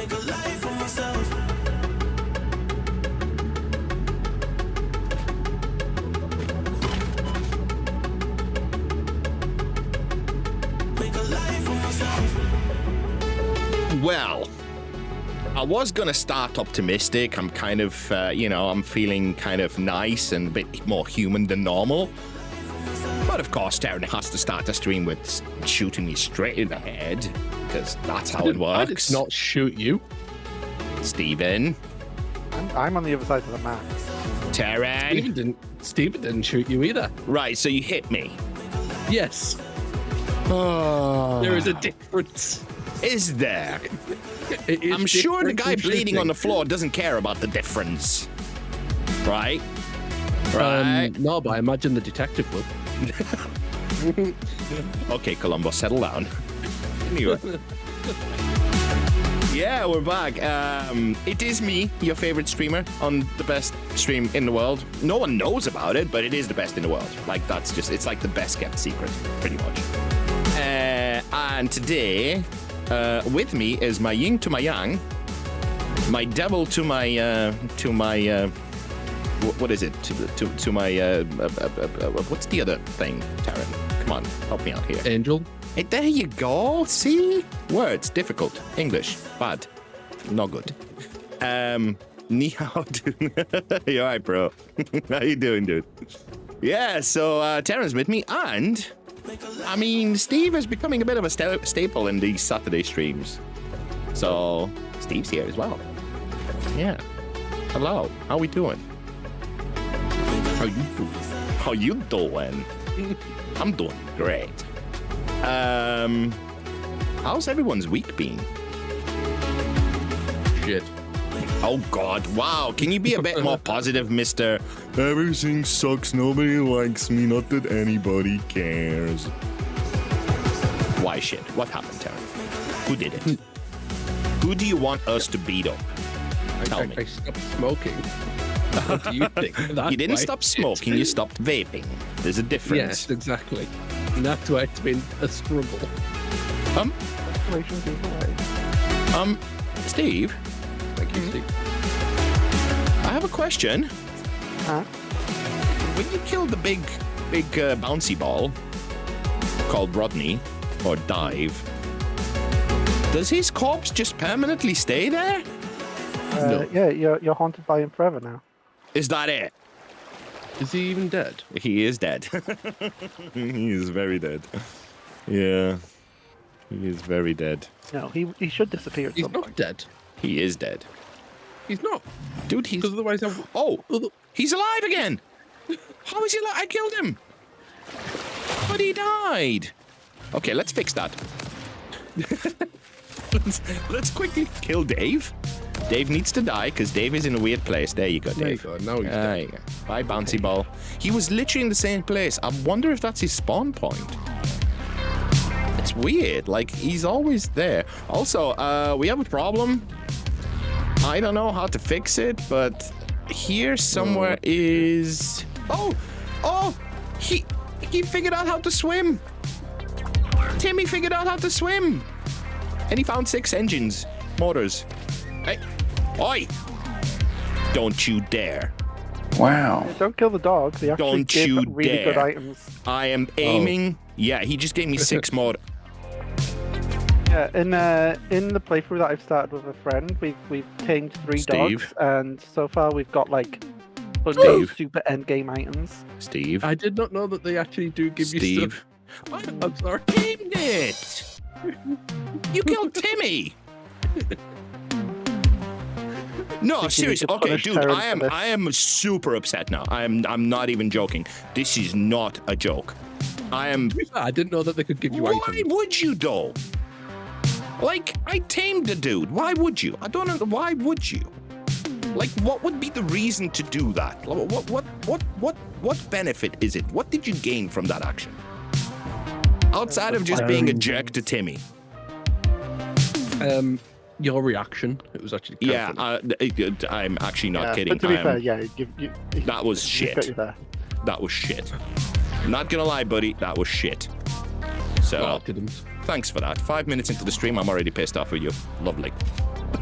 make a life for myself. Well, I was going to start optimistic. I'm kind of, I'm feeling kind of nice and a bit more human than normal. But of course, Taryn has to start the stream with shooting me straight in the head, because that's how it works. I did not shoot you. Steven. I'm on the other side of the map. Taryn. Steven didn't shoot you either. Right, so you hit me. Yes. Oh. There is a difference. Is there? I'm sure the guy bleeding on the floor doesn't care about the difference. Right? Right. No, but I imagine the detective would. Okay, Columbo, settle down. Anyway. Yeah, we're back. It is me, your favorite streamer on the best stream in the world. No one knows about it, but it is the best in the world. Like, it's like the best kept secret, pretty much. And today, with me is my yin to my yang, my devil to my, what is it? To my, what's the other thing, Taryn? Come on, help me out here. Angel. Hey, there you go. See? Words, difficult. English, bad. Not good. Ni hao, dude. You alright, bro? How you doing, dude? Yeah, so Taryn's with me, and I mean, Steve is becoming a bit of a staple in these Saturday streams. So Steve's here as well. Yeah. Hello. How we doing? How you doing? How you doing? I'm doing great. How's everyone's week been? Shit. Oh God! Wow! Can you be a bit more positive, Mister? Everything sucks. Nobody likes me. Not that anybody cares. Why shit? What happened, Taryn? Who did it? Who do you want us to beat up? Tell me. I stopped smoking. How do you think? You didn't stop smoking. You stopped vaping. There's a difference. Yes, exactly. And that's why it's been a struggle. Steve. Thank you, Steve. I have a question. Huh? When you killed the big bouncy ball called Rodney or Dive, does his corpse just permanently stay there? No. Yeah, you're haunted by him forever now. Is that it? Is he even dead? He is dead. He is very dead. Yeah. He is very dead. No, he should disappear at He's some not point. dead. He is dead. He's not. Dude, he's... Because otherwise he's alive again! How is he alive? I killed him! But he died! Okay, let's fix that. let's quickly kill Dave. Dave needs to die, because Dave is in a weird place. There you go, Dave. There you go. Now he's There you dead. go. Bye, bouncy ball. He was literally in the same place. I wonder if that's his spawn point. It's weird. Like, he's always there. Also, we have a problem. I don't know how to fix it, but here somewhere is... Oh! He figured out how to swim. Timmy figured out how to swim. And he found 6 engines. Motors. Hey. Oi! Don't you dare. Wow. Yeah, don't kill the dog. They actually Don't give you really good dare. items. I am aiming... Yeah, he just gave me 6 more. Yeah, in the playthrough that I've started with a friend, we've tamed 3 Steve. dogs, and so far we've got like Steve. super endgame items. Steve. I did not know that they actually do give you Steve. stuff. I'm sorry. Aimed it! You killed Timmy! No, Think you need seriously. to Okay, punish dude, Terrence for this. I am super upset now. I'm not even joking. This is not a joke. I am... I didn't know that they could give you Why items. would you, though? Like, I tamed the dude. Why would you? I don't know. Why would you? Like, what would be the reason to do that? What benefit is it? What did you gain from that action? Outside of just being a jerk to Timmy. Your reaction. It was actually kind Yeah, of funny. I'm actually not kidding. But to be fair, yeah, you That was he's shit. got you there. That was shit. Not gonna lie, buddy, that was shit. So, Well, didn't. thanks for that. 5 minutes into the stream, I'm already pissed off with you. Lovely.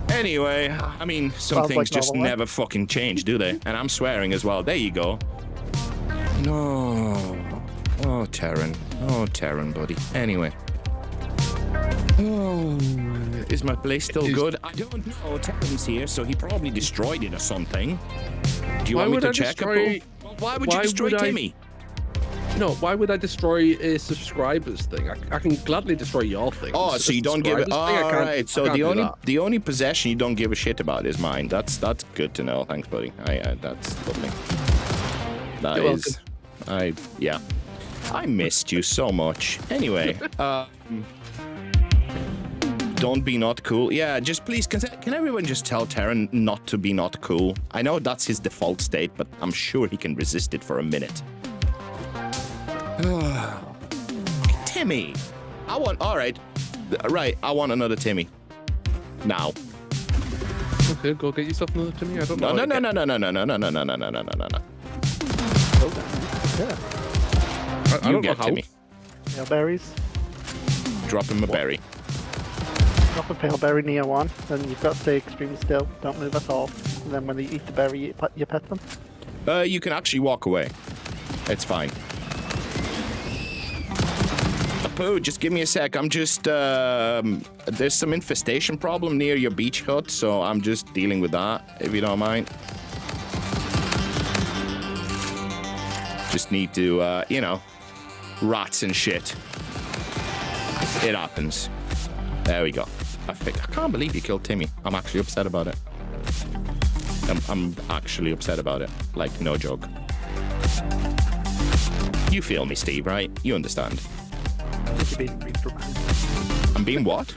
Anyway, I mean, some Sounds things like just normal, eh? never fucking change, do they? And I'm swearing as well. There you go. No. Oh, Taryn. Oh, Taryn, buddy. Anyway. Oh, Is my place still Is- good? I don't know. Tim's here, so he probably destroyed it or something. Do you Why want me would to I check destroy- it? Why would you why destroy would I- Timmy? No, why would I destroy a subscribers thing? I can gladly destroy your thing. Oh, It's so a you don't give it. subscribers thing, I All can't- right. I So can't the do only that. the only possession you don't give a shit about is mine. That's good to know. Thanks, buddy. That's lovely. That You're is. Yeah. I missed you so much. Anyway. Don't be not cool. Yeah, just please, can everyone just tell Terran not to be not cool? I know that's his default state, but I'm sure he can resist it for a minute. Timmy! All right. Right, I want another Timmy. Now. Okay, go get yourself another Timmy. I don't know. No. I You don't know get how. Timmy. Pale berries. Drop him a berry. Drop a pale berry near one, then you've got to stay extremely still. Don't move at all. And then when they eat the berry, you pet them. You can actually walk away. It's fine. Apu, just give me a sec. I'm just, there's some infestation problem near your beach hut, so I'm just dealing with that, if you don't mind. Just need to, rats and shit. It happens. There we go. I can't believe you killed Timmy. I'm actually upset about it. I'm actually upset about it. Like, no joke. You feel me, Steve, right? You understand. You're being really dramatic. I'm being what?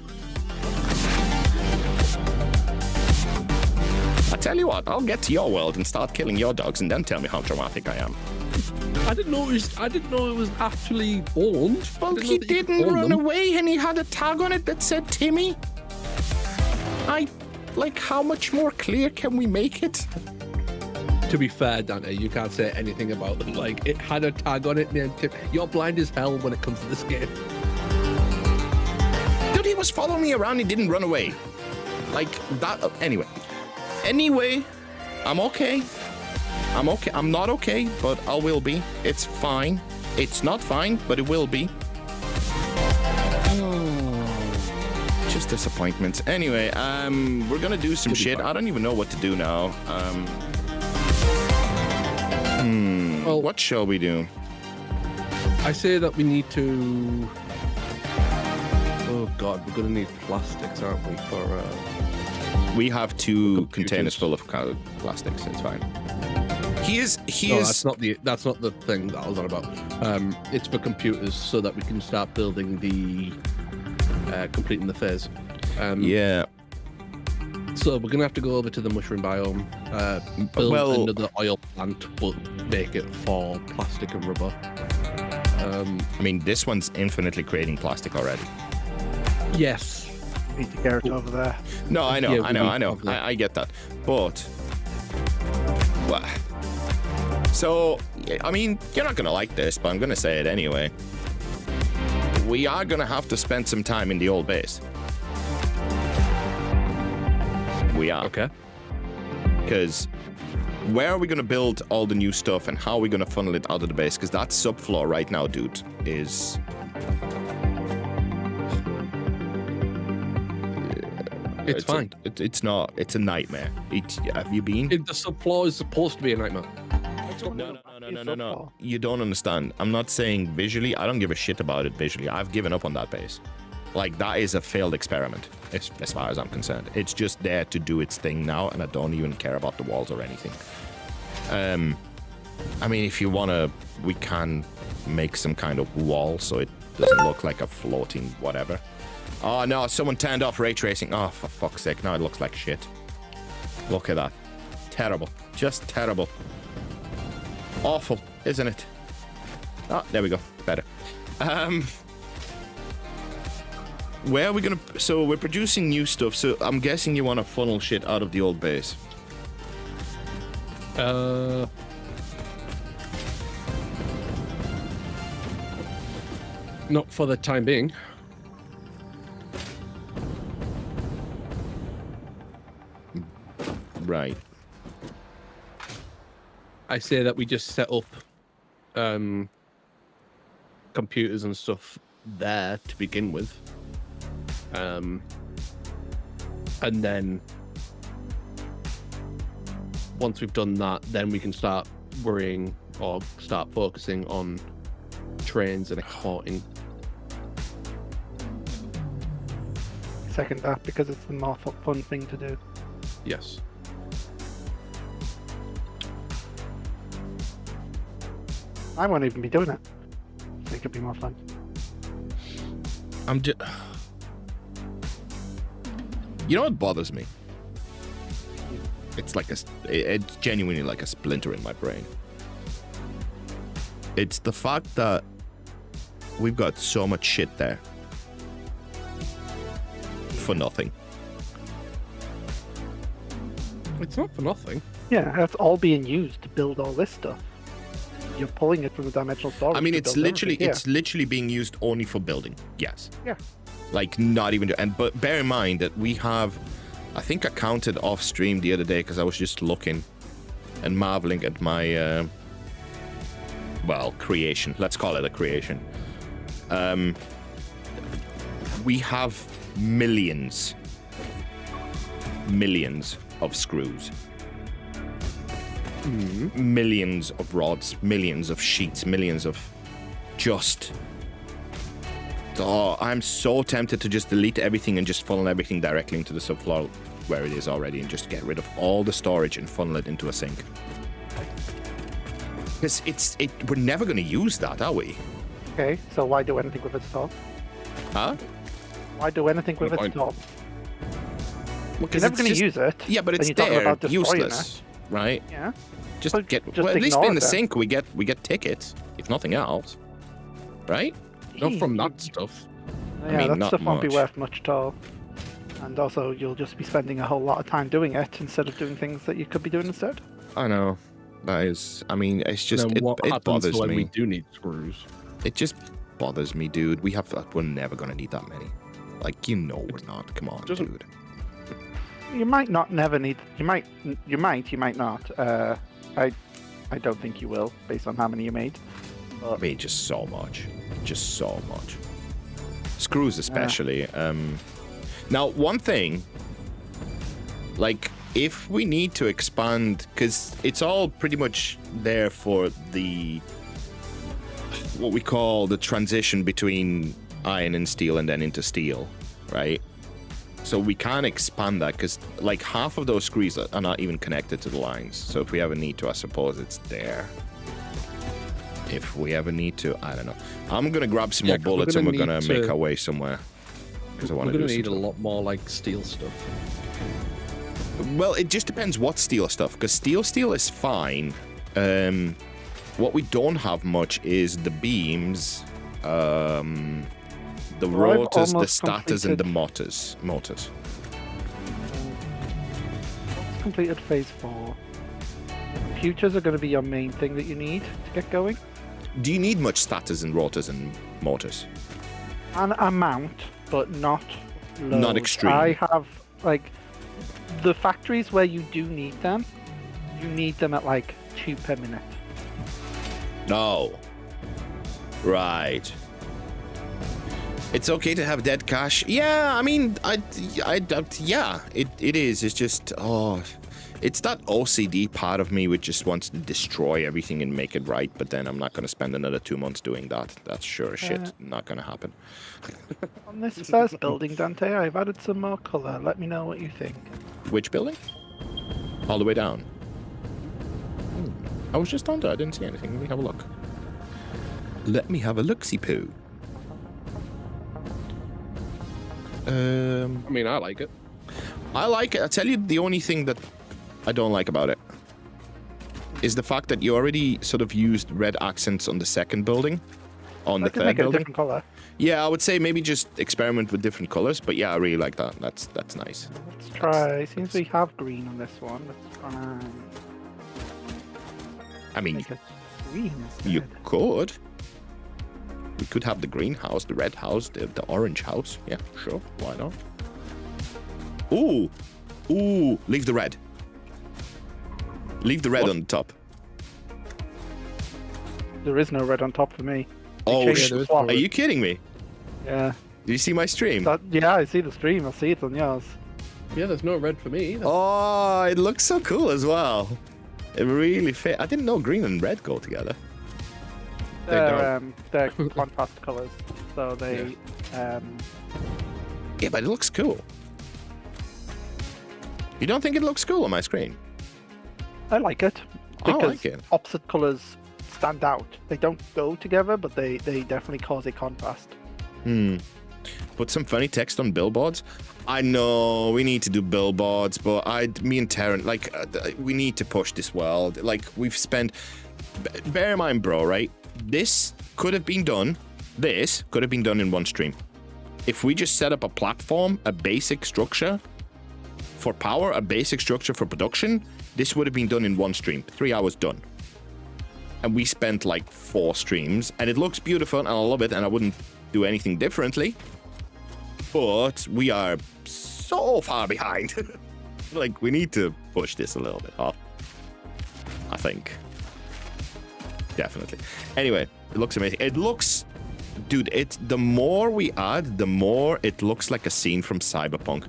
I tell you what, I'll get to your world and start killing your dogs and then tell me how dramatic I am. I didn't know it was actually owned. Well, he didn't run away and he had a tag on it that said Timmy. How much more clear can we make it? To be fair, Dante, you can't say anything about them. Like, it had a tag on it named Tim. You're blind as hell when it comes to this game. Dude, he was following me around, he didn't run away. Like, that, Anyway, I'm okay. I'm not okay, but I will be. It's fine. It's not fine, but it will be. Just disappointments. Anyway, we're gonna do some shit. I don't even know what to do now. Well, What shall we do? I say that we need to. Oh God, we're gonna need plastics, aren't we? For We have two computers. containers full of plastics. It's fine. He is. no, that's not the thing that I was on about. It's for computers so that we can start building the completing the phase. Yeah. So we're gonna have to go over to the mushroom biome, build another oil plant, but make it for plastic and rubber. I mean, this one's infinitely creating plastic already. Yes. Need to get it over there. No, I know, Yeah, I know. I get that. But, well, so, I mean, you're not going to like this, but I'm going to say it anyway. We are going to have to spend some time in the old base. We are. Okay. Because where are we going to build all the new stuff and how are we going to funnel it out of the base? Because that subfloor right now, dude, is... It's fine. It's not. It's a nightmare. Have you been? The subfloor is supposed to be a nightmare. No. You don't understand. I'm not saying visually. I don't give a shit about it visually. I've given up on that base. Like, that is a failed experiment, as far as I'm concerned. It's just there to do its thing now, and I don't even care about the walls or anything. I mean, if you wanna, we can make some kind of wall so it doesn't look like a floating whatever. Oh no, someone turned off ray tracing. Oh, for fuck's sake, now it looks like shit. Look at that. Terrible. Just terrible. Awful, isn't it? Oh, there we go. Better. Where are we gonna... So we're producing new stuff, so I'm guessing you want to funnel shit out of the old base. Not for the time being. Right. I say that we just set up computers and stuff there to begin with. And then once we've done that, then we can start worrying or start focusing on trains and exporting. Second that, because it's the more fun thing to do. Yes. I won't even be doing it. So it could be more fun. You know what bothers me? It's like it's genuinely like a splinter in my brain. It's the fact that we've got so much shit there for nothing. It's not for nothing. Yeah, that's all being used to build all this stuff. You're pulling it from the dimensional storage. I mean, to it's build literally everything. it's literally being used only for building. Yes. Yeah. Like not even. But bear in mind that we have. I think I counted off stream the other day because I was just looking and marveling at my creation. Let's call it a creation. We have millions of screws. Millions of rods, millions of sheets, millions of just... Oh, I'm so tempted to just delete everything and just funnel everything directly into the subfloor where it is already and just get rid of all the storage and funnel it into a sink. Because we're never going to use that, are we? Okay, so why do anything with its top? Huh? Why do anything with its top? Well, You're never going to use it. Yeah, but then it's you're talking there, about destroying useless, right? Yeah. Just So get just well, at least ignore in it the then. sink we get tickets, if nothing else, right? Not from that stuff. Yeah, mean, that not stuff won't be much. worth much at all. And also, you'll just be spending a whole lot of time doing it instead of doing things that you could be doing instead. I know. That is. I mean, it's just Then what it happens bothers when me. we do need screws? It just bothers me, dude. We're never gonna need that many. Like, you know, we're not. Come on, Doesn't- dude. You might not never need. You might not. I don't think you will, based on how many you made. I mean, just so much. Screws especially. Now, one thing, like, if we need to expand, because it's all pretty much there for what we call the transition between iron and steel and then into steel, right? So we can't expand that because, like, half of those screws are not even connected to the lines. So if we ever need to, I suppose it's there. If we ever need to, I don't know. I'm gonna grab some more 'cause we're bullets gonna and we're gonna need make to- our way somewhere. Because I want We're to do going to need a something. lot more, like, steel stuff. Well, it just depends what steel stuff. Because steel is fine. What we don't have much is the beams, the Well, I've rotors, the almost starters, and the completed- motors. Completed phase 4. Computers are going to be your main thing that you need to get going. Do you need much starters and rotors and motors? An amount, but not loads. Not extreme. I have, like, the factories where you do need them, you need them at, like, 2 per minute. No. Right. It's okay to have dead cash. Yeah, I mean, yeah, it is. It's just, it's that OCD part of me which just wants to destroy everything and make it right, but then I'm not going to spend another 2 months doing that. That's sure as shit not going to happen. On this first building, Dante, I've added some more colour. Let me know what you think. Which building? All the way down. I was just on there. I didn't see anything. Let me have a look. Let me have a look-see-poo. I mean, I like it. I like it. I tell you, the only thing that I don't like about it is the fact that you already sort of used red accents on the second building, on I the could third make it a building. different colour. Yeah, I would say maybe just experiment with different colors. But yeah, I really like that. That's nice. Let's try. Seems we have green on this one. Let's try. I mean, Make it green instead. you could. We could have the green house, the red house, the orange house. Yeah, sure. Why not? Ooh, leave the red. Leave the red What? on the top. There is no red on top for me. Oh, changed sh- the swap. are you kidding me? Yeah. Did you see my stream? Yeah, I see the stream. I see it on yours. Yeah, there's no red for me either. Oh, it looks so cool as well. It really fit. I didn't know green and red go together. They're contrast colors, so they. Yeah, but it looks cool. You don't think it looks cool on my screen? I like it I because like it. opposite colors stand out. They don't go together, but they definitely cause a contrast. Put some funny text on billboards. I know we need to do billboards, but me and Taryn, like, we need to push this world. Like, we've spent. Bear in mind, bro, right? This could have been done. This could have been done in one stream. If we just set up a platform, a basic structure for power, a basic structure for production, this would have been done in one stream. 3 hours done. And we spent like 4 streams, and it looks beautiful, and I love it, and I wouldn't do anything differently. But we are so far behind. Like, we need to push this a little bit up, I think. Definitely. Anyway, it looks amazing. It looks, dude, the more we add, the more it looks like a scene from Cyberpunk.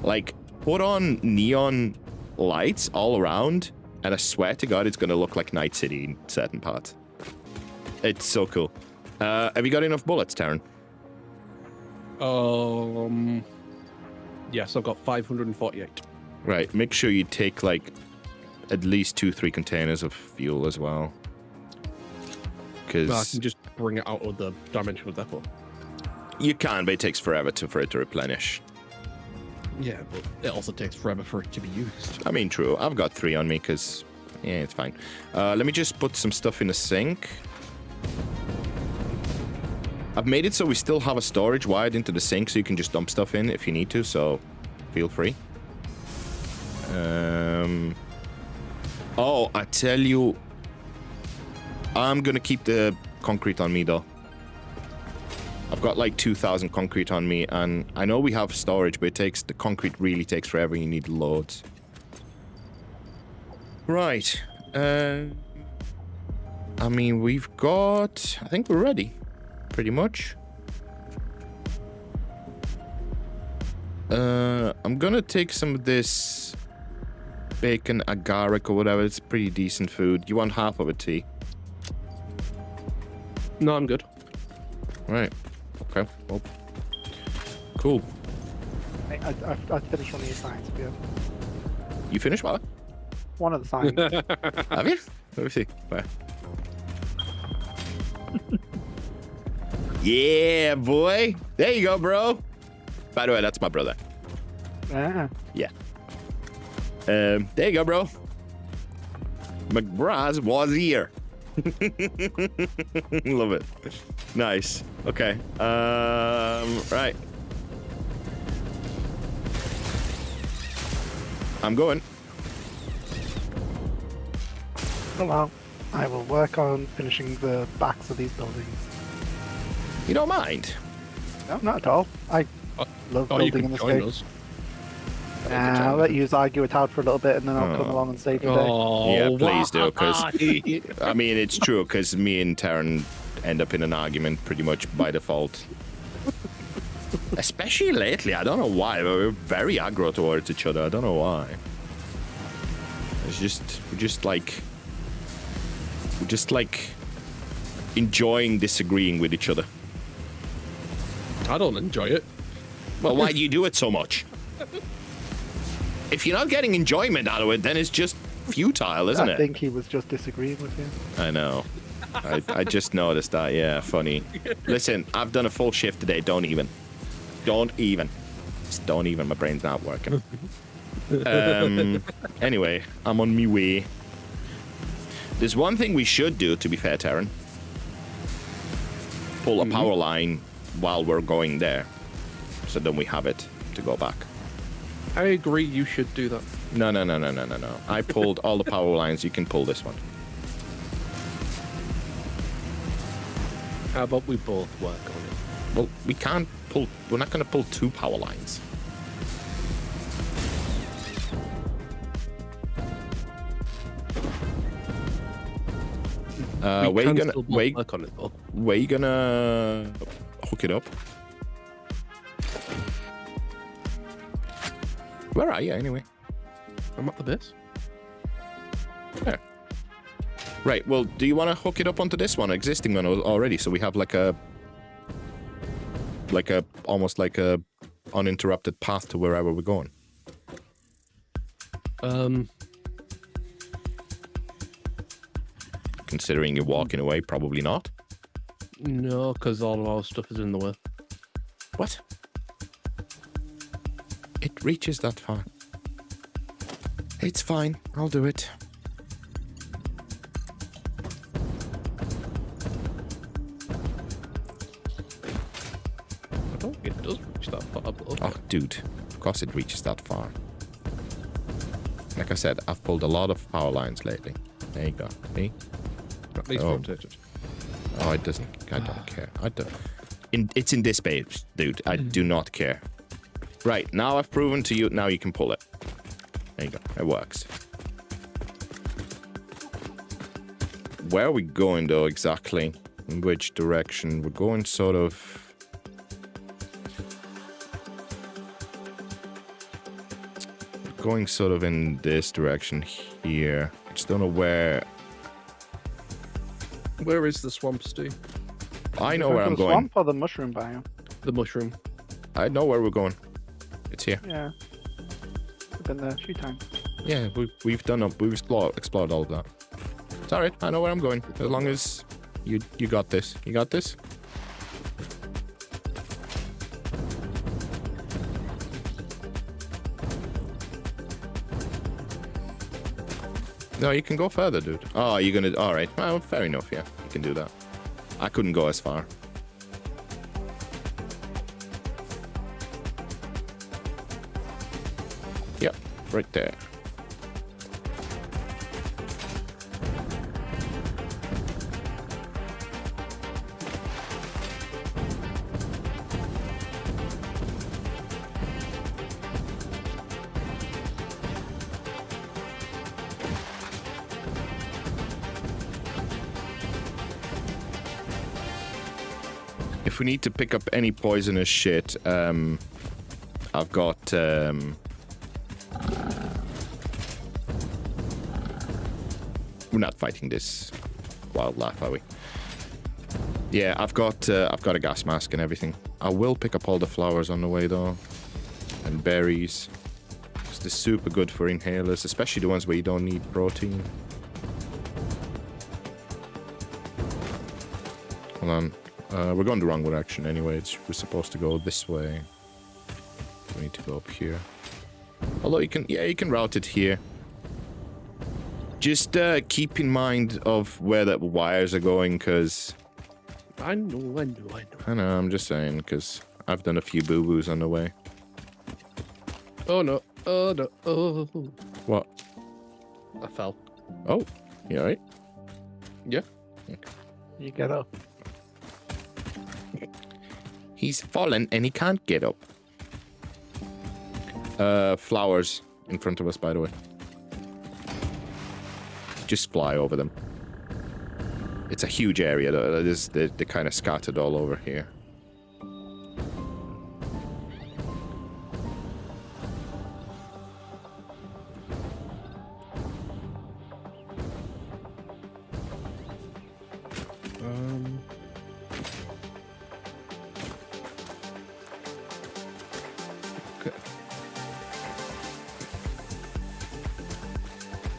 Like, put on neon lights all around, and I swear to God, it's going to look like Night City in certain parts. It's so cool. Have you got enough bullets, Taryn? Yes, I've got 548. Right, make sure you take, like, at least 2-3 containers of fuel as well. Because Well, I can just bring it out of the dimensional depot. you can, but it takes forever for it to replenish. Yeah, but it also takes forever for it to be used. I mean, true. I've got 3 on me because, yeah, it's fine. Let me just put some stuff in the sink. I've made it so we still have a storage wired into the sink, so you can just dump stuff in if you need to, so feel free. Oh, I tell you, I'm gonna keep the concrete on me, though. I've got like 2,000 concrete on me, and I know we have storage, but the concrete really takes forever. You need loads. Right. I mean, we've got. I think we're ready, pretty much. I'm gonna take some of this bacon agaric or whatever. It's pretty decent food. You want half of it, T? No, I'm good. Right. Okay. Well, cool. I finished one of your signs, yeah. You finished, Wally? One of the signs. Have you? Let me see. Where? Yeah, boy. There you go, bro. By the way, that's my brother. Yeah. Yeah. There you go, bro. McBraz was here. Love it. Nice. Okay. Right. I'm going. Well, I will work on finishing the backs of these buildings. You don't mind? No, not at all. I love Oh, you building can in this join game. us. I'll let you argue it out for a little bit, and then I'll come along and save the day. Oh, Yeah, please do, because why? I mean, it's true, because me and Taryn end up in an argument pretty much by default. Especially lately, I don't know why, but we're very aggro towards each other. I don't know why. It's we're just like enjoying disagreeing with each other. I don't enjoy it. Well, why do you do it so much? If you're not getting enjoyment out of it, then it's just futile, isn't I it? think he was just disagreeing with you. I know. I just noticed that. Yeah, funny. Listen, I've done a full shift today. Don't even. Just don't even. My brain's not working. Anyway, I'm on me way. There's one thing we should do, to be fair, Taryn. Pull a power line while we're going there. So then we have it to go back. I agree, you should do that. No. I pulled all the power lines. You can pull this one. How about we both work on it? Well, we can't pull. We're not going to pull 2 power lines. Where you gonna work on it though? where you gonna hook it up? Where are you anyway? I'm at the base. There. Right, well, do you want to hook it up onto this one, existing one already, so we have almost like a uninterrupted path to wherever we're going? Considering you're walking away, probably not. No, because all of our stuff is in the way. What? It reaches that far. It's fine, I'll do it. I don't think it does reach that far, but okay. Oh, dude, of course it reaches that far. Like I said, I've pulled a lot of power lines lately. There you go. See? At least rotated. Oh, it doesn't. I don't care. I don't. It's in this base, dude. I do not care. Right, now I've proven to you. Now you can pull it. There you go. It works. Where are we going, though, exactly? In which direction? We're going sort of... going sort of in this direction here. I just don't know where... Where is the swamp, Steve? I know where I'm The going. swamp or the mushroom biome? The mushroom. I know where we're going. It's here. Yeah. I've been there a few times. Yeah, we've explored all of that. It's alright, I know where I'm going. As long as you got this. You got this? No, you can go further, dude. Oh, you're gonna... Alright, well, fair enough, yeah. You can do that. I couldn't go as far. Yep, right there. If we need to pick up any poisonous shit, I've got... We're not fighting this wildlife, are we? Yeah, I've got a gas mask and everything. I will pick up all the flowers on the way, though. And berries. This is super good for inhalers, especially the ones where you don't need protein. Hold on. We're going the wrong direction anyway. We're supposed to go this way. We need to go up here. Although you can route it here. Just keep in mind of where the wires are going, because... I know. I know, I'm just saying, because I've done a few boo-boos on the way. Oh no. Oh no. Oh. What? I fell. Oh, you alright? Yeah. Okay. You get up. He's fallen and he can't get up. Flowers in front of us, by the way. Just fly over them. It's a huge area, though. They're kind of scattered all over here.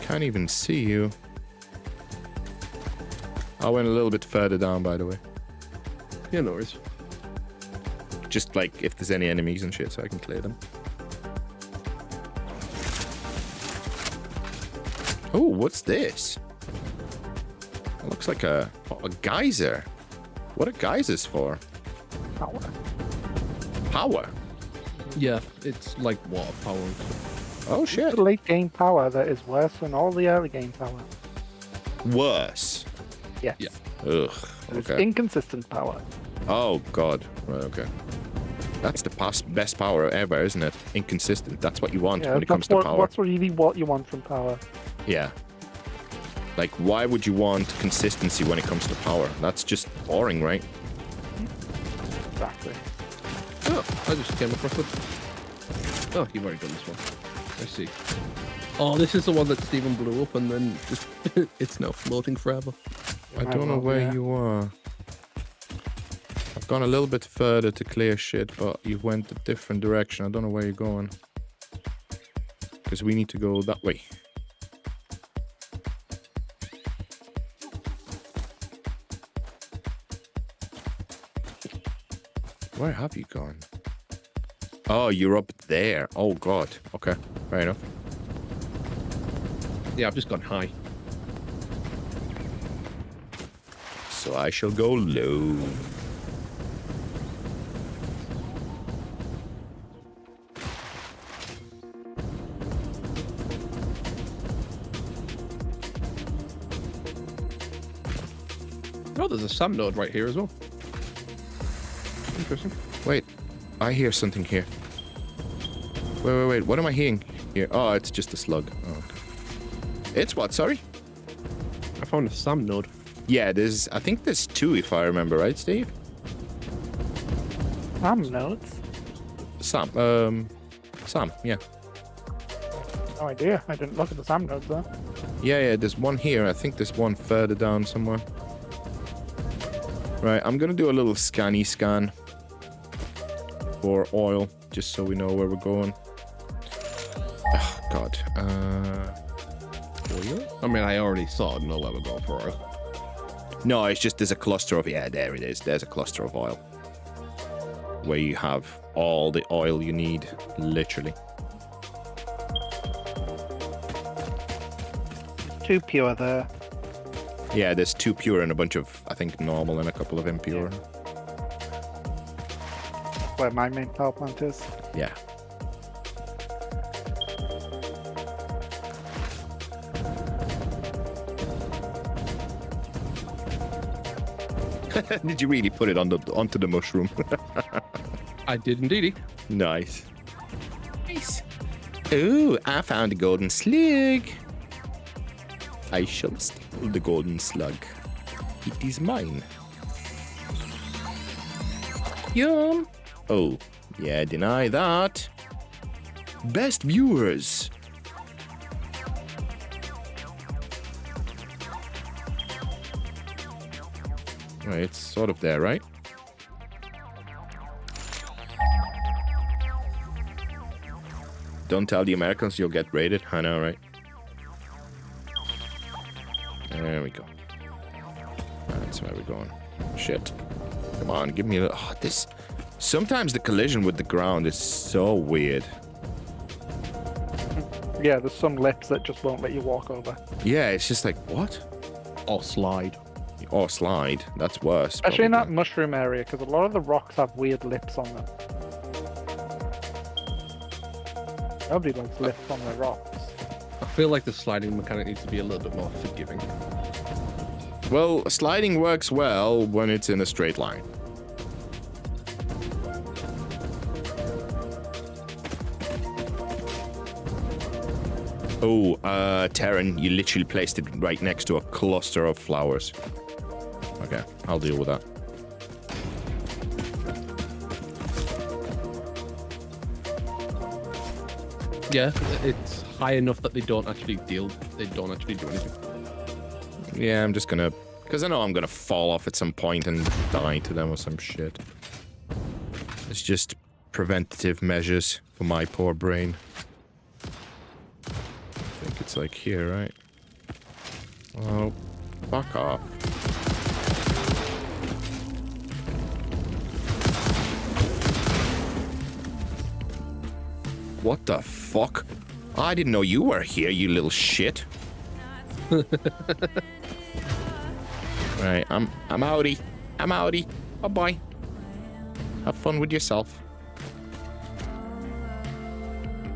Can't even see you. I went a little bit further down, by the way. Yeah, no worries. Just like if there's any enemies and shit, so I can clear them. Oh, what's this? It looks like a geyser. What are geysers for? Power. Power? Yeah, it's like water power. Oh, shit. The late game power that is worse than all the early game power. Worse. Yes. Yeah. Ugh. It's Okay. inconsistent power. Oh, God. Right, okay. That's the best power ever, isn't it? Inconsistent. That's what you want when it comes to power. What's really what you want from power. Yeah. Like, why would you want consistency when it comes to power? That's just boring, right? Exactly. Oh, I just came across it. Oh, you've already done this one. I see. Oh, this is the one that Stephen blew up and then just it's now floating forever. I don't know where you are. I've gone a little bit further to clear shit, but you went a different direction. I don't know where you're going. Because we need to go that way. Where have you gone? Oh, you're up there. Oh, God. Okay, fair enough. Yeah, I've just gone high. So I shall go low. Oh, there's a SAM node right here as well. Interesting. Wait, I hear something here. Wait. What am I hearing here? Oh, it's just a slug. Oh, okay. It's what? Sorry? I found a SAM node. Yeah, I think there's two, if I remember right, Steve? SAM nodes? Sam, yeah. No idea. I didn't look at the SAM nodes though. Yeah, there's one here. I think there's one further down somewhere. Right, I'm gonna do a little scanny scan for oil, just so we know where we're going. Oh, God. Oil? I mean, I already sort of know where we're going for oil. No, it's just there's a cluster of... Yeah, there it is. There's a cluster of oil. Where you have all the oil you need, literally. 2 pure there. Yeah, there's 2 pure and a bunch of, I think, normal and a couple of impure. Where my main power plant is. Yeah. Did you really put it onto the mushroom? I did indeed. Nice. Nice. Ooh, I found a golden slug. I shall steal the golden slug. It is mine. Yum. Oh, yeah, deny that. Best viewers. Right, it's sort of there, right? Don't tell the Americans you'll get raided. I know, right? There we go. That's where we're going. Shit. Come on, give me a... Oh, this... Sometimes the collision with the ground is so weird. Yeah, there's some lips that just won't let you walk over. Yeah, it's just like, what? Or slide. Or slide. That's worse. Especially in that probably. mushroom area, because a lot of the rocks have weird lips on them. Nobody likes lips on their rocks. I feel like the sliding mechanic needs to be a little bit more forgiving. Well, sliding works well when it's in a straight line. Oh, Terran, you literally placed it right next to a cluster of flowers. Okay, I'll deal with that. Yeah, it's high enough that they don't actually do anything. Yeah, I'm just gonna... Because I know I'm gonna fall off at some point and die to them or some shit. It's just preventative measures for my poor brain. I think it's like here, right? Oh, fuck off. What the fuck? I didn't know you were here, you little shit. Right, I'm outie. I'm outie. Bye-bye. Have fun with yourself.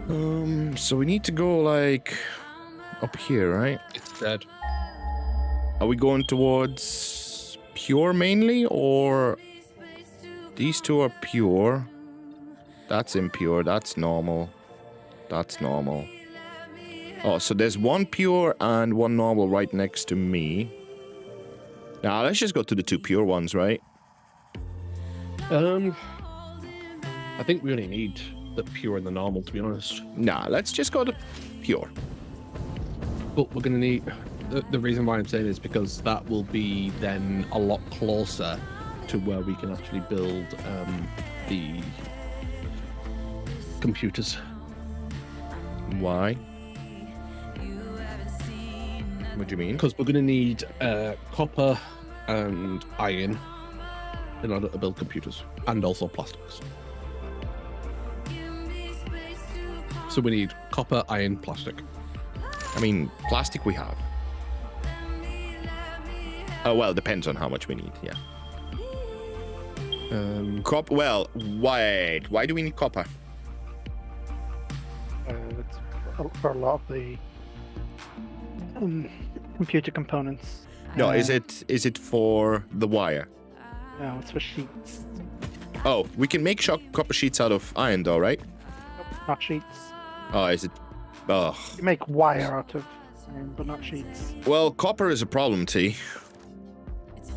So we need to go, like, up here, right? It's dead. Are we going towards pure mainly, or... These two are pure. That's impure, that's normal. That's normal. Oh, so there's one pure and one normal right next to me. Now, let's just go to the 2 pure ones, right? I think we only need the pure and the normal, to be honest. Nah, let's just go to pure. But we're going to need... The reason why I'm saying is because that will be then a lot closer to where we can actually build the computers. Why? What do you mean? Because we're going to need copper and iron in order to build computers, and also plastics. So we need copper, iron, plastic. I mean, plastic we have. Oh, well, depends on how much we need, yeah. Copper, well, wait, why do we need copper? It's for a lot of the computer components. No, is it for the wire? No, it's for sheets. Oh, we can make copper sheets out of iron though, right? Nope, not sheets. Oh, is it? Oh. You make wire out of iron, but not sheets. Well, copper is a problem, T.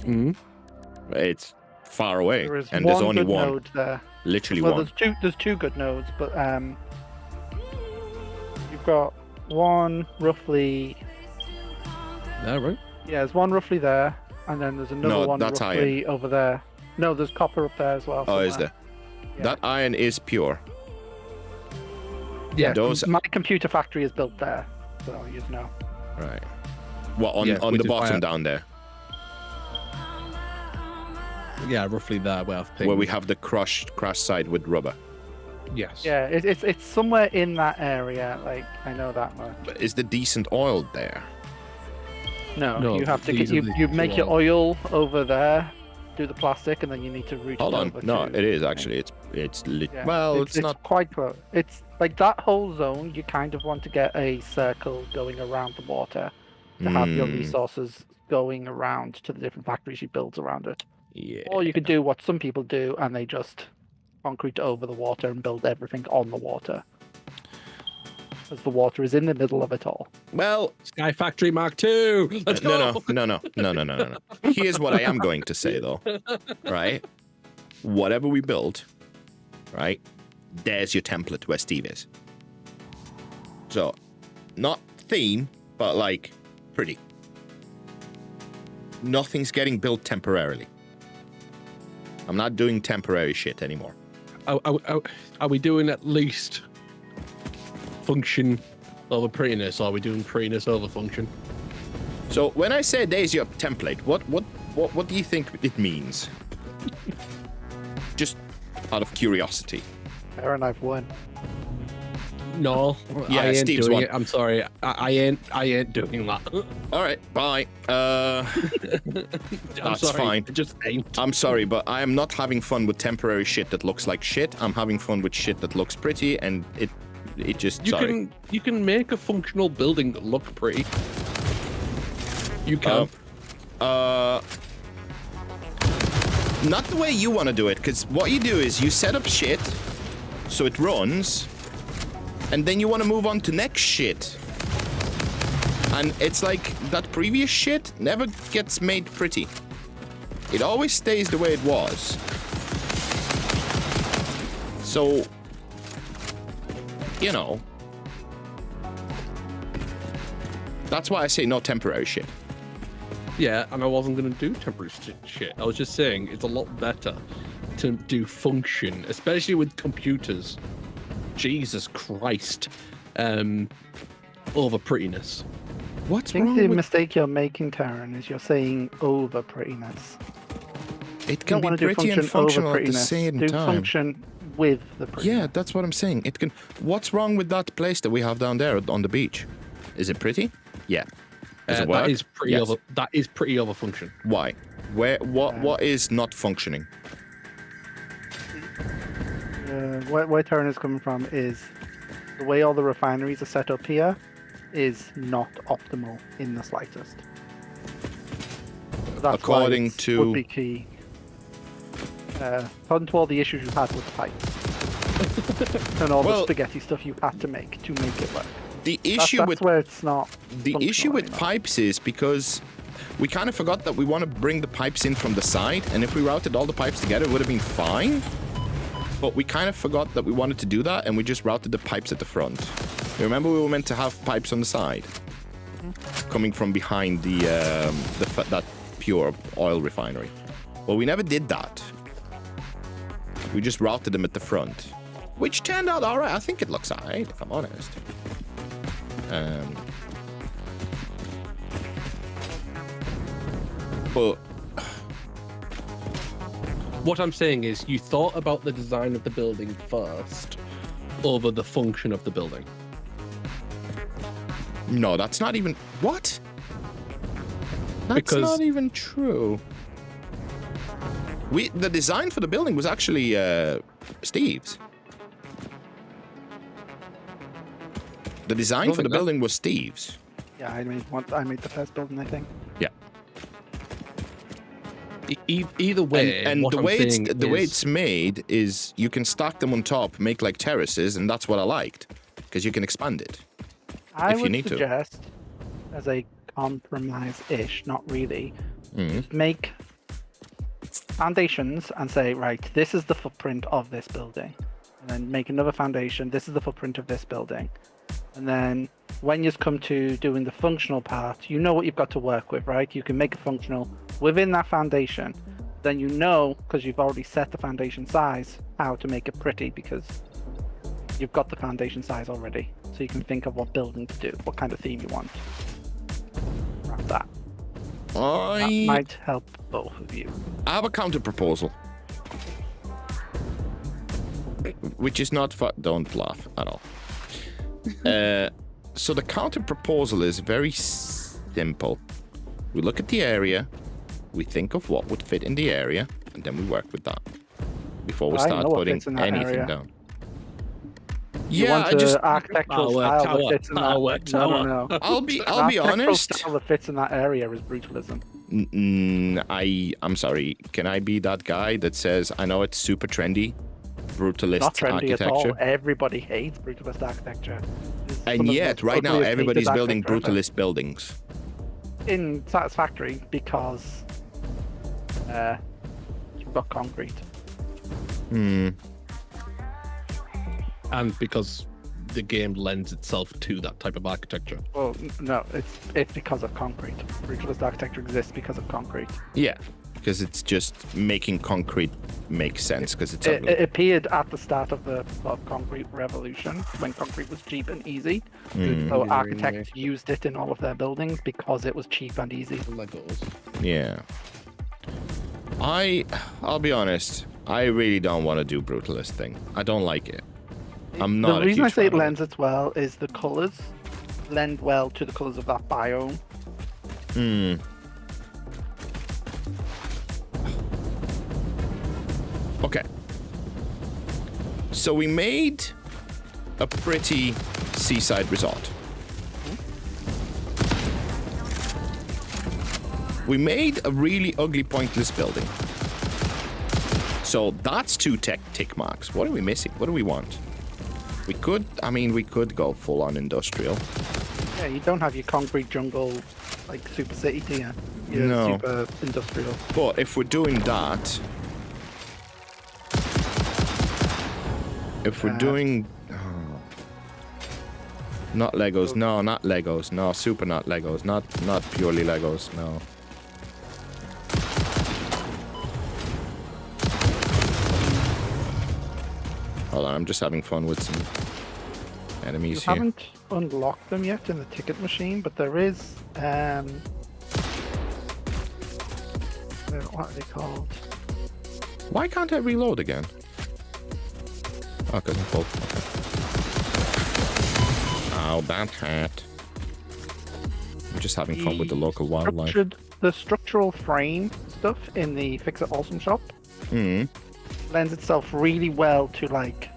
Mm-hmm. It's far away, There is and one there's only good one. node there. Literally Well, one. there's two good nodes, but you've got one roughly. Yeah, right. Yeah, there's one roughly there, and then there's another No, one that's roughly over there. No, there's copper up there as well. Oh, is somewhere. there? Yeah. That iron is pure. Yeah, Those- my computer factory is built there, so you know. Right. What on Yes, on which the is why bottom I- down there, Yeah, roughly there where I've picked. where we have the crash side with rubber. Yes. Yeah, it's somewhere in that area. Like I know that much. But is the decent oil there? No, you have to get these are the you make your oil over there, do the plastic, and then you need to route Hold it on. over No, to- it is actually. Yeah, Well, it's not. quite close. It's like that whole zone. You kind of want to get a circle going around the water to have your Hmm. resources going around to the different factories you build around it. Yeah. Or you could do what some people do, and they just concrete over the water and build everything on the water, as the water is in the middle of it all. Well, Sky Factory Mark II. Let's go. no. Here's what I am going to say though. Right? Whatever we build, right? There's your template where Steve is. So, not theme, but like pretty. Nothing's getting built temporarily. I'm not doing temporary shit anymore. Are we doing at least function over prettiness, or are we doing prettiness over function? So when I say there's your template, what do you think it means? Just out of curiosity. Aaron, I've won. No, Yeah, I ain't Steve's doing one. it. I'm sorry, I ain't doing that. All right, bye. I'm That's sorry, fine. I just ain't. I'm sorry, but I am not having fun with temporary shit that looks like shit. I'm having fun with shit that looks pretty, and it just sorry. You can make a functional building look pretty. You can. Not the way you want to do it, because what you do is you set up shit so it runs, and then you want to move on to next shit. And it's like that previous shit never gets made pretty. It always stays the way it was. So, you know, that's why I say no temporary shit. Yeah, and I wasn't going to do temporary shit. I was just saying it's a lot better to do function, especially with computers. Jesus Christ. Over prettiness. What's I think wrong the with mistake you're making, Taryn, is you're saying over prettiness. it? You Can don't be want to do pretty function and functional over at the prettiness. same do time. function with the prettiness. Yeah, that's what I'm saying. It can. What's wrong with that place that we have down there on the beach? Is it pretty? Yeah. Does it work? That is pretty Yes. over. That is pretty over function. Why? Where? What is not functioning? Where Taryn is coming from is the way all the refineries are set up here is not optimal in the slightest. That's According why it to- would be key. According to all the issues you've had with the pipes and all Well- the spaghetti stuff you had to make it work. The That's, issue that's with where it's not. the issue functional with anymore. pipes is because we kind of forgot that we want to bring the pipes in from the side, and if we routed all the pipes together, it would have been fine. But we kind of forgot that we wanted to do that, and we just routed the pipes at the front. You remember we were meant to have pipes on the side, coming from behind that pure oil refinery. Well, we never did that. We just routed them at the front, which turned out all right. I think it looks all right, if I'm honest. But What I'm saying is, you thought about the design of the building first, over the function of the building. no, that's not even... What? That's Because- not even true. The design for the building was actually Steve's. The design for the building was Steve's. Yeah, I made the first building, I think. Yeah. Either way, And what the I'm way saying it's made is you can stack them on top, make like terraces, and that's what I liked, because you can expand it. I If you would need to. suggest, as a compromise-ish, not really, Mhm. just make foundations and say, right, this is the footprint of this building. And then make another foundation, this is the footprint of this building. And then when you come to doing the functional part, you know what you've got to work with, right? You can make it functional within that foundation. Then you know, because you've already set the foundation size, how to make it pretty, because you've got the foundation size already. So you can think of what building to do, what kind of theme you want. Around that. That might help both of you. I have a counter proposal, which is not don't laugh at all. So the counter proposal is very simple. We look at the area, we think of what would fit in the area, and then we work with that before we I start know what putting fits in that anything area. down. You Yeah, want I just architectural Tower, style that tower, fits in tower, that. tower. No. I'll be Architectural honest. style that fits in that area is brutalism. I'm sorry. Can I be that guy that says I know it's super trendy, brutalist Not trendy at architecture, all. Everybody hates brutalist architecture. It's some and of the yet most right now ugliest everybody's painted building architecture ever. brutalist buildings. In Satisfactory because you've got concrete. And because the game lends itself to that type of architecture. Well, no, it's because of concrete. Brutalist architecture exists because of concrete. Yeah, because it's just making concrete make sense because it's It ugly. appeared at the start of the concrete revolution when concrete was cheap and easy. So architects used it in all of their buildings because it was cheap and easy. Legos. Yeah. I'll be honest. I really don't want to do brutalist thing. I don't like it. I'm not. The reason I huge say it fan of lends it well is the colors lend well to the colors of that biome. Okay. So we made a pretty seaside resort. We made a really ugly, pointless building. So that's two tick marks. What are we missing? What do we want? We could go full on industrial. Yeah, you don't have your concrete jungle like super city, do you? You're No. super industrial. But if we're doing that, not Legos, no, not Legos, no, super not Legos, not purely Legos, no. Hold on, I'm just having fun with some You enemies here. haven't unlocked them yet in the ticket machine, but there is what are they called? Why can't I reload again? Oh, because I'm full. Okay. Oh, that hat. I'm just having fun with the local wildlife. The structural frame stuff in the Fix It Awesome shop lends itself really well to like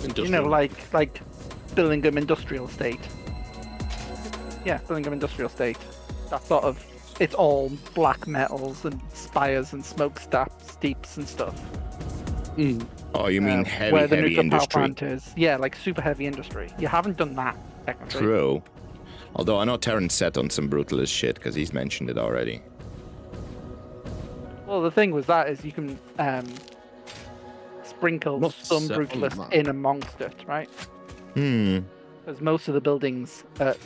Industrial. like Billingham Industrial Estate. Yeah, Billingham Industrial Estate. That sort of, it's all black metals and spires and steeps and stuff. Oh, you mean where the heavy nuclear power industry? plant is. Yeah, like super heavy industry. You haven't done that technically. True. Although I know Terran's set on some brutalist shit because he's mentioned it already. Well, the thing with that is you can sprinkled Not some certain brutalist that. in amongst it, right? Because most of the buildings at,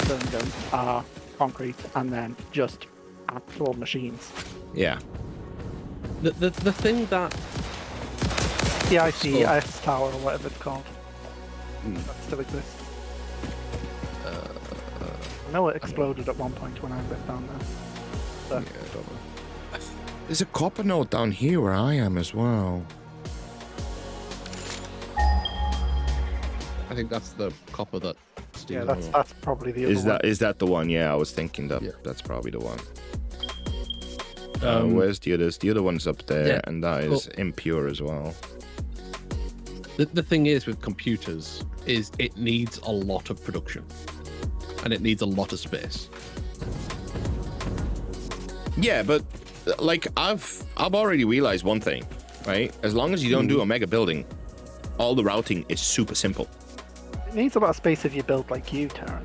Birmingham are concrete and then just actual machines. Yeah. The thing that The ICS tower or whatever it's called. That still exists. I know it exploded at one point when I lived down there. But Yeah, I don't know. There's a copper node down here where I am as well. I think that's the copper that yeah, Steve. that's probably the other one. Is that the one? Yeah, I was thinking that Yeah. that's probably the one. Um, Where's the others? The other one's up there, yeah, and that is impure as well. The thing is with computers is it needs a lot of production, and it needs a lot of space. Yeah, but like I've already realized one thing, right? As long as you don't do a mega building, all the routing is super simple. It needs a lot of space if you build like you, Taryn.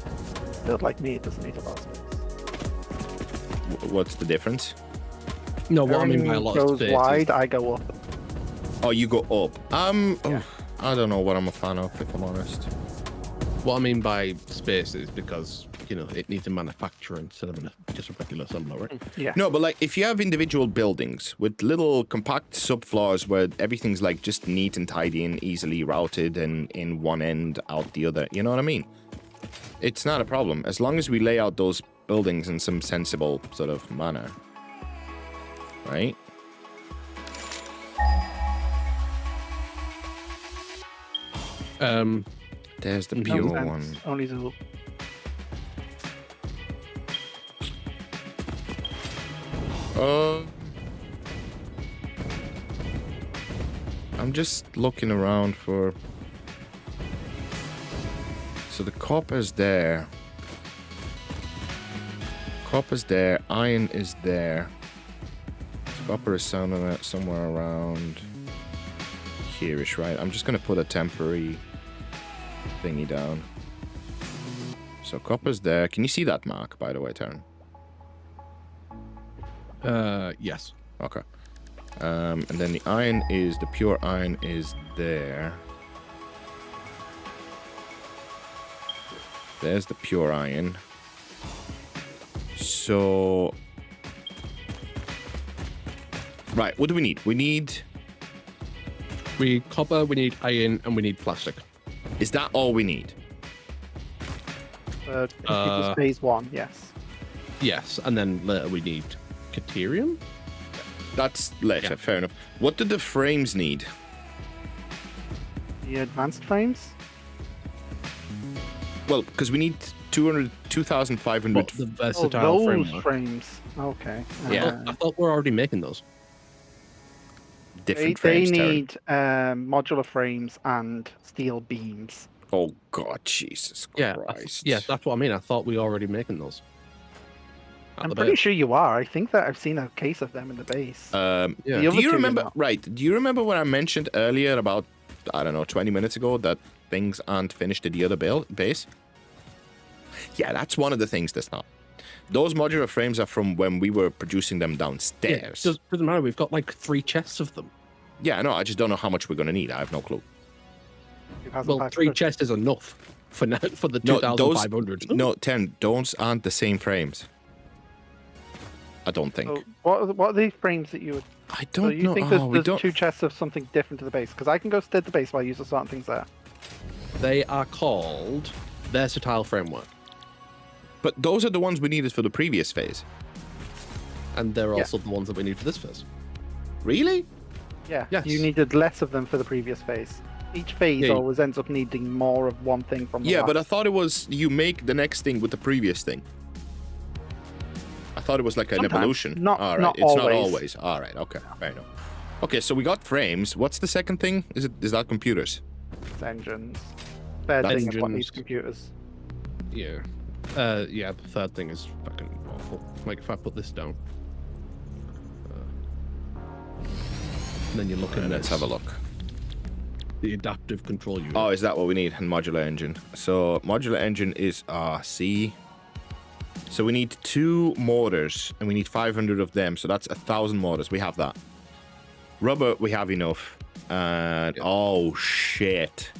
Build like me, it doesn't need a lot of space. What's the difference? No, what I mean by a Everything lot of goes space is wide, I go up. Oh, you go up. Yeah. I don't know what I'm a fan of, if I'm honest. what I mean by space is because it needs a manufacturer instead of just a regular assembler, right? Yeah. No, but like if you have individual buildings with little compact subfloors where everything's like just neat and tidy and easily routed and in one end out the other, you know what I mean? It's not a problem as long as we lay out those buildings in some sensible sort of manner, right? There's the pure No sense. one. Only Zul. I'm just looking around for. So the copper's there. Copper's there. Iron is there. Copper is somewhere around here-ish, right? I'm just gonna put a temporary thingy down. So copper's there. Can you see that mark, by the way, Taryn? Yes. Okay. And then the pure iron is there. There's the pure iron. So, right, what do we need? We need, We need copper, we need iron, and we need plastic. is that all we need? Computers phase 1, yes. Yes, and then later we need Caterium? That's later, Yeah. fair enough. What do the frames need? The advanced frames? Well, because we need 2,500. What, the Oh, versatile those framework? frames. Okay. Yeah. I thought we're already making those. Different They frames, Taryn. need modular frames and steel beams. Oh, God, Jesus Yeah, Christ. yeah, that's what I mean. I thought we were already making those. At I'm the pretty base. sure you are. I think that I've seen a case of them in the base. Yeah. The Do other you two you're remember? not. Right. Do you remember what I mentioned earlier about 20 minutes ago that things aren't finished at the other base? Yeah, that's one of the things that's not. Those modular frames are from when we were producing them Yeah, downstairs. doesn't matter. We've got like 3 chests of them. Yeah, I know. I just don't know how much we're going to need. I have no clue. Well, 3 chests is enough for now, for the 2,500. No, 10. Those aren't the same frames. I don't think. So what are the frames that you would... I So don't you know. think we there's don't. 2 chests of something different to the base? Because I can go to the base while you use certain things there. They are called versatile framework, But those are the ones we needed for the previous phase. and they're Yeah. also the ones that we need for this phase. Really? Yeah. Yes. You needed less of them for the previous phase. Each phase Yeah. always ends up needing more of one thing from the Yeah, but I last. thought it was you make the next thing with the previous thing. I thought it was like an Sometimes. evolution. Not- All right, not it's not always. always. All right, okay, fair enough. Okay, so we got frames. What's the second thing? Is that computers? It's engines. Third That's thing is what engines. needs computers. Yeah. Yeah, the third thing is fucking awful. Like, if I put this down. And then you look at Let's have a look. the adaptive control unit. Oh, is that what we need? And modular engine. So modular engine is C. So we need 2 motors, and we need 500 of them. So that's 1,000 motors. We have that. Rubber, we have enough. And oh shit.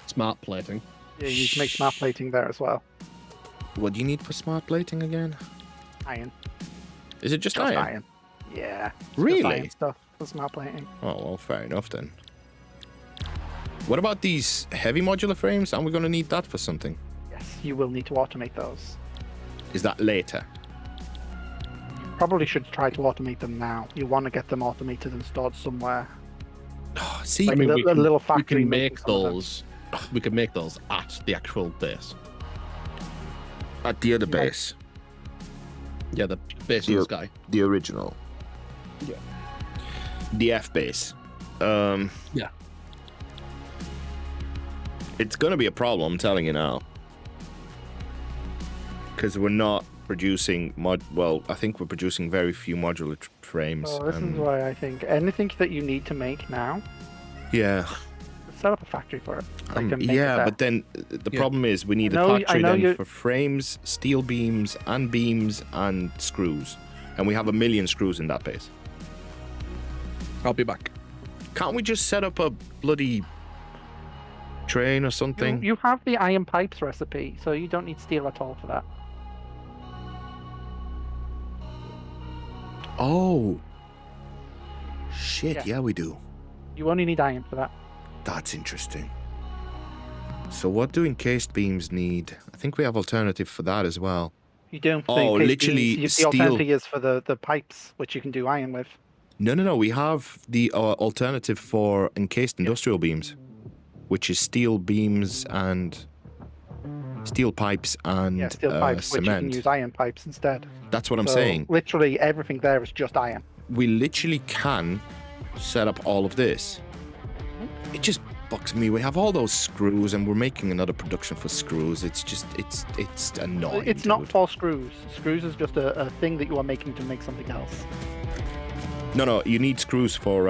Smart plating. Yeah, you can make smart plating there as well. What do you need for smart plating again? Iron. Is it just Just iron? iron. Yeah. it's just Really? iron stuff for smart plating. Oh, well, fair enough then. What about these heavy modular frames? Aren't we going to need that for something? Yes, you will need to automate those. Is that later? Probably should try to automate them now. You want to get them automated and stored somewhere. Oh, see, I mean, a little we factory can making make some of them. those. We can make those at the actual base. at the other base, Yeah, the base in the sky. the original. Yeah. The F base. Yeah. It's going to be a problem, I'm telling you now. Because we're not producing well, I think we're producing very few modular frames. So this is why I think anything that you need to make now, Yeah. set up a factory for it. They can make it Yeah, there. but then the Yeah. problem is we need I a know- I factory know then you- for frames, steel beams, and screws. And we have 1 million screws in that base. I'll be back. Can't we just set up a bloody train or something? You have the iron pipes recipe, so you don't need steel at all for that. Oh. Shit, Yeah. yeah, we do. You only need iron for that. That's interesting. So what do encased beams need? I think we have alternative for that as well. You don't. Oh, literally the steel. alternative is for the pipes, which you can do iron with. No. We have the alternative for encased industrial beams, which is steel beams and steel pipes and Yeah, steel pipes, which you cement. can use iron pipes instead. That's what I'm So saying. Literally everything there is just iron. We literally can set up all of this. It just bugs me. We have all those screws, and we're making another production for screws. It's just, it's annoying. It's not dude. for screws. Screws is just a thing that you are making to make something else. No. You need screws for.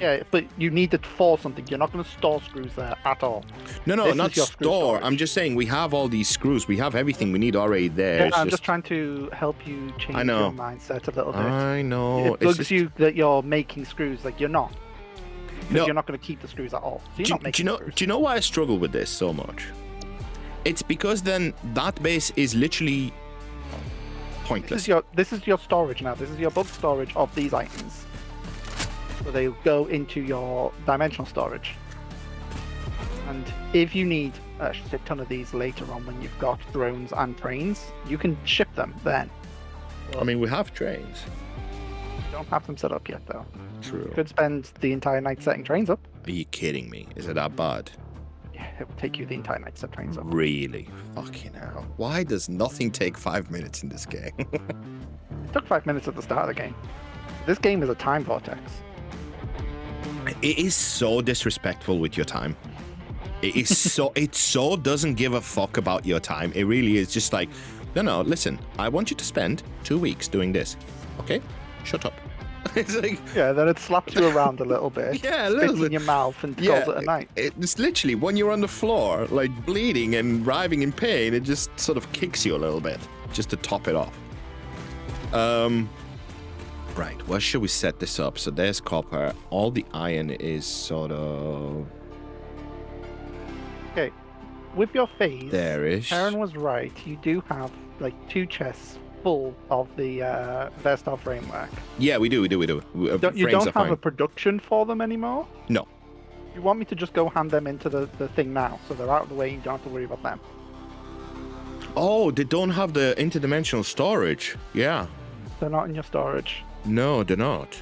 Yeah, but you need it for something. You're not going to store screws there at all. No, This not is your screw store. storage. I'm just saying we have all these screws. We have everything we need already there. Yeah, It's I'm just trying to help you change I know. your mindset a little bit. I know. It bugs you that you're making screws, like you're not. Because No. you're not going to keep the screws at all. So you're Do, not do making you know? screws. Do you know why I struggle with this so much? It's because then that base is literally pointless. This is your storage now. This is your bulk storage of these items. So they go into your dimensional storage. And if you need a shit ton of these later on when you've got drones and trains, you can ship them then. I mean, we have trains. You don't have them set up yet though. True. You could spend the entire night setting trains up. Are you kidding me? Is it that bad? Yeah, it would take you the entire night to set trains up. Really? Fucking hell. Why does nothing take 5 minutes in this game? It took 5 minutes at the start of the game. This game is a time vortex. It is so disrespectful with your time. It is so it so doesn't give a fuck about your time. It really is just like, no, listen, I want you to spend 2 weeks doing this. Okay? Shut up. It's like, Yeah, then it slaps you around a little bit. Yeah, a little spits bit. in your mouth and yeah, calls it a night. it's literally when you're on the floor, like bleeding and writhing in pain, it just sort of kicks you a little bit, just to top it off. Right, where should we set this up? So there's copper. All the iron is sort of Okay, with your phase, there-ish. Karen was right. You do have like 2 chests full of the Vestar framework. Yeah, we do. You Frames don't are have fine. a production for them anymore? No. You want me to just go hand them into the thing now, so they're out of the way and you don't have to worry about them? Oh, they don't have the interdimensional storage. Yeah. They're not in your storage. No, they're not.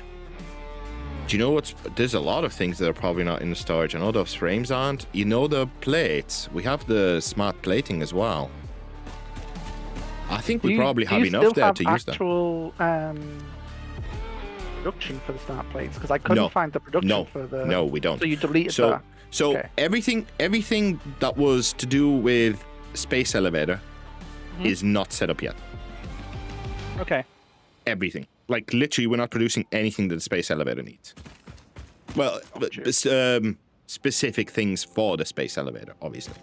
Do you know what's... There's a lot of things that are probably not in the storage. I know those frames aren't. You know the plates. We have the smart plating as well. I think we probably have enough there to use them. Actual production for the smart plates? Because I couldn't find the production for the... No, we don't. So you deleted So, that? so Okay. everything that was to do with space elevator is not set up yet. Okay. Everything. Like, literally, we're not producing anything that the space elevator needs. Well, specific things for the space elevator, obviously.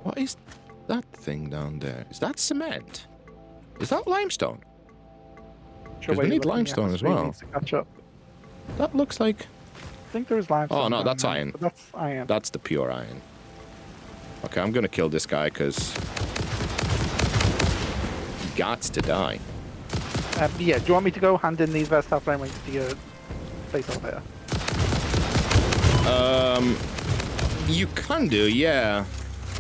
What is that thing down there? Is that cement? Is that limestone? sure 'Cause we where need you're looking, limestone as so you well. need to catch up. That looks like... I think there is limestone. Oh, no, down that's there, iron. but that's iron. That's the pure iron. Okay, I'm gonna kill this guy, because... he gots to die. Yeah, do you want me to go hand in these versatile frame rings to your place over there? You can do, yeah.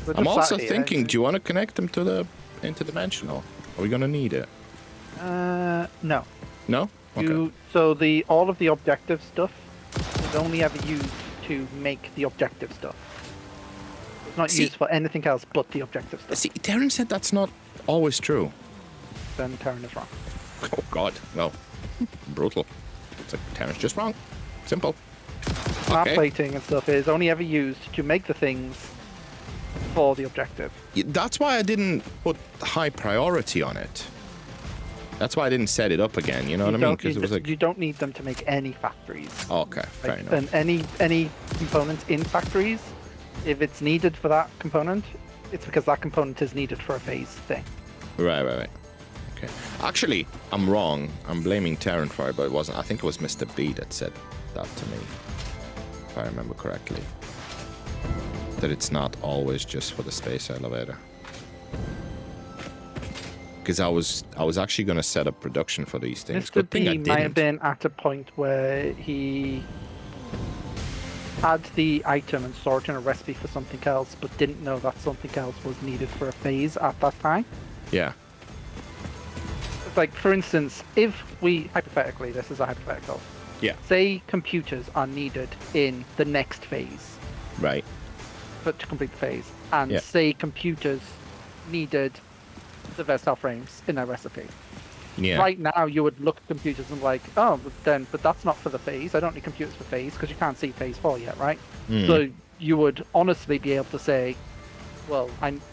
We're I'm just also sat here, thinking, so- do you want to connect them to the interdimensional? Are we gonna need it? No. No? Okay. So all of the objective stuff is only ever used to make the objective stuff. It's not See- used for anything else but the objective stuff. See, Darren said that's not always true. Then Terran is wrong. Oh, God. Well, brutal. It's like Terran's just wrong. Simple. Smart Okay. plating and stuff is only ever used to make the things for the objective. That's why I didn't put high priority on it. That's why I didn't set it up again, you know what I mean? Because it was like... You don't need them to make any factories. Okay, fair Like, enough. and any components in factories, if it's needed for that component, it's because that component is needed for a phase thing. Right. Okay. Actually, I'm wrong. I'm blaming Terran for it, but it wasn't. I think it was Mr. B that said that to me, if I remember correctly. That it's not always just for the space elevator. Because I was actually going to set up production for these things. Mr. Good thing I B might have didn't. been at a point where he had the item and saw it in a recipe for something else, but didn't know that something else was needed for a phase at that time. Yeah. It's like, for instance, if we, hypothetically, this is a hypothetical, Yeah. say computers are needed in the next phase, Right. but to complete the phase, and Yeah. say computers needed the versatile frames in their recipe. Yeah. Right now, you would look at computers and like, oh, but that's not for the phase. I don't need computers for phase because you can't see phase 4 yet, right? Hmm. So you would honestly be able to say, well,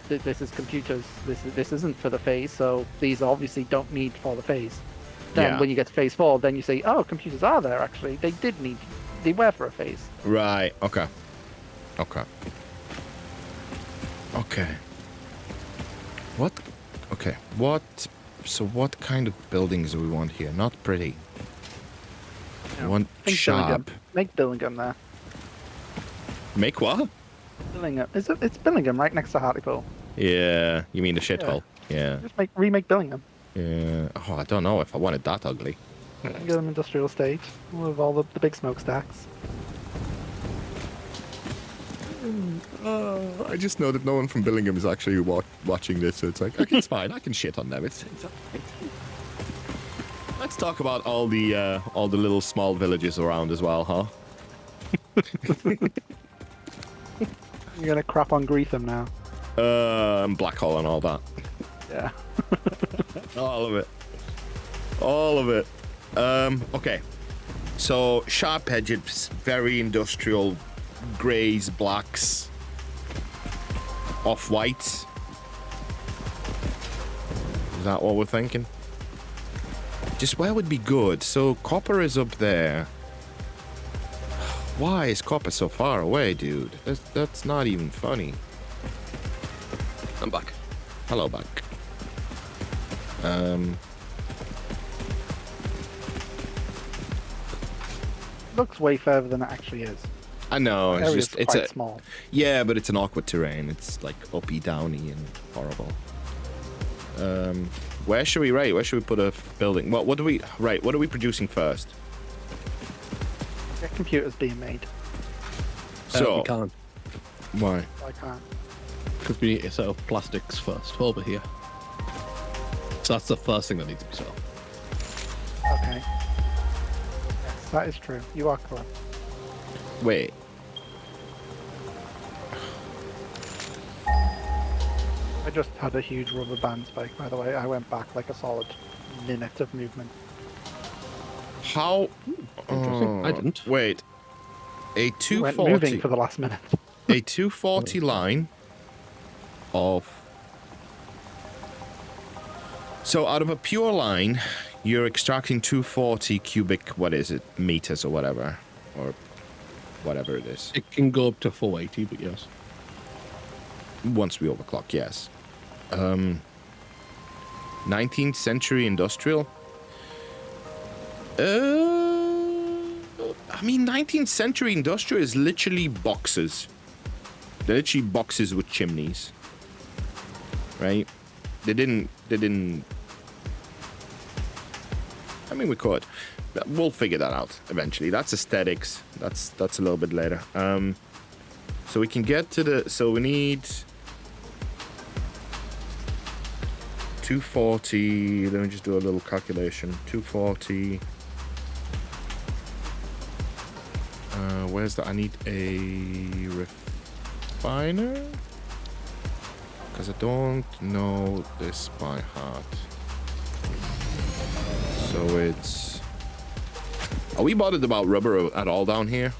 this is computers. This isn't for the phase, so these obviously don't need for the phase. Then Yeah. when you get to phase 4, then you say, oh, computers are there actually. They were for a phase. Right. Okay. What? Okay. So what kind of buildings do we want here? Not pretty. We want Think sharp. Billingham. Make Billingham there. Make what? Billingham. It's Billingham right next to Hartlepool. Yeah. You mean the shithole? Yeah. Just remake Billingham. Yeah. Oh, I don't know if I want it that ugly. Get them industrial estate with all the big smokestacks. I just know that no one from Billingham is actually watching this, so it's like, okay, it's fine. I can shit on them. It's alright. Let's talk about all the little small villages around as well, huh? You're gonna crap on Greetham now. And Blackhole and all that. Yeah. All of it. Okay. So sharp edges, very industrial, greys, blacks, off-whites. Is that what we're thinking? Just where would be good? So copper is up there. Why is copper so far away, dude? That's not even funny. I'm back. Hello, back. Looks way further than it actually is. I know. It's Area's just it's quite a small. yeah, but it's an awkward terrain. It's like uppy, downy, and horrible. Where should we rate? Where should we put a building? What do we right? What are we producing first? Get computers being made. So we can't, why? I can't. because we need to set up plastics first over here. So that's the first thing that needs to be set up. Okay. Yes, that is true. You are correct. Wait. I just had a huge rubber band spike, by the way. I went back like a solid minute of movement. How? Interesting. I didn't. Wait. A You went moving 240. for the last minute. A 240 line of. So out of a pure line, you're extracting 240 cubic. What is it? Meters or whatever, or whatever it is. It can go up to 480, but yes. Once we overclock, yes. 19th century industrial. I mean, 19th century industrial is literally boxes. They're literally boxes with chimneys. Right? They didn't... I mean, we could. But we'll figure that out eventually. That's aesthetics. That's a little bit later. So we can get to the... So we need... 240. Let me just do a little calculation. 240. Where's that? I need a refiner? Because I don't know this by heart. So it's... Are we bothered about rubber at all down here?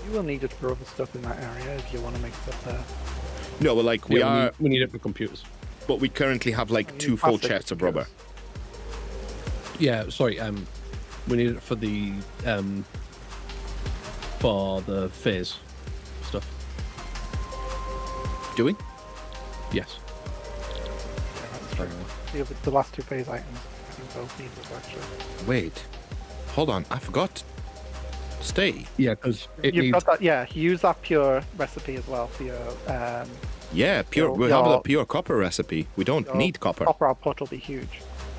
You will need it for other stuff in that area if you want to make stuff there. No, but like We need it for computers. But we currently have like need 2 full plastic chests of rubber. Yeah, sorry. We need it for the phase stuff. Do we? Yes. Yeah, that's true. The last 2 phase items, I think both need this actually. Wait. Hold on. I forgot. Stay. Yeah, because You've got that, yeah. Use that pure recipe as well for your. Yeah, pure. We have a pure copper recipe. We don't need copper. Copper output will be huge.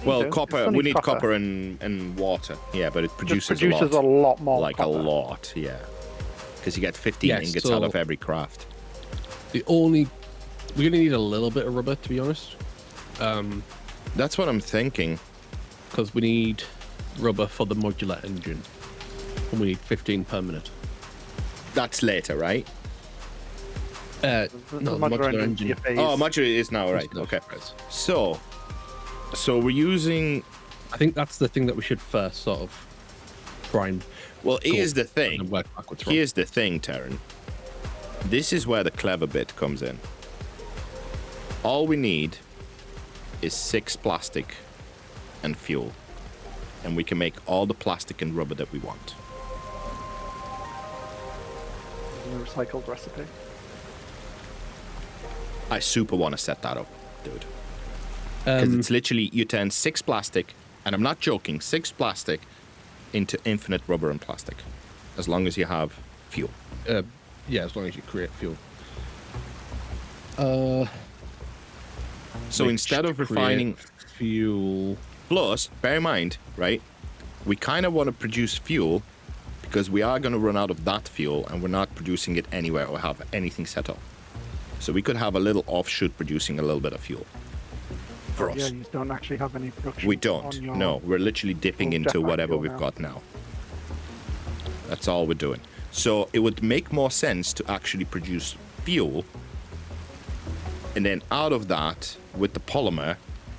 Well, You do. copper. Still We need need copper and water. Yeah, but it Just produces, a lot more. like copper. a lot. Yeah, because you get 15 Yes, ingots so- out of every craft. we're gonna need a little bit of rubber, to be honest, That's what I'm thinking. because we need rubber for the modular engine, and we need 15 per minute. That's later, right? The modular engine for your phase. Oh, modular is now right. Okay. So we're using. I think that's the thing that we should first sort of try and Well, here's the and thing. work backwards from. Here's the thing, Taryn. This is where the clever bit comes in. All we need is 6 plastic and fuel, and we can make all the plastic and rubber that we want. The recycled recipe. I super want to set that up, dude. Because it's literally, you turn 6 plastic, and I'm not joking, 6 plastic into infinite rubber and plastic, as long as you have fuel. Yeah, as long as you create fuel. So Which instead of create refining... fuel, Plus, bear in mind, right, we kind of want to produce fuel because we are going to run out of that fuel and we're not producing it anywhere or have anything set up. So we could have a little offshoot producing a little bit of fuel for us. Yeah, you don't actually have any production. We on don't. your- No, we're literally dipping Oh, into jetpack whatever fuel we've now. got now. That's all we're doing. So it would make more sense to actually produce fuel, and then out of that, with the polymer,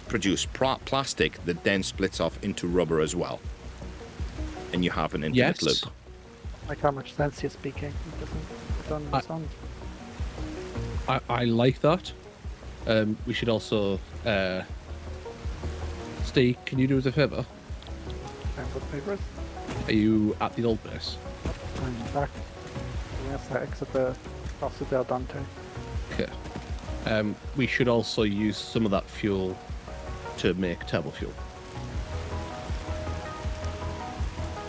produce plastic that then splits off into rubber as well. And you have an infinite yes. loop. Like how much sense you're speaking. It doesn't understand. I like that. We should also, Steve, can you do us a favour? Time for the papers. Are you at the old base? I'm back. Yes, I exit the Costa del Dante. Okay. We should also use some of that fuel to make turbo fuel.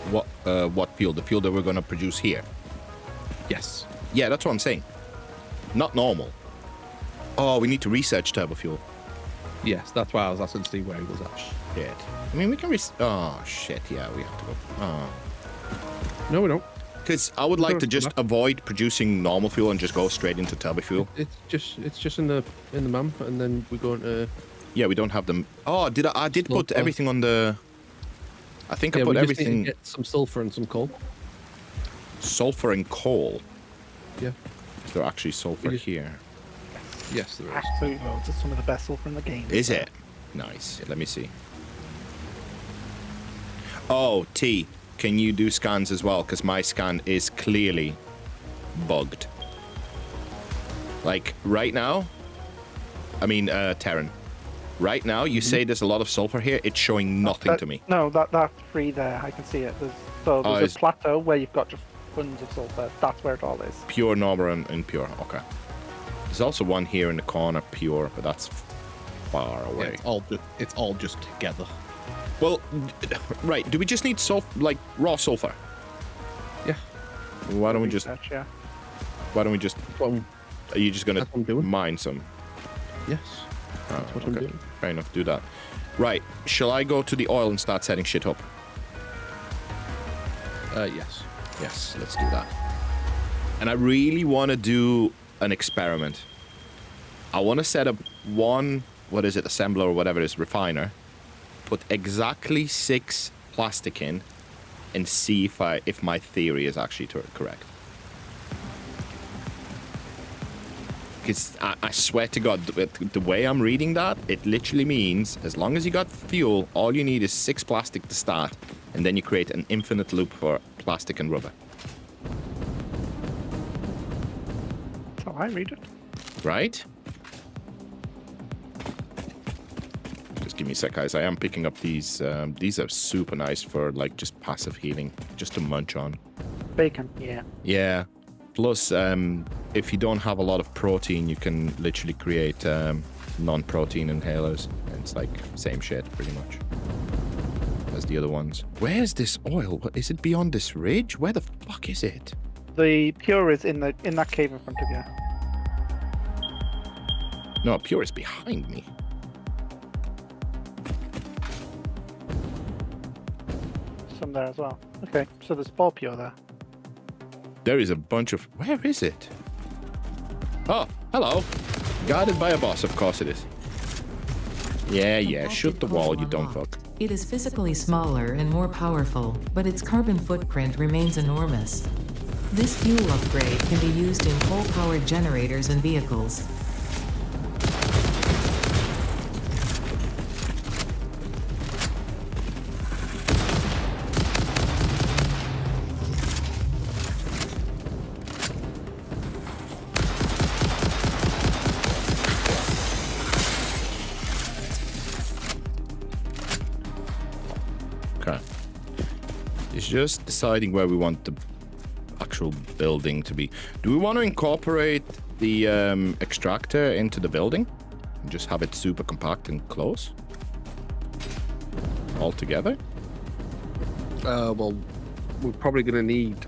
What fuel? The fuel that we're going to produce here. Yes. Yeah, that's what I'm saying. Not normal. Oh, we need to research turbo fuel. Yes, that's why I was asking Steve where he was at. Shit. I mean, we can oh, shit. Yeah, we have to go. Oh. No, we don't. Because I would like to just avoid producing normal fuel and just go straight into turbo fuel. It's just in the MAM, and then we go into. Yeah, we don't have them. Oh, I did put everything on the... I think I put we just need to everything... get some sulfur and some coal. Sulfur and coal. Yeah. Is there actually sulfur just- here? Yes, there is. Absolutely loads. It's some of the best sulfur in the game. Is it? Nice. Let me see. Oh, T, can you do scans as well? Because my scan is clearly bugged. Like, right now... I mean, Terran. Right now, you say there's a lot of sulfur here. It's showing nothing to me. No, that's free there. I can see it. There's it's- a plateau where you've got just tons of sulfur. That's where it all is. Pure, normal, and pure. Okay. There's also one here in the corner, pure, but that's far Yeah, away. it's all just together. Well, right. Do we just need raw sulfur? Yeah. Why don't we just? Research, yeah. Why don't we just? Well, Are you just gonna that's what I'm doing. mine some? yes. Oh, That's what I'm doing. Fair enough. Do that. Right. Shall I go to the oil and start setting shit up? Yes. Yes. Let's do that. And I really want to do an experiment. I want to set up one, what is it, assembler or whatever it is, refiner. Put exactly 6 plastic in, and see if my theory is actually correct. Because I swear to God, the way I'm reading that, it literally means as long as you got fuel, all you need is 6 plastic to start, and then you create an infinite loop for plastic and rubber. That's how I read it. Right? Just give me a sec, guys. I am picking up these. These are super nice for like just passive healing, just to munch on. Bacon, yeah. Yeah. Plus, if you don't have a lot of protein, you can literally create non-protein inhalers. It's like same shit, pretty much, as the other ones. Where's this oil? Is it beyond this ridge? Where the fuck is it? The pure is in that cave in front of you. No, pure is behind me. Some there as well. Okay, so there's 4 pure there. There is a bunch of... Where is it? Oh, hello. Guarded by a boss, of course it is. Yeah, shoot the wall, you dumb fuck. It is physically smaller and more powerful, but its carbon footprint remains enormous. This fuel upgrade can be used in coal-powered generators and vehicles. Okay. It's just deciding where we want the actual building to be. Do we want to incorporate the extractor into the building? And just have it super compact and close? All together? Well, we're probably going to need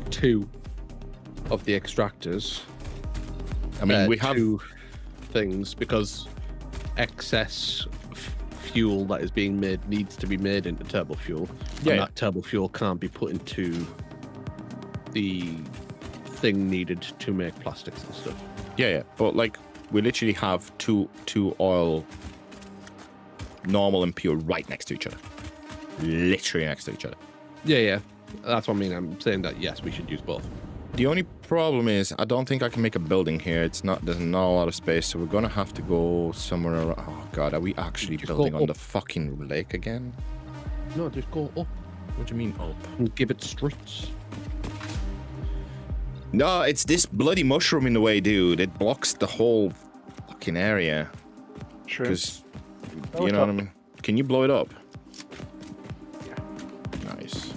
2 of the extractors. I mean, we have... 2 things because excess fuel that is being made needs to be made into turbo fuel. Yeah, And that turbo fuel can't be put into the thing needed to make plastics and stuff. Yeah, but like, we literally have two oil, normal and pure, right next to each other. Literally next to each other. Yeah. That's what I mean. I'm saying that, yes, we should use both. The only problem is I don't think I can make a building here. There's not a lot of space, so we're gonna have to go somewhere around. Oh god, are we actually Just building go on up. the fucking lake again? No, just go up What do you mean up? and give it struts. No, it's this bloody mushroom in the way, dude. It blocks the whole fucking area. True. Because, Blow you it know what I up. mean? Can you blow it up? Nice.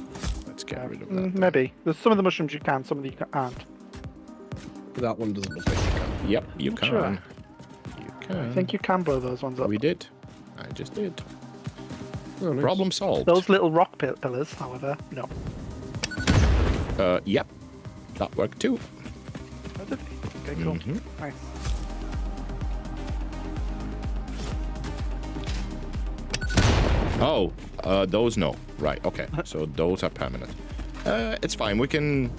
Let's get rid of that. Maybe. There's some of the mushrooms you can, some of the you can't. That one doesn't look like it can. Yep, you Not can. sure. You can. I think you can blow those ones up. We did. I just did. Oh, nice. Problem solved. Those little rock pillars, however, no. Yep. That worked too. Oh, did they? Okay, cool. Mhm. Nice. Oh, those no. Right, okay. So those are permanent. It's fine. We can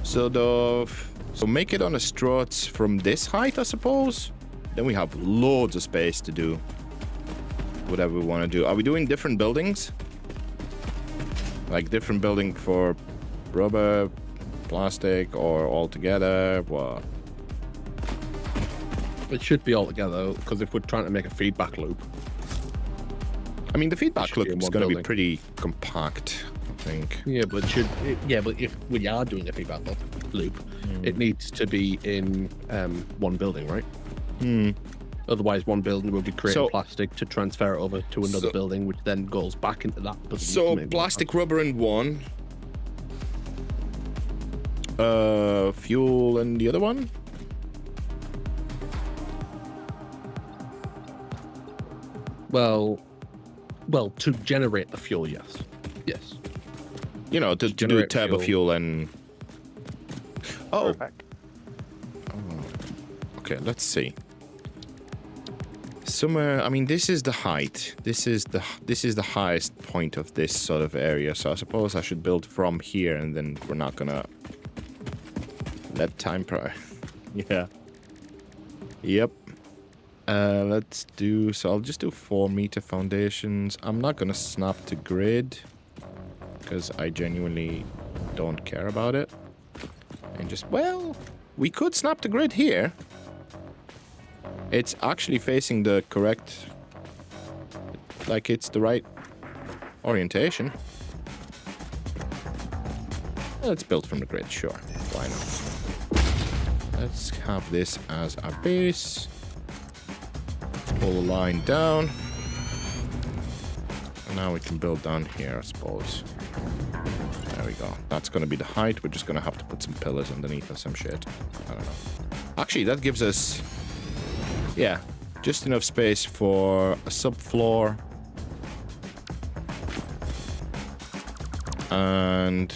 sort of... So make it on the struts from this height, I suppose. Then we have loads of space to do whatever we want to do. Are we doing different buildings? Like different building for rubber, plastic, or all together? What? It should be all together because if we're trying to make a feedback loop, I mean, the feedback should loop be in is one going to be building. pretty compact, I think. but if we are doing a feedback loop, it needs to be in one building, right? Otherwise, one building will be creating So- plastic to transfer it over to another So- building, which then goes back into that building. to So make more plastic, rubber in one. Fuel and the other one. Well, Well, to generate the fuel, yes. Yes. You know, to do generate turbo fuel and... Oh, Perfect. okay, let's see. Somewhere, I mean, this is the height. This is the highest point of this sort of area. So I suppose I should build from here, and then we're not gonna let time yeah. Yep. Let's do. So I'll just do 4-meter foundations. I'm not gonna snap to grid because I genuinely don't care about it. And just, well, we could snap to grid here. It's actually facing the correct, like it's the right orientation. Let's build from the grid, sure. Why not? Let's have this as our base. Pull a line down. And now we can build down here, I suppose. There we go. That's going to be the height. We're just going to have to put some pillars underneath or some shit. I don't know. Actually, that gives us... yeah, just enough space for a subfloor. And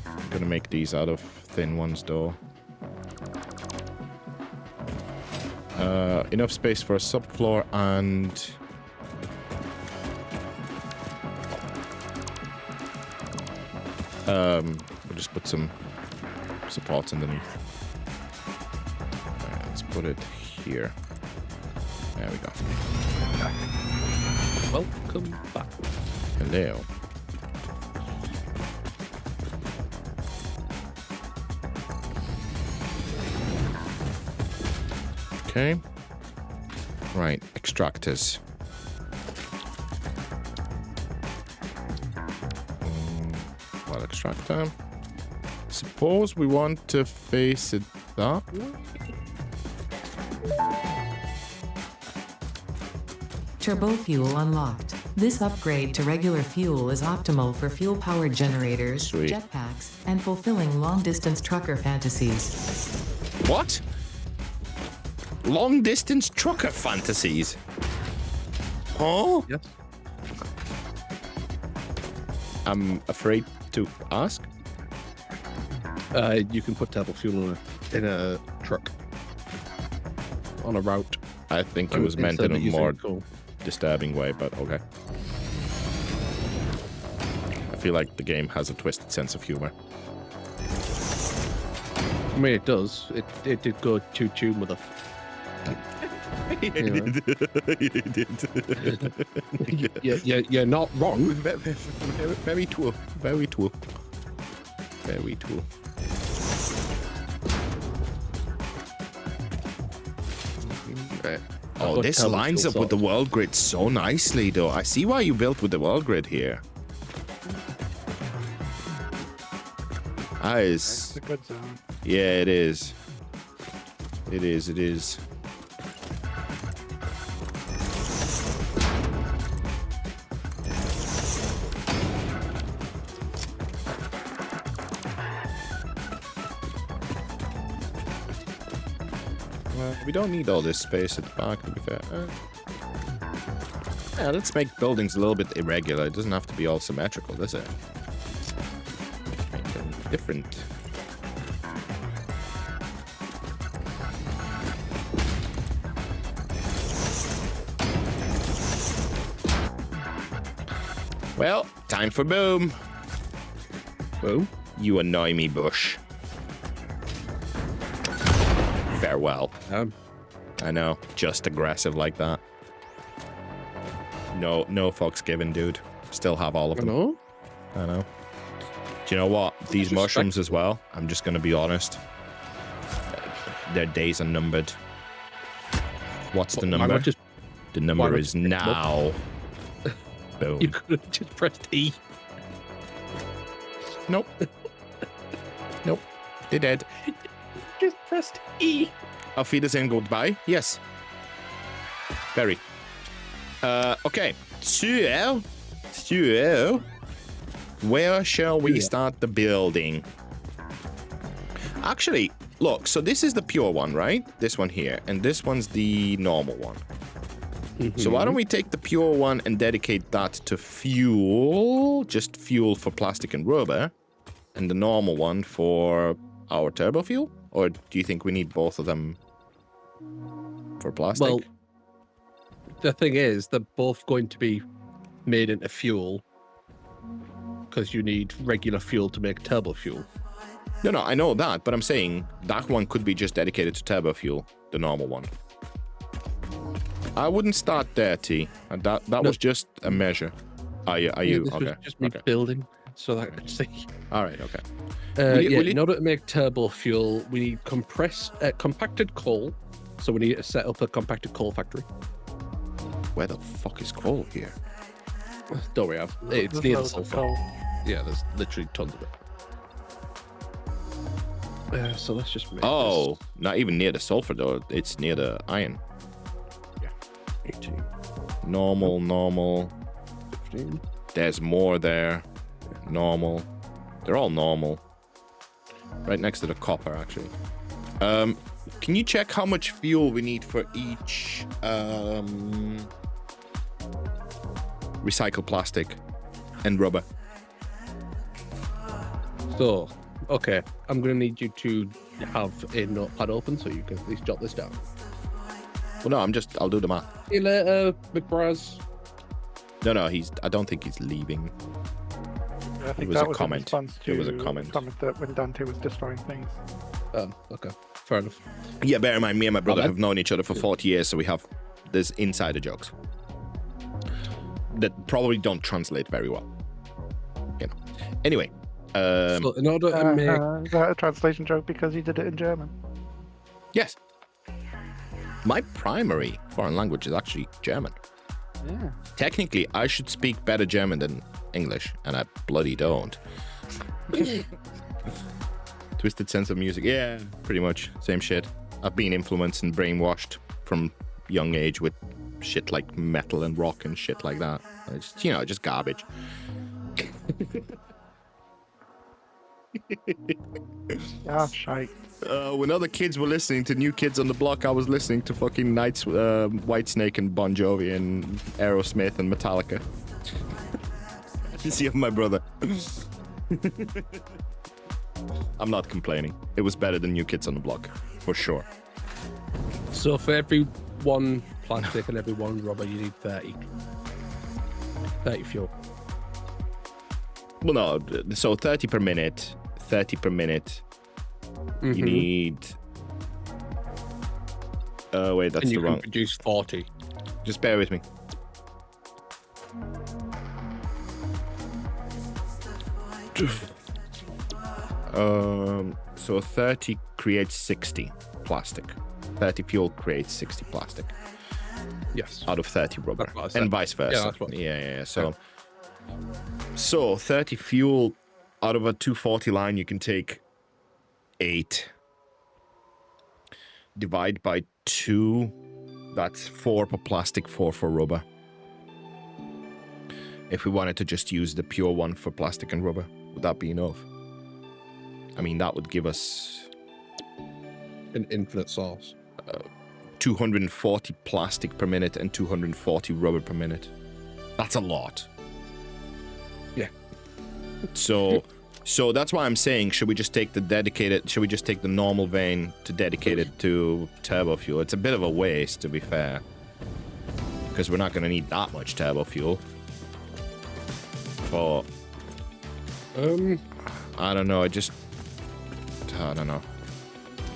I'm gonna make these out of thin ones though. Enough space for a subfloor and we'll just put some supports underneath. Alright, let's put it here. There we go. Welcome back. Hello. Okay. Right, extractors. Well, extractor. Suppose we want to face it that way. Turbo fuel unlocked. This upgrade to regular fuel is optimal for fuel-powered generators, Sweet. jetpacks, and fulfilling long-distance trucker fantasies. What? Long-distance trucker fantasies? Oh? Yes. I'm afraid to ask. You can put turbo fuel in a truck on a route. I think it was meant in a more Cool. disturbing way, but okay. I feel like the game has a twisted sense of humor. I mean, it does. It did go tune with a. You're not wrong. Very true. Very true. Very true. Oh, this lines up with the world grid so nicely, though. I see why you built with the world grid here. That is... It's a good zone. Yeah, it is. It is, it is. Well, we don't need all this space at the back, to be fair. Yeah, let's make buildings a little bit irregular. It doesn't have to be all symmetrical, does it? Make them different. Well, time for boom. Boom. You annoy me, Bush. Farewell. I know, just aggressive like that. No fucks given, dude. Still have all of them. Hello? I know. Do you know what? These mushrooms as well, I'm just gonna be honest. Their days are numbered. What's the number? The number is now. Boom. You could have just pressed E. Nope. Nope. They're dead. Just pressed E. Auf Wiedersehen, goodbye. Yes. Very. Okay. So, where shall we start the building? Actually, look, so this is the pure one, right? This one here, and this one's the normal one. So why don't we take the pure one and dedicate that to fuel, just fuel for plastic and rubber, and the normal one for our turbo fuel? Or do you think we need both of them for plastic? Well, the thing is, they're both going to be made into fuel because you need regular fuel to make turbo fuel. No, I know that, but I'm saying that one could be just dedicated to turbo fuel, the normal one. I wouldn't start there, T. That was just a measure. Are you? This Okay. was just me building so that I could see. All right, okay. In order to make turbo fuel, we need compacted coal. So we need to set up a compacted coal factory. Where the fuck is coal here? Don't worry, it's There's near the loads of sulfur. coal. Yeah, there's literally tons of it. So let's just make Oh, not even near the sulfur though. It's near the iron. this 18, Normal. 15. There's more there. Normal. They're all normal. Right next to the copper, actually. Can you check how much fuel we need for each recycled plastic and rubber? So, okay, I'm gonna need you to have a notepad open so you can at least jot this down. Well, no, I'll do the math. See you later, McBraz. No, I don't think he's leaving. I think was that a was comment. in response to It was a comment. that when Dante was destroying things. Okay, fair enough. Yeah, bear in mind, me and my brother Okay. have known each other for 40 years, so we have this insider jokes that probably don't translate very well. You know. Anyway, So in order to make Is that a translation joke because you did it in German? yes, my primary foreign language is actually German. Yeah. Technically, I should speak better German than English, and I bloody don't. Twisted sense of music. Yeah, pretty much. Same shit. I've been influenced and brainwashed from young age with shit like metal and rock and shit like that. It's, just garbage. Yeah, shite. When other kids were listening to New Kids on the Block, I was listening to fucking Whitesnake and Bon Jovi and Aerosmith and Metallica. You see, my brother. I'm not complaining. It was better than New Kids on the Block, for sure. So for every one plastic and every one rubber, you need 30. 30 fuel. Well, no, so 30 per minute. 30 per minute. You need... wait, that's And you the can wrong... produce 40. Just bear with me. So 30 creates 60 plastic. 30 fuel creates 60 plastic Yes. out of 30 rubber, That's what I said. and vice versa. Yeah, that's what- Yeah. So 30 fuel out of a 240 line, you can take 8. Divide by 2. That's 4 per plastic, 4 for rubber. If we wanted to just use the pure one for plastic and rubber, would that be enough? I mean, that would give us An infinite source. 240 plastic per minute and 240 rubber per minute. That's a lot. Yeah. So that's why I'm saying, should we just take the normal vein to dedicate it to turbo fuel? It's a bit of a waste, to be fair, because we're not going to need that much turbo fuel. For I don't know. I don't know.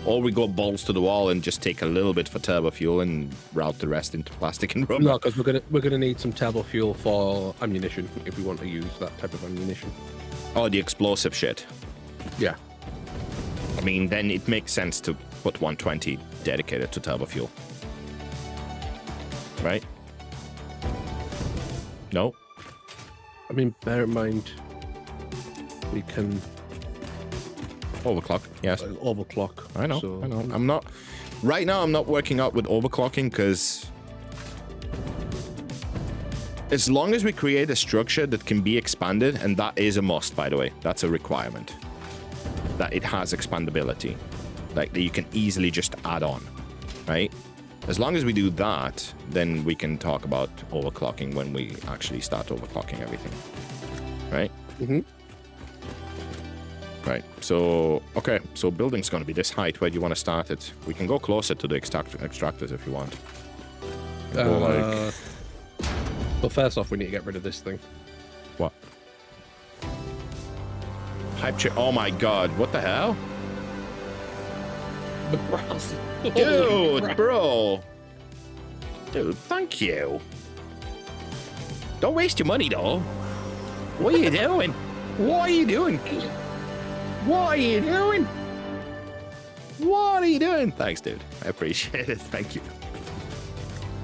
Or we go balls to the wall and just take a little bit for turbo fuel and route the rest into plastic and rubber. No, because we're gonna need some turbo fuel for ammunition if we want to use that type of ammunition. Oh, the explosive shit. Yeah. I mean, then it makes sense to put 120 dedicated to turbo fuel. Right? No? I mean, bear in mind, we can Overclock, yes. overclock. I know. So, I'm not... Right now, I'm not working out with overclocking because... As long as we create a structure that can be expanded, and that is a must, by the way. That's a requirement. That it has expandability. Like, that you can easily just add on. Right? As long as we do that, then we can talk about overclocking when we actually start overclocking everything. Right? Mm-hmm. Right. So, okay. So building's going to be this height. Where do you want to start it? We can go closer to the extractors if you want. Go like... Well, first off, we need to get rid of this thing. What? Hype chair. Oh my god. What the hell? The brass. Dude, bro. Dude, thank you. Don't waste your money, though. What are you doing? What are you doing? What are you doing? What are you doing? Thanks, dude. I appreciate it. Thank you.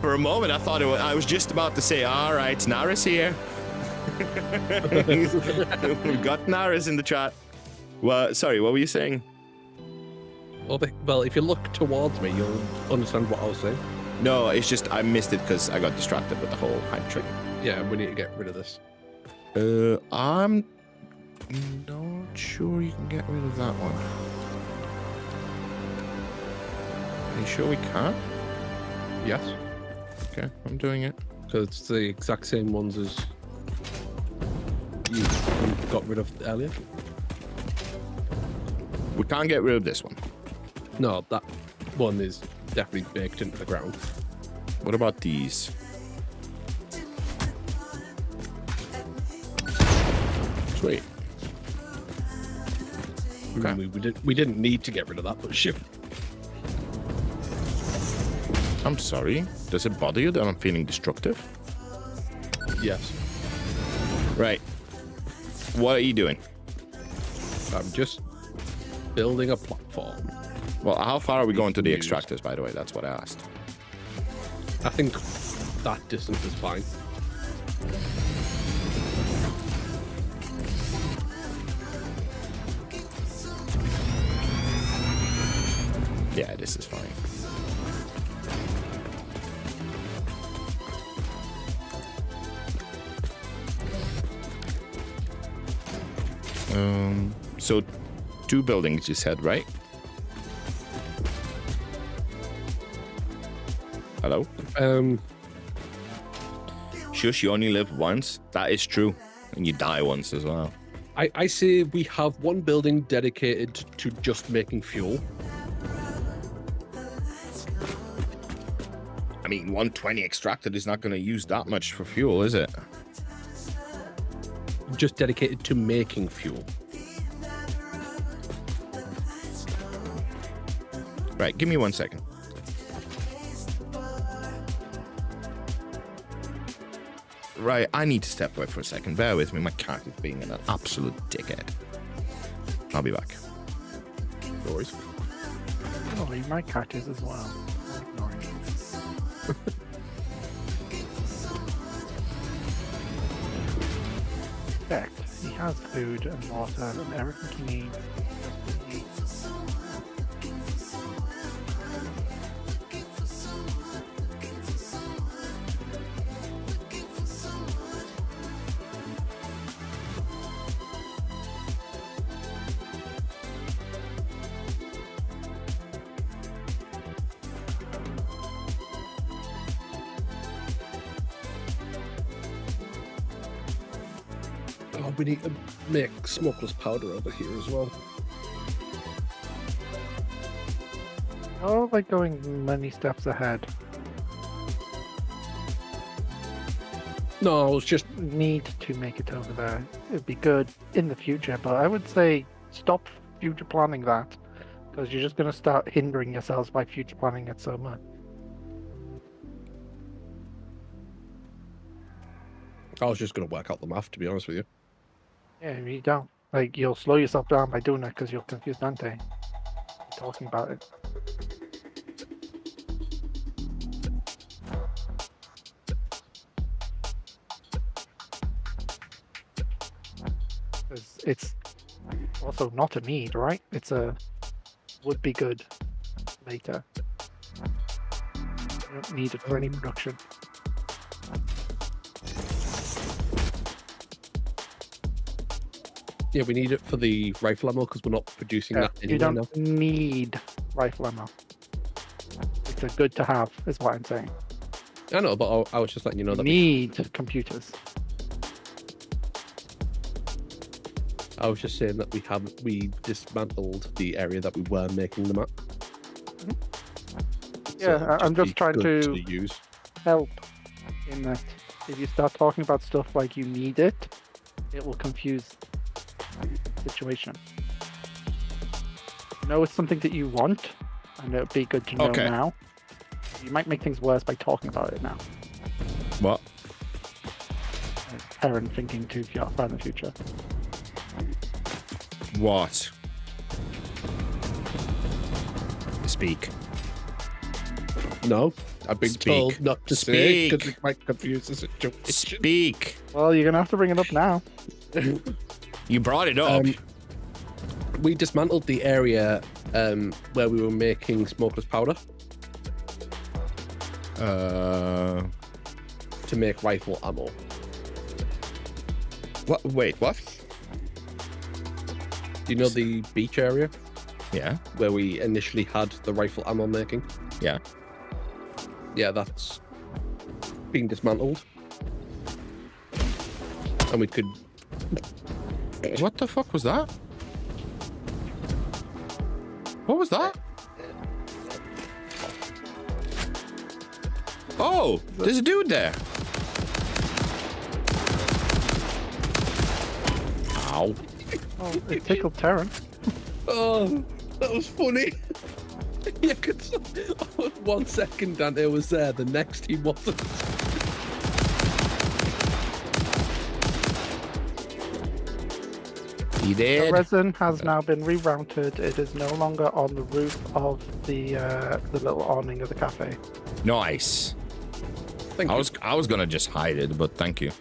For a moment, I thought I was just about to say, all right, Naris here. We've got Naris in the chat. Well, sorry, what were you saying? Well, if you look towards me, you'll understand what I was saying. No, it's just I missed it because I got distracted with the whole hype trick. Yeah, we need to get rid of this. I'm not sure you can get rid of that one. Are you sure we can? Yes. Okay, I'm doing it. Because it's the exact same ones as you got rid of earlier. We can't get rid of this one. No, that one is definitely baked into the ground. What about these? Sweet. Okay. We didn't need to get rid of that, but shit. I'm sorry. Does it bother you that I'm feeling destructive? Yes. Right. What are you doing? I'm just building a platform. Well, how far are we going to the extractors, by the way? That's what I asked. I think that distance is fine. Yeah, this is fine. So 2 buildings you said, right? Hello? Shush, you only live once? That is true. And you die once as well. I say we have one building dedicated to just making fuel. I mean, 120 extracted is not going to use that much for fuel, is it? Just dedicated to making fuel. Right, give me 1 second. Right, I need to step away for a second. Bear with me, my cat is being an absolute dickhead. I'll be back. No worries. Oh, my cat is as well. I'm ignoring it. Check. He has food and water and everything he needs. Oh, we need to make smokeless powder over here as well. Oh, like going many steps ahead. No, I was just... Need to make it over there. It'd be good in the future, but I would say stop future planning that, because you're just going to start hindering yourselves by future planning it so much. I was just going to work out the math, to be honest with you. Yeah, you don't. Like, you'll slow yourself down by doing that because you'll confuse Dante. Talking about it. It's also not a need, right? It's a would be good later. You don't need it for any production. Yeah, we need it for the rifle ammo because we're not producing that You anyway now. don't need rifle ammo. It's a good to have, is what I'm saying. I know, but I was just letting you know You that need computers. I was just saying that we dismantled the area that we were making them at. Yeah, I'm be just trying good to use. help in that if you start talking about stuff like you need it, it will confuse the situation. Know it's something that you want, and it would be good to know Okay. now. You might make things worse by talking about it now. What? Parent thinking too far in the future. What? Speak. No, I've been Speak. told not to say because Speak. it might confuse the situation. Speak. Well, you're gonna have to bring it up now. You brought it up. We dismantled the area where we were making smokeless powder Uh. to make rifle ammo. What? Wait. What? Do you know the beach area Yeah. where we initially had the rifle ammo making? Yeah. Yeah, that's been dismantled. And we could... What the fuck was that? What was that? Oh, there's a dude there. Ow. Oh, it tickled Terrence. Oh, that was funny. Yeah, cause 1 second Dante was there, the next he wasn't. He The did. resin has now been rerouted. It is no longer on the roof of the little awning of the cafe. Nice. Thank I you. was gonna just hide it, but thank you.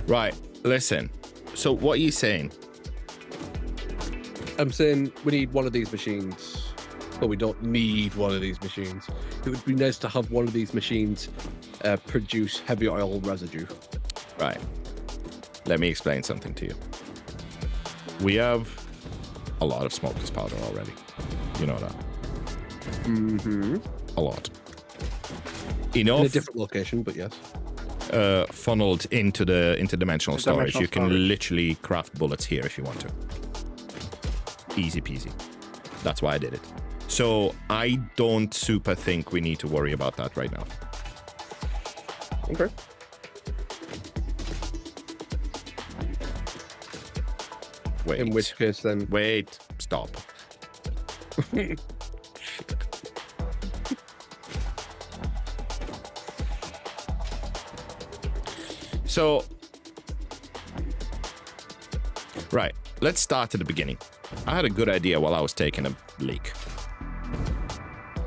Right, listen. So what are you saying? I'm saying we need one of these machines, but we don't need one of these machines. It would be nice to have one of these machines produce heavy oil residue. Right. Let me explain something to you. We have a lot of smokeless powder already. You know that. Mm-hmm. A lot. In Enough a different location, but yes. funneled into the interdimensional storage. Interdimensional You can storage. literally craft bullets here if you want to. Easy peasy. That's why I did it. So I don't super think we need to worry about that right now. Okay. Wait. In which case, then Wait. Stop. So, right, let's start at the beginning. I had a good idea while I was taking a leak.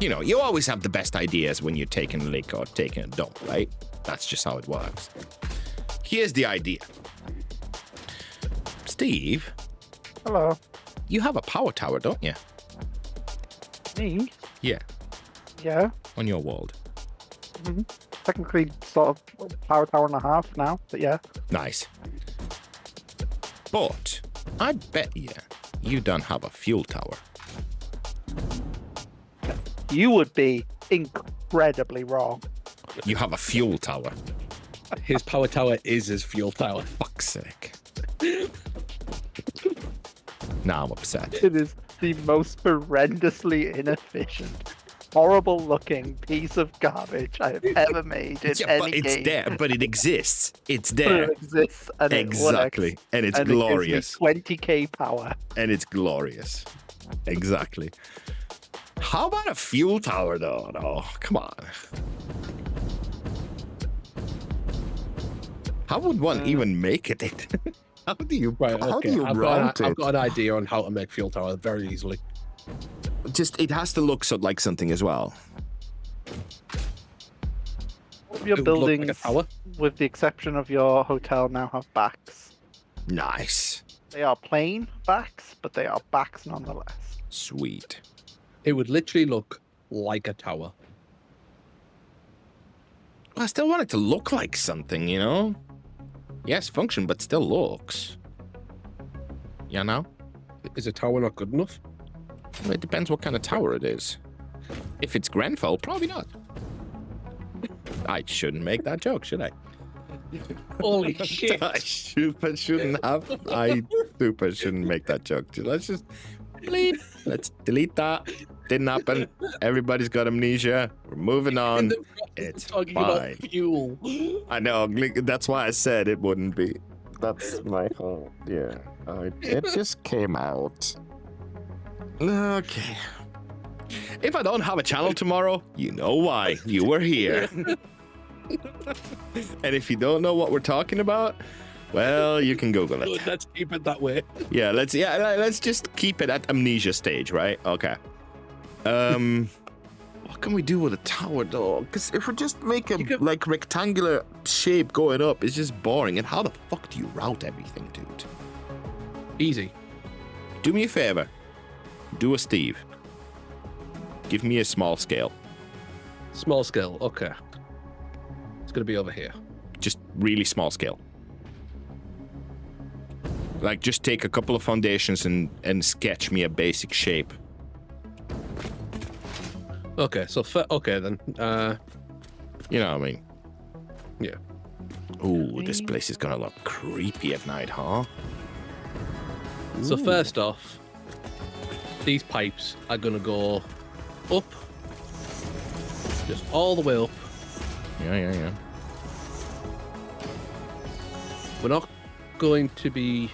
You know, you always have the best ideas when you're taking a leak or taking a dump, right? That's just how it works. Here's the idea. Steve, Hello. you have a power tower, don't you? Me? Yeah, Yeah. on your world. Technically, sort of power tower and a half now, but yeah. Nice. But I bet you don't have a fuel tower. You would be incredibly wrong. You have a fuel tower. his power tower is his fuel tower. Fuck's sake. Now I'm upset. It is the most horrendously inefficient, horrible looking piece of garbage I have ever made in Yeah, any but it's game. there, but it exists. It's But there. it exists and Exactly. it works. And it's and glorious. It gives me 20k power. And it's glorious. Exactly. How about a fuel tower, though? No, come on. How would one even make it? How do you, Right, how okay. do you I've route got it? an idea on how to make fuel tower very easily. Just, it has to look like something as well. All of your It would look like a buildings, tower. with the exception of your hotel, now have backs. Nice. They are plain backs, but they are backs nonetheless. Sweet. It would literally look like a tower. I still want it to look like something, you know? Yes, function, but still looks. You know? Is a tower not good enough? Well, it depends what kind of tower it is. If it's Grenfell, probably not. I shouldn't make that joke, should I? Holy shit. I shouldn't have. I super shouldn't make that joke. Let's just delete. Let's delete that. Didn't happen. Everybody's got amnesia. We're moving on. It's Talking fine. about fuel. I know. That's why I said it wouldn't be. That's my whole. Yeah. It just came out. Okay. If I don't have a channel tomorrow, you know why. You were here. And if you don't know what we're talking about, well, you can Google it. Let's keep it that way. Yeah, let's just keep it at amnesia stage, right? Okay. What can we do with a tower though? Because if we just make a like rectangular shape going up, it's just boring. And how the fuck do you route everything, dude? Easy. Do me a favor. Do a Steve. Give me a small scale. Small scale. Okay. It's gonna be over here. Just really small scale. Like, just take a couple of foundations and sketch me a basic shape. Okay, so okay then. You know what I mean? Yeah. Ooh, this place is gonna look creepy at night, huh? So first off, these pipes are gonna go up, just all the way up. Yeah. We're not going to be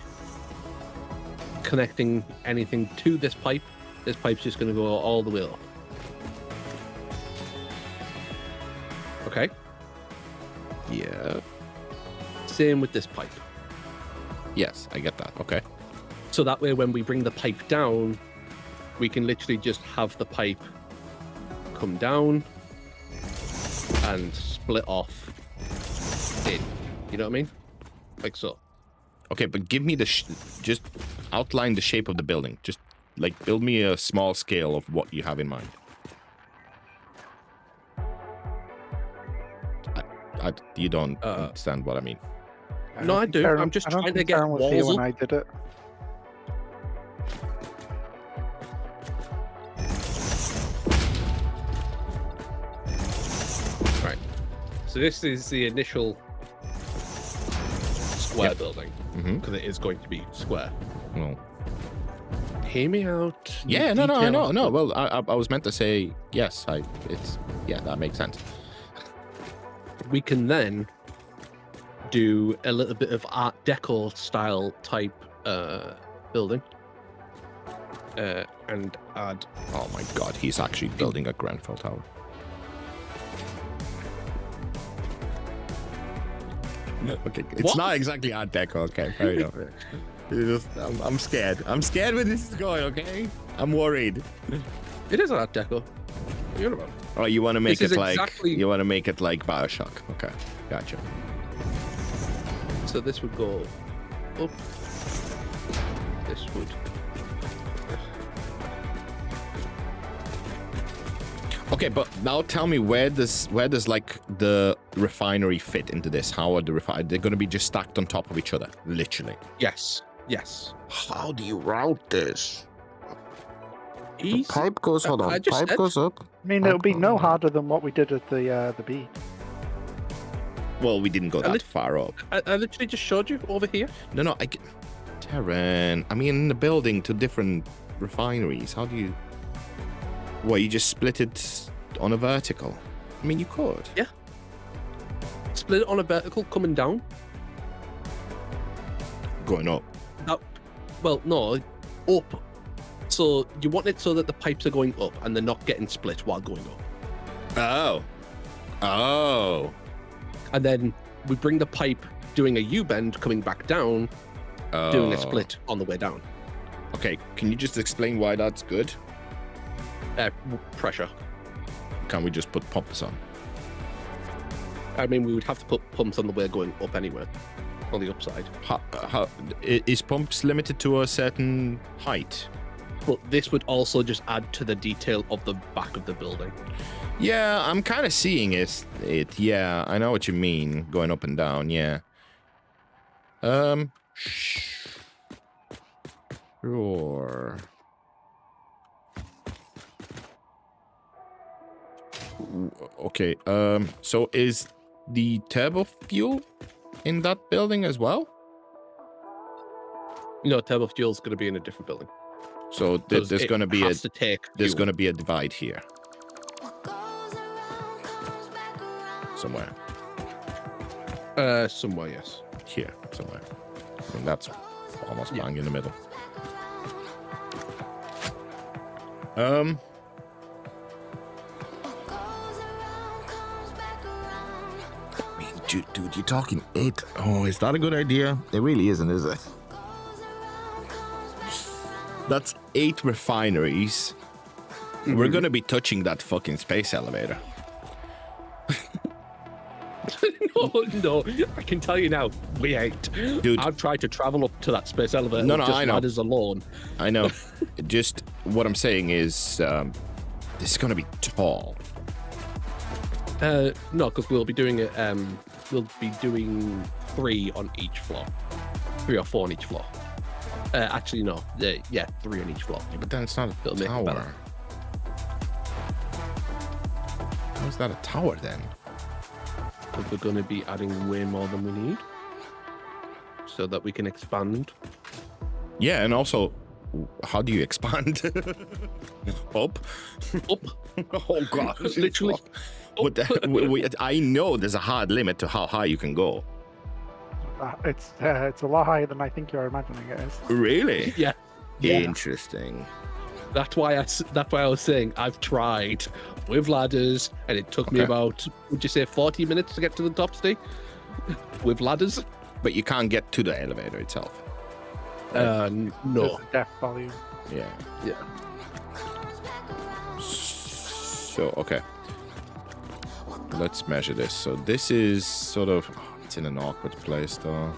connecting anything to this pipe. This pipe's just going to go all the way up. Okay? Yeah. Same with this pipe. Yes, I get that. Okay. So that way when we bring the pipe down, we can literally just have the pipe come down and split off in. You know what I mean? Like so. Okay, but give me the just outline the shape of the building. Just like build me a small scale of what you have in mind. You don't understand what I mean. No, I do. I'm just trying to get walls when up. I did it. Right. So this is the initial square building, because it is going to be square. Well, Hear me out. yeah, no, I know. Well, I was meant to say yes. That makes sense. We can then do a little bit of Art Deco style type building, and add. Oh my God, he's actually building a Grenfell tower. Okay, it's What? not exactly Art Deco. Okay, fair enough. I'm scared. I'm scared where this is going. Okay, I'm worried. It is Art Deco. What are you on about? Oh, you want to make This it is like exactly- you want to make it like Bioshock. Okay, gotcha. So this would go up. This would. Okay, but now tell me where does like the refinery fit into this? How are they're going to be just stacked on top of each other, literally? Yes. How do you route this? Easy. Pipe goes. Hold on. I just Pipe said- goes up. I mean, it'll be no harder than what we did at the B. Well, we didn't go that far up. I literally just showed you over here. No, I get. Terran. I mean, in the building to different refineries. How do you? What, you just split it on a vertical? I mean, you could. Yeah. Split it on a vertical coming down. Going up. Well, no, up. So you want it so that the pipes are going up and they're not getting split while going up. Oh. And then we bring the pipe doing a U-bend coming back down, doing a split on the way down. Okay, can you just explain why that's good? Pressure. Can't we just put pumps on? I mean, we would have to put pumps on the way going up anyway, on the upside. How is pumps limited to a certain height? But this would also just add to the detail of the back of the building. Yeah, I'm kind of seeing it. Yeah, I know what you mean. Going up and down, yeah. Sure. Okay. So is the turbo fuel in that building as well? No, turbo fuel's going to be in a different building. So 'Cause there's it going to be has to take there's fuel. going to be a divide here somewhere. Somewhere, yes. Here somewhere. I mean, that's almost bang in the middle. I mean, dude, you're talking 8. Oh, is that a good idea? It really isn't, is it? That's 8 refineries. We're gonna be touching that fucking space elevator. No, I can tell you now, we ain't. Dude. I've tried to travel up to that space elevator No, with just I know. ladders alone. I know. Just what I'm saying is, this is gonna be tall. No, because we'll be doing it. We'll be doing 3 on each floor, 3 or 4 on each floor. Actually, no. 3 on each floor. Yeah, but then it's not a It'll make it better. tower. How's that a tower then? Because we're going to be adding way more than we need, so that we can expand. Yeah, and also, how do you expand? Up? Up, Oh god! literally. I know there's a hard limit to how high you can go. It's a lot higher than I think you're imagining it is. Really? Yeah. Interesting. That's why I was saying I've tried with ladders, and it took me Okay. about, would you say, 40 minutes to get to the top, Steve? With ladders? But you can't get to the elevator itself. There's No. a depth volume. Yeah. Yeah. So, okay. Let's measure this. So this is sort of... it's in an awkward place, though.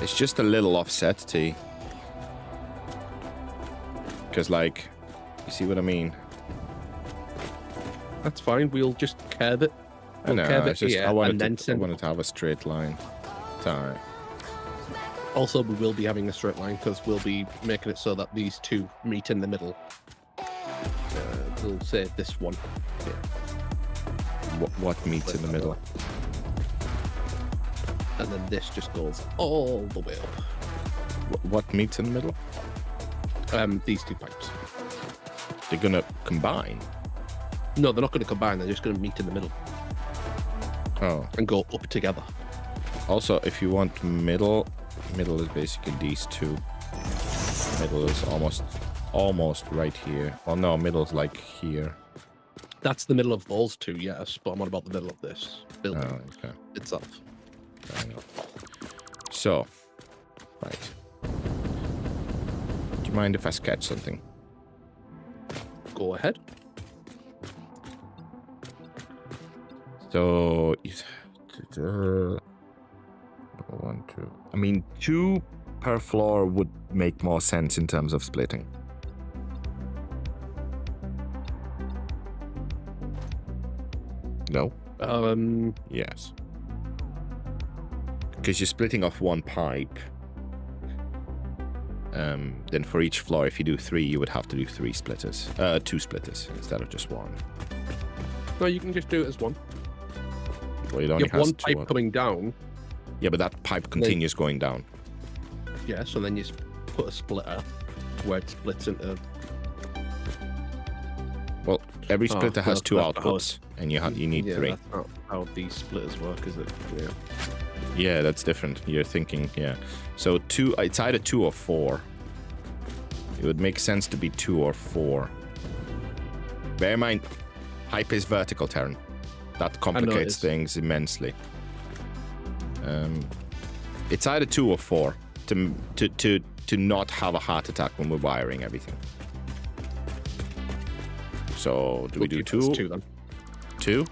It's just a little offset, T. Because, like... you see what I mean? That's fine. We'll just curve it. I know. curve it It's just, here I and wanted, then to, I send- wanted to have a straight line. It's alright. Also, we will be having a straight line because we'll be making it so that these two meet in the middle. We'll say this one here. What meets in the middle? And then this just goes all the way up. What meets in the middle? These 2 pipes. They're gonna combine. No, they're not going to combine. They're just going to meet in the middle Oh. and go up together. Also, if you want middle is basically these 2. Middle is almost right here. Well, no, middle's like here. That's the middle of those 2, yes, but I'm on about the middle of this building Oh, okay. itself. Fair enough. So, right. Do you mind if I sketch something? Go ahead. So, 1, 2. I mean, 2 per floor would make more sense in terms of splitting. No? Yes. Because you're splitting off 1 pipe. Then for each floor, if you do 3, you would have to do 3 splitters. 2 splitters instead of just 1. No, you can just do it as one. Well, it You only have has one 2 pipe coming down, Yeah, but that pipe continues going down. yeah, so then you put a splitter where it splits into... Well, every splitter has no, 2 that's how outputs, and you need 3. That's not how these splitters work, is it? Yeah. Yeah, that's different. You're thinking, yeah. So 2, it's either 2 or 4. It would make sense to be 2 or 4. Bear in mind, pipe is vertical, Terran. That complicates is. things immensely. It's either 2 or 4 to not have a heart attack when we're wiring everything. So do we do 2? 2 then. 2?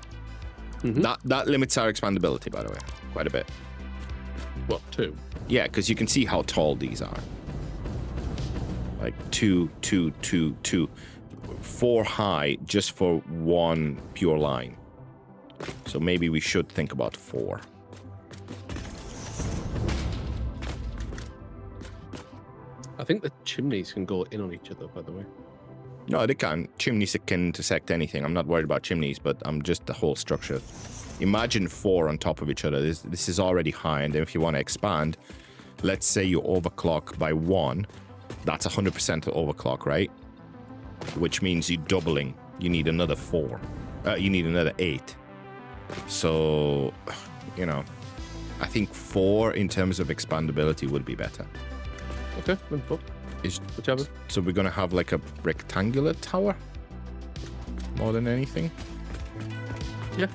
Mhm. That limits our expandability, by the way, quite a bit. What, 2? Yeah, because you can see how tall these are. Like 2, 2, 2, 2. 4 high just for 1 pure line. So maybe we should think about 4. I think the chimneys can go in on each other, by the way. No, they can. Chimneys can intersect anything. I'm not worried about chimneys, but I'm just the whole structure. Imagine 4 on top of each other. This is already high, and then if you want to expand, let's say you overclock by 1, that's 100% overclock, right? Which means you're doubling. You need another 4. You need another 8. So, you know, I think 4 in terms of expandability would be better. Okay, then 4. Whichever. So we're gonna have like a rectangular tower more than anything. Yeah.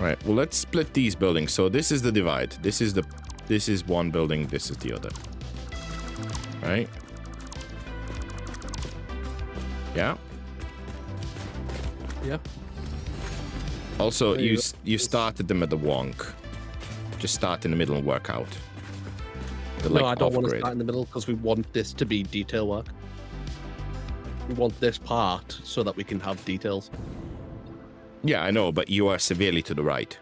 Right. Well, let's split these buildings. So this is the divide. This is one building. This is the other. Right. Yeah. Yeah. Also, There you you started them at the wonk. Just start in the middle and work out. No, I don't want to start in the middle because we want this to be detail work. We want this part so that we can have details. Yeah, I know, but you are severely to the right.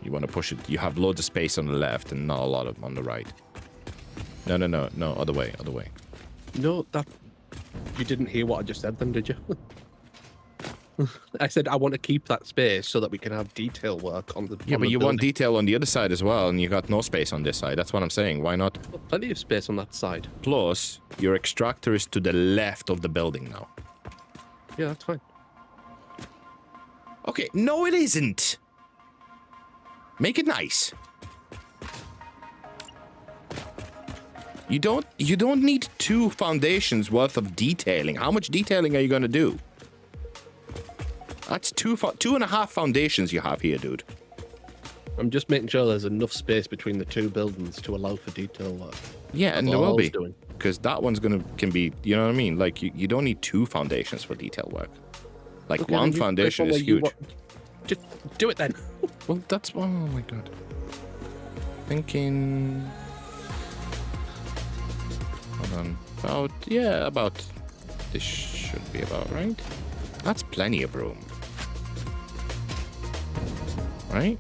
You want to push it. You have loads of space on the left and not a lot of on the right. No, other way. No, that... You didn't hear what I just said then, did you? I said I want to keep that space so that we can have detail work on the Yeah, on but the you building. want detail on the other side as well, and you got no space on this side. That's what I'm saying. Why not? Plenty of space on that side. Plus, your extractor is to the left of the building now. Yeah, that's fine. Okay, no, it isn't. Make it nice. You don't need 2 foundations worth of detailing. How much detailing are you gonna do? That's 2.5 foundations you have here, dude. I'm just making sure there's enough space between the 2 buildings to allow for detail work. Yeah, and That's there all I will was be. doing. Because that one's can be, you know what I mean? Like, you don't need 2 foundations for detail work. Like, Okay, one then you foundation pick is one where you huge. Just do it then. Well, that's... Oh, my God. Thinking... Hold on. About... This should be about right. That's plenty of room. Right?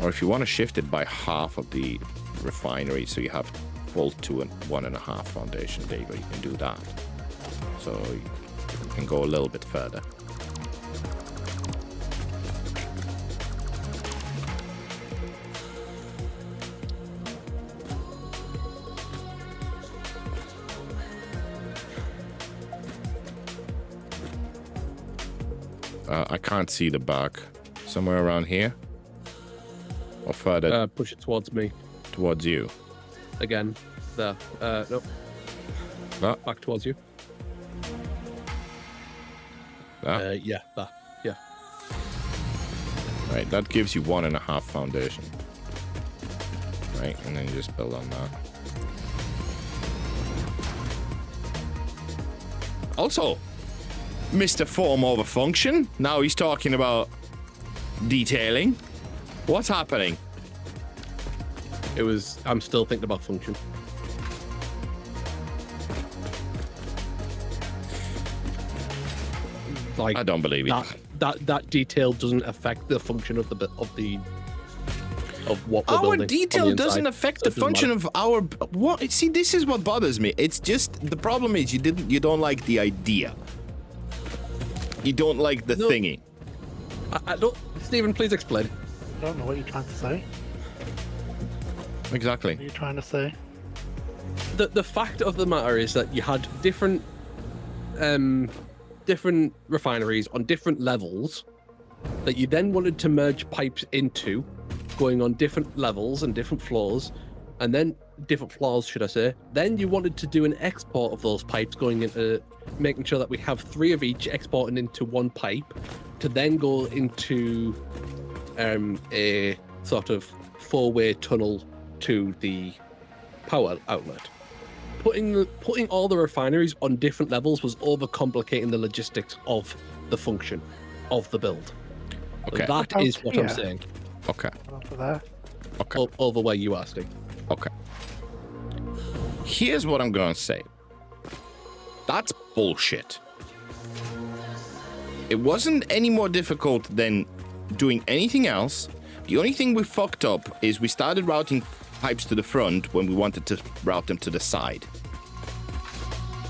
Or if you want to shift it by half of the refinery, so you have full 2 and 1.5 foundation, there you go, you can do that. So you can go a little bit further. I can't see the back. Somewhere around here? Or further Push it towards me. towards you? Again. There. No. That? Back towards you. That? Yeah, that. Yeah. Right, that gives you 1.5 foundation. Right, and then you just build on that. Also, Mr. Form over function. Now he's talking about detailing. What's happening? I'm still thinking about function. Like, I don't believe it. that detail doesn't affect the function of what we're Our building. detail doesn't affect the function of our... What? See, this is what bothers me. It's just... The problem is you don't like the idea. You don't like the thingy. I don't... Stephen, please explain. I don't know what you're trying to say. Exactly. What are you trying to say? The fact of the matter is that you had different refineries on different levels that you then wanted to merge pipes into, going on different levels and different floors, and then different floors, should I say. Then you wanted to do an export of those pipes, going into making sure that we have 3 of each exporting into one pipe, to then go into a sort of 4-way tunnel to the power outlet. Putting all the refineries on different levels was overcomplicating the logistics of the function of the build. Okay. That is what I'm saying. Okay. After that. Okay. Over where you asking. Okay. Here's what I'm going to say. That's bullshit. It wasn't any more difficult than doing anything else. The only thing we fucked up is we started routing pipes to the front when we wanted to route them to the side.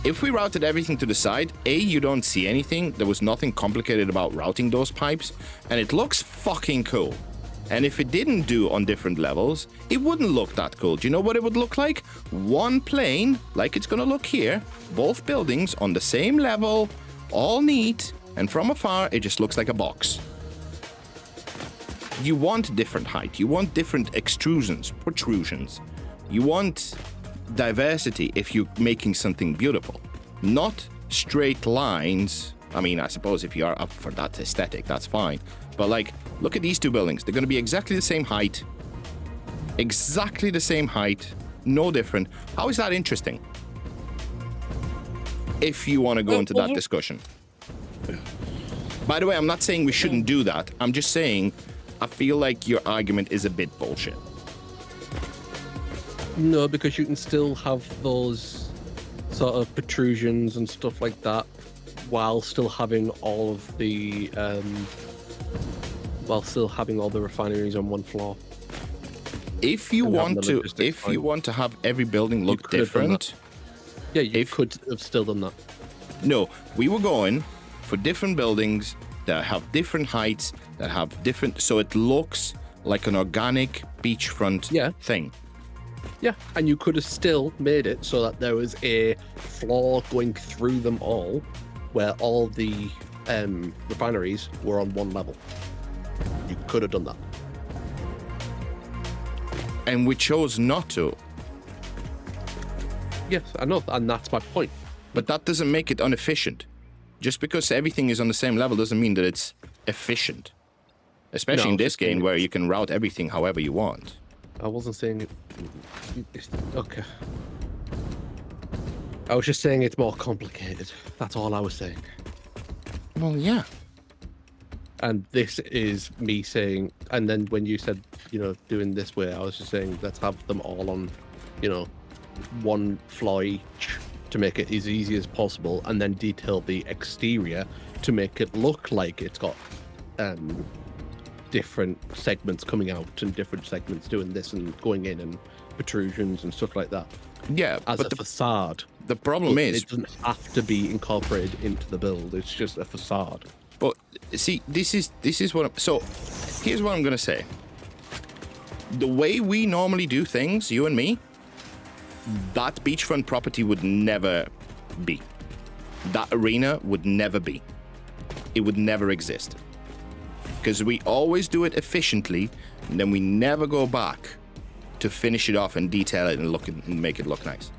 If we routed everything to the side, A, you don't see anything. There was nothing complicated about routing those pipes, and it looks fucking cool. And if it didn't do on different levels, it wouldn't look that cool. Do you know what it would look like? One plane, like it's gonna look here, both buildings on the same level, all neat, and from afar, it just looks like a box. You want different height, you want different protrusions. You want diversity if you're making something beautiful, not straight lines. I mean, I suppose if you are up for that aesthetic, that's fine. But like, look at these two buildings. They're going to be exactly the same height. Exactly the same height. No different. How is that interesting? If you want to go into that discussion. By the way, I'm not saying we shouldn't do that. I'm just saying I feel like your argument is a bit bullshit. No, because you can still have those sort of protrusions and stuff like that while still having all of the refineries on one floor. If you want to have every building look different, yeah, you could have still done that. No, we were going for different buildings that have different heights, that have different, so it looks like an organic beachfront thing. Yeah, and you could have still made it so that there was a floor going through them all, where all the refineries were on one level. You could have done that. And we chose not to. Yes, I know, and that's my point. But that doesn't make it inefficient. Just because everything is on the same level doesn't mean that it's efficient. Especially in this game where you can route everything however you want. I wasn't saying it. Okay. I was just saying it's more complicated. That's all I was saying. Well, yeah. And this is me saying, and then when you said, doing this way, I was just saying, let's have them all on, one floor each to make it as easy as possible, and then detail the exterior to make it look like it's got different segments coming out and different segments doing this and going in and protrusions and stuff like that. Yeah, as but a facade. The problem is it doesn't have to be incorporated into the build. It's just a facade. But see, this is what. So here's what I'm gonna say. The way we normally do things, you and me, that beachfront property would never be. That arena would never be. It would never exist. Because we always do it efficiently, and then we never go back to finish it off and detail it and make it look nice.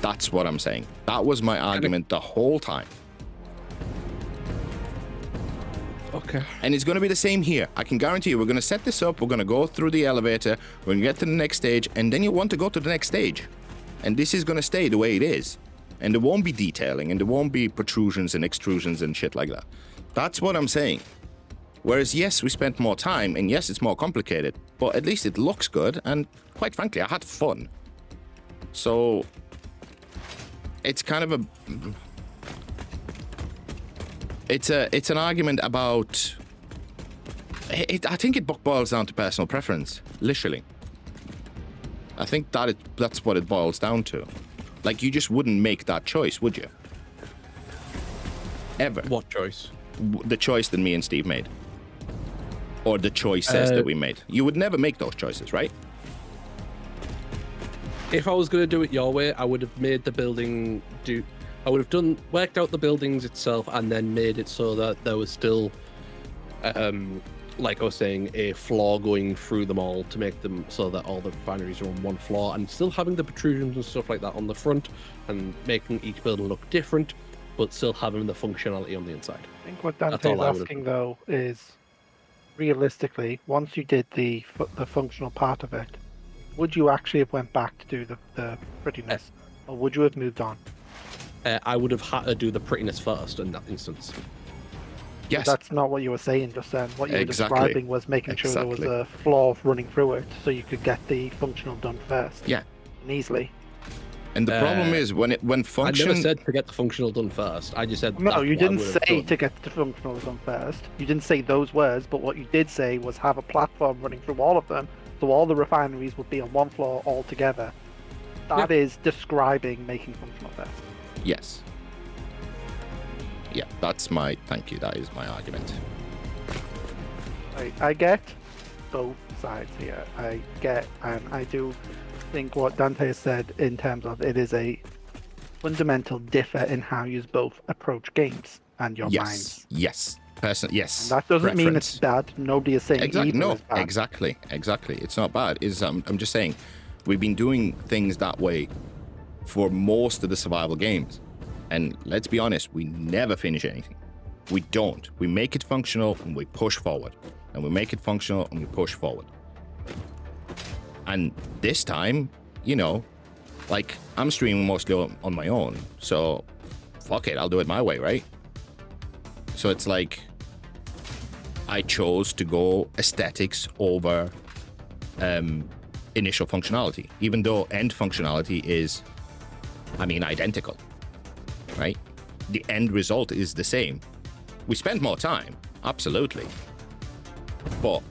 That's what I'm saying. That was my argument the whole time. Okay. And it's going to be the same here. I can guarantee you, we're going to set this up, we're going to go through the elevator, we're going to get to the next stage, and then you want to go to the next stage. And this is going to stay the way it is. And there won't be detailing, and there won't be protrusions and extrusions and shit like that. That's what I'm saying. Whereas, yes, we spent more time, and yes, it's more complicated, but at least it looks good, and quite frankly, I had fun. So, it's kind of a... It's an argument about... I think it boils down to personal preference, literally. I think that's what it boils down to. Like, you just wouldn't make that choice, would you? Ever. What choice? The choice that me and Steve made. Or the choices that we made. You would never make those choices, right? If I was going to do it your way, I would have made the building do... I would have worked out the buildings itself and then made it so that there was still, like I was saying, a floor going through them all to make them so that all the refineries are on one floor, and still having the protrusions and stuff like that on the front and making each building look different, but still having the functionality on the inside. I think what Dante's asking, though, is realistically, once you did the functional part of it, would you actually have went back to do the prettiness, or would you have moved on? I would have had to do the prettiness first in that instance. Yes. But that's not what you were saying just then. What you were describing was making sure there was a floor running through it so you could get the functional done first. Yeah. And easily. And the problem is when function... I never said to get the functional done first. I just said... No, you didn't say to get the functional done first. You didn't say those words, but what you did say was have a platform running through all of them So all the refineries would be on one floor all together. That is describing making functional best. Yes. Yeah, thank you, that is my argument. I get both sides here. I get, and I do think what Dante has said in terms of it is a fundamental differ in how you both approach games and your minds. Yes. Yes. And that doesn't mean Preference. it's bad. Nobody is saying Exactly. either No, is bad. exactly. It's not bad. I'm just saying, we've been doing things that way for most of the survival games, and let's be honest, we never finish anything. We don't. We make it functional and we push forward, and we make it functional and we push forward. And this time, like, I'm streaming mostly on my own, so fuck it, I'll do it my way, right? So it's like, I chose to go aesthetics over initial functionality, even though end functionality is, identical, right? The end result is the same. We spend more time, absolutely, but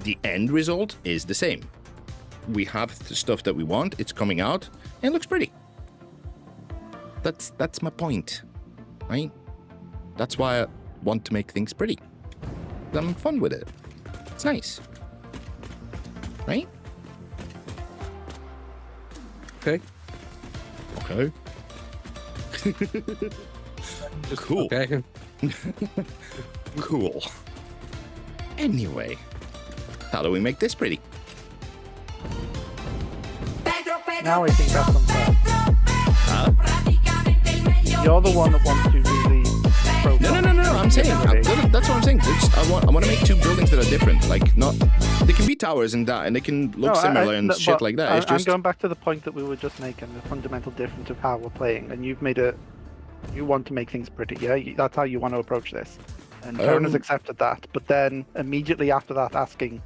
the end result is the same. We have the stuff that we want, it's coming out, and it looks pretty. That's my point, right? That's why I want to make things pretty. I'm having fun with it. It's nice. Right? Okay. Okay. Cool. Okay. Cool. Anyway, how do we make this pretty? Now I think that's unfair. You're the one that wants to do the program. No. I'm saying that's what I'm saying. I want to make two buildings that are different. Like, not they can be towers and that, and they can look similar and shit like that. It's I'm just going back to the point that we were just making, the fundamental difference of how we're playing, and you've made it. You want to make things pretty, yeah? That's how you want to approach this. And Karen has accepted that, but then immediately after that, asking,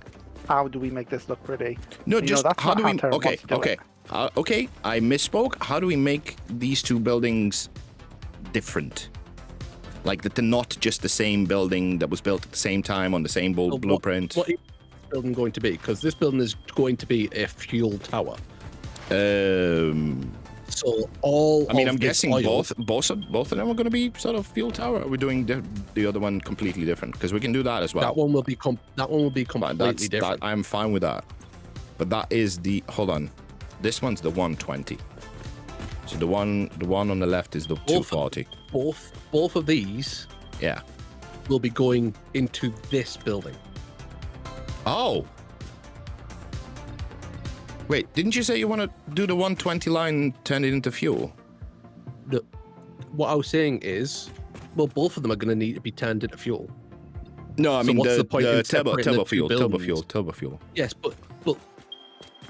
how do we make this look pretty? no. You know, Just that's how not do how we? Karen Okay, wants to do okay, it. okay. I misspoke. How do we make these two buildings different? Like that they're not just the same building that was built at the same time on the same blueprint. What is this building going to be? Because this building is going to be a fuel tower. So all. I'm guessing both of them are going to be sort of fuel tower. Are we doing the other one completely different? Because we can do that as well. That one will be completely different. I'm fine with that. But that is the hold on. This one's the 120. So the one on the left is the 240. Both of these. Yeah. Will be going into this building. Oh. Wait, didn't you say you want to do the 120 line and turn it into fuel? What I was saying is, well, both of them are going to need to be turned into fuel. No, I mean what's the the point in separating the two turbo fuel. Yes, but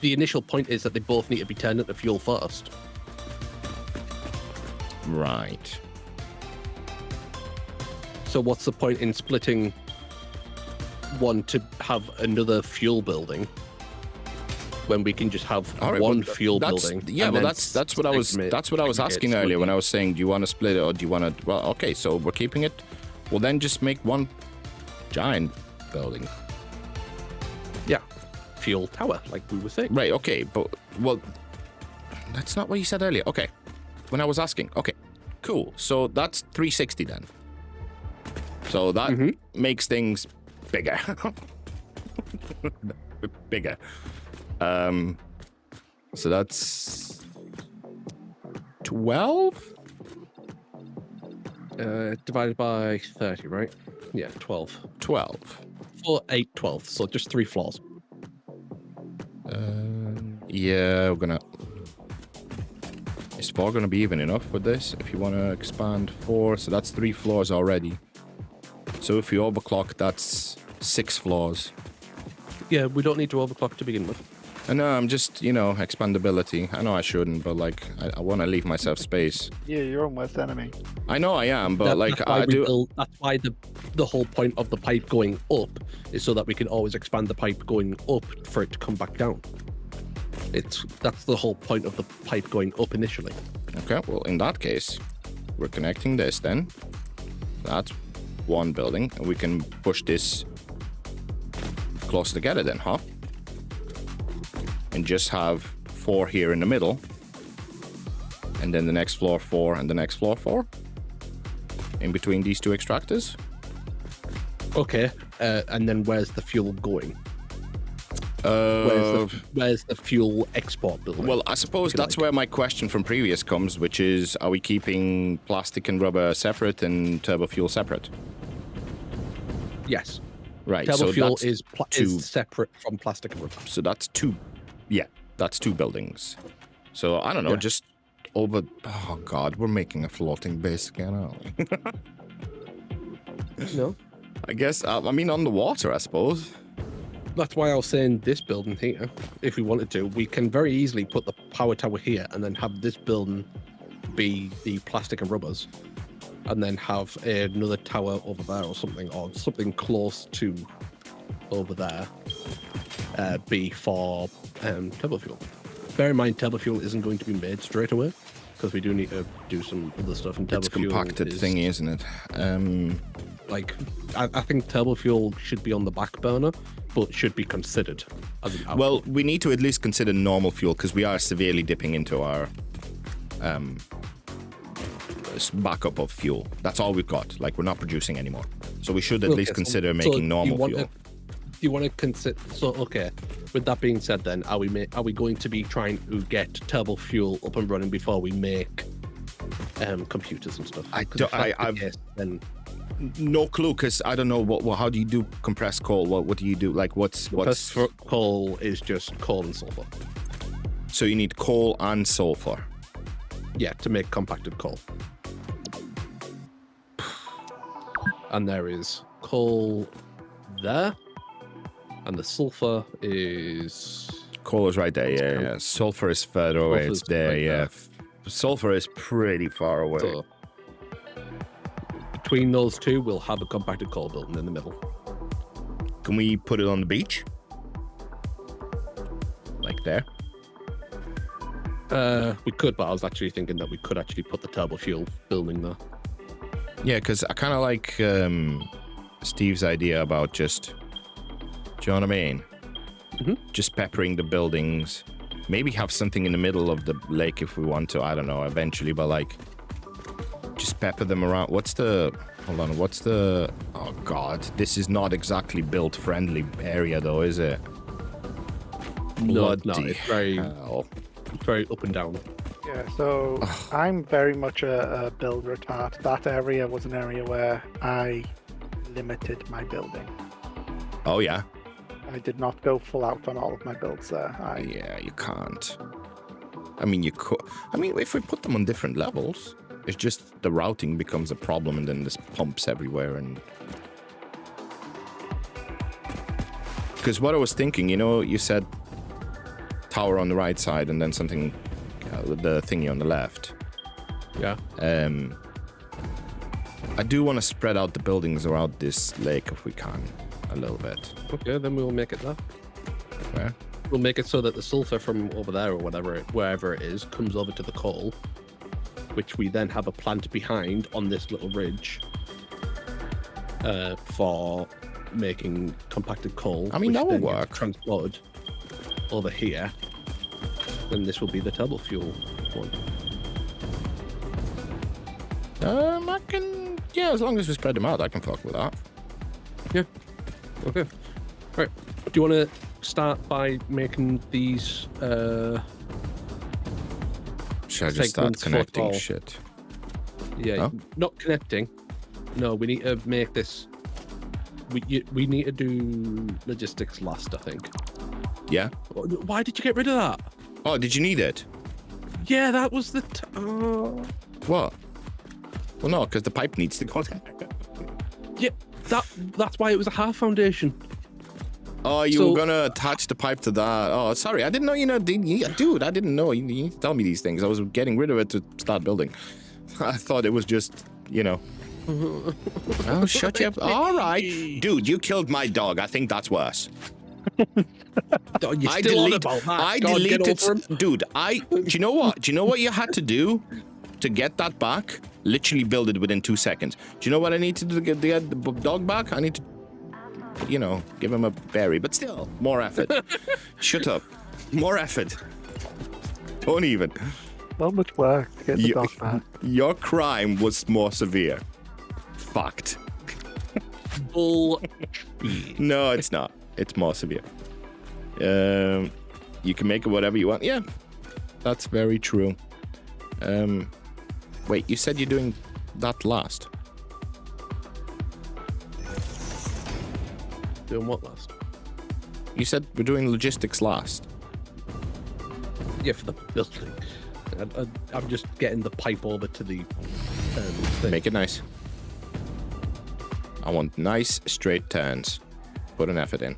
the initial point is that they both need to be turned into fuel first. Right. So what's the point in splitting one to have another fuel building when we can just have one fuel building? Yeah, well, that's what I was asking earlier when I was saying, do you want to split it or do you want to? Well, okay, so we're keeping it. Well, then just make one giant building. Yeah, fuel tower, like we were saying. Right. Okay, but well, that's not what you said earlier. Okay, when I was asking. Okay, cool. So that's 360 then. So that makes things bigger. Bigger. So that's 12? Divided by 30, right? Yeah, 12. 12. 4, 8, 12. So just 3 floors. Yeah, we're gonna... Is 4 gonna be even enough with this? If you want to expand 4, so that's 3 floors already. So if you overclock, that's 6 floors. Yeah, we don't need to overclock to begin with. I know, I'm just, expandability. I know I shouldn't, but, I want to leave myself space. Yeah, your own worst enemy. I know I am, but, that's why the whole point of the pipe going up is so that we can always expand the pipe going up for it to come back down. That's the whole point of the pipe going up initially. Okay, well, in that case, we're connecting this then. That's one building, and we can push this closer together then, huh? and just have 4 here in the middle, and then the next floor 4 and the next floor 4 in between these 2 extractors. Okay, and then where's the fuel going? Uh, Where's the fuel export building? well, I suppose that's where my question from previous comes, which is, are we keeping plastic and rubber separate and turbo fuel separate? Yes. Right. Turbo so fuel that's is two. separate from plastic and rubber. So that's 2. Yeah, that's 2 buildings. So I don't know, Yeah. just over. Oh God, we're making a floating base again, aren't we? No. I guess. I mean, on the water, I suppose. That's why I was saying this building here, if we wanted to, we can very easily put the power tower here and then have this building be the plastic and rubbers, and then have another tower over there or something close to over there be for turbo fuel. Bear in mind, turbo fuel isn't going to be made straight away because we do need to do some other stuff. And turbo It's compacted thingy, isn't it? Like, I think turbo fuel should be on the back burner, but should be considered as an output. Well, we need to at least consider normal fuel because we are severely dipping into our backup of fuel. That's all we've got. Like, we're not producing anymore. So we should at least consider making normal fuel. You want to consider? So, okay. With that being said, then are we going to be trying to get turbo fuel up and running before we make computers and stuff? Then No clue, because I don't know how do you do compressed coal? What do you do? Like, what's coal is just coal and sulfur. So you need coal and sulfur. Yeah, to make compacted coal. And there is coal there, and the sulfur is... Coal is right there, yeah. Sulfur is further away, it's there, yeah. Sulfur is pretty far away. So, between those 2, we'll have a compacted coal building in the middle. Can we put it on the beach? Like there? We could, but I was actually thinking that we could actually put the turbo fuel building there. Yeah, because I kind of like Steve's idea about just, do you know what I mean? Mm-hmm. Just peppering the buildings. Maybe have something in the middle of the lake if we want to. I don't know, eventually, but like, just pepper them around. Oh God, this is not exactly built friendly area though, is it? No, Bloody it's very, hell. very up and down. Yeah, so I'm very much a builder at heart. That area was an area where I limited my building. Oh yeah? I did not go full out on all of my builds there. Yeah, you can't. I mean, you could. I mean, if we put them on different levels, it's just the routing becomes a problem, and then there's pumps everywhere. And because what I was thinking, you said tower on the right side, and then something, the thingy on the left. Yeah. I do want to spread out the buildings around this lake if we can, a little bit. Okay, then we'll make it that. Where? We'll make it so that the sulfur from over there or wherever it is, comes over to the coal, which we then have a plant behind on this little ridge for making compacted coal. I mean, that will work. Transported over here, then this will be the turbo fuel one. I can. Yeah, as long as we spread them out, I can fuck with that. Yeah. Okay. Right. Do you want to start by making these? Should I just start segments connecting football? shit? Yeah. Huh? Not connecting. No, we need to make this. We need to do logistics last, I think. Yeah. Why did you get rid of that? Oh, did you need it? Yeah, that was the. What? Well, no, because the pipe needs to go there. Yeah, that's why it was a half foundation. Oh, you were gonna attach the pipe to that. Oh, sorry, I didn't know. Dude, I didn't know. You need to tell me these things. I was getting rid of it to start building. I thought it was just, Oh, shut you up. All right, dude, you killed my dog. I think that's worse. You're still on about that. I God, get deleted, over him. dude. Do you know what? Do you know what you had to do to get that back? Literally build it within 2 seconds. Do you know what I need to do to get the dog back? I need to, give him a berry, but still more effort. Shut up. More effort. Uneven. So much work to get the dog back. Your crime was more severe. Fucked. Bull. No, it's not. It's more severe. You can make it whatever you want. Yeah, that's very true. Wait, you said you're doing that last. Doing what last? You said we're doing logistics last. Yeah, for the building. I'm just getting the pipe over to the thing. Make it nice. I want nice straight turns. Put an effort in.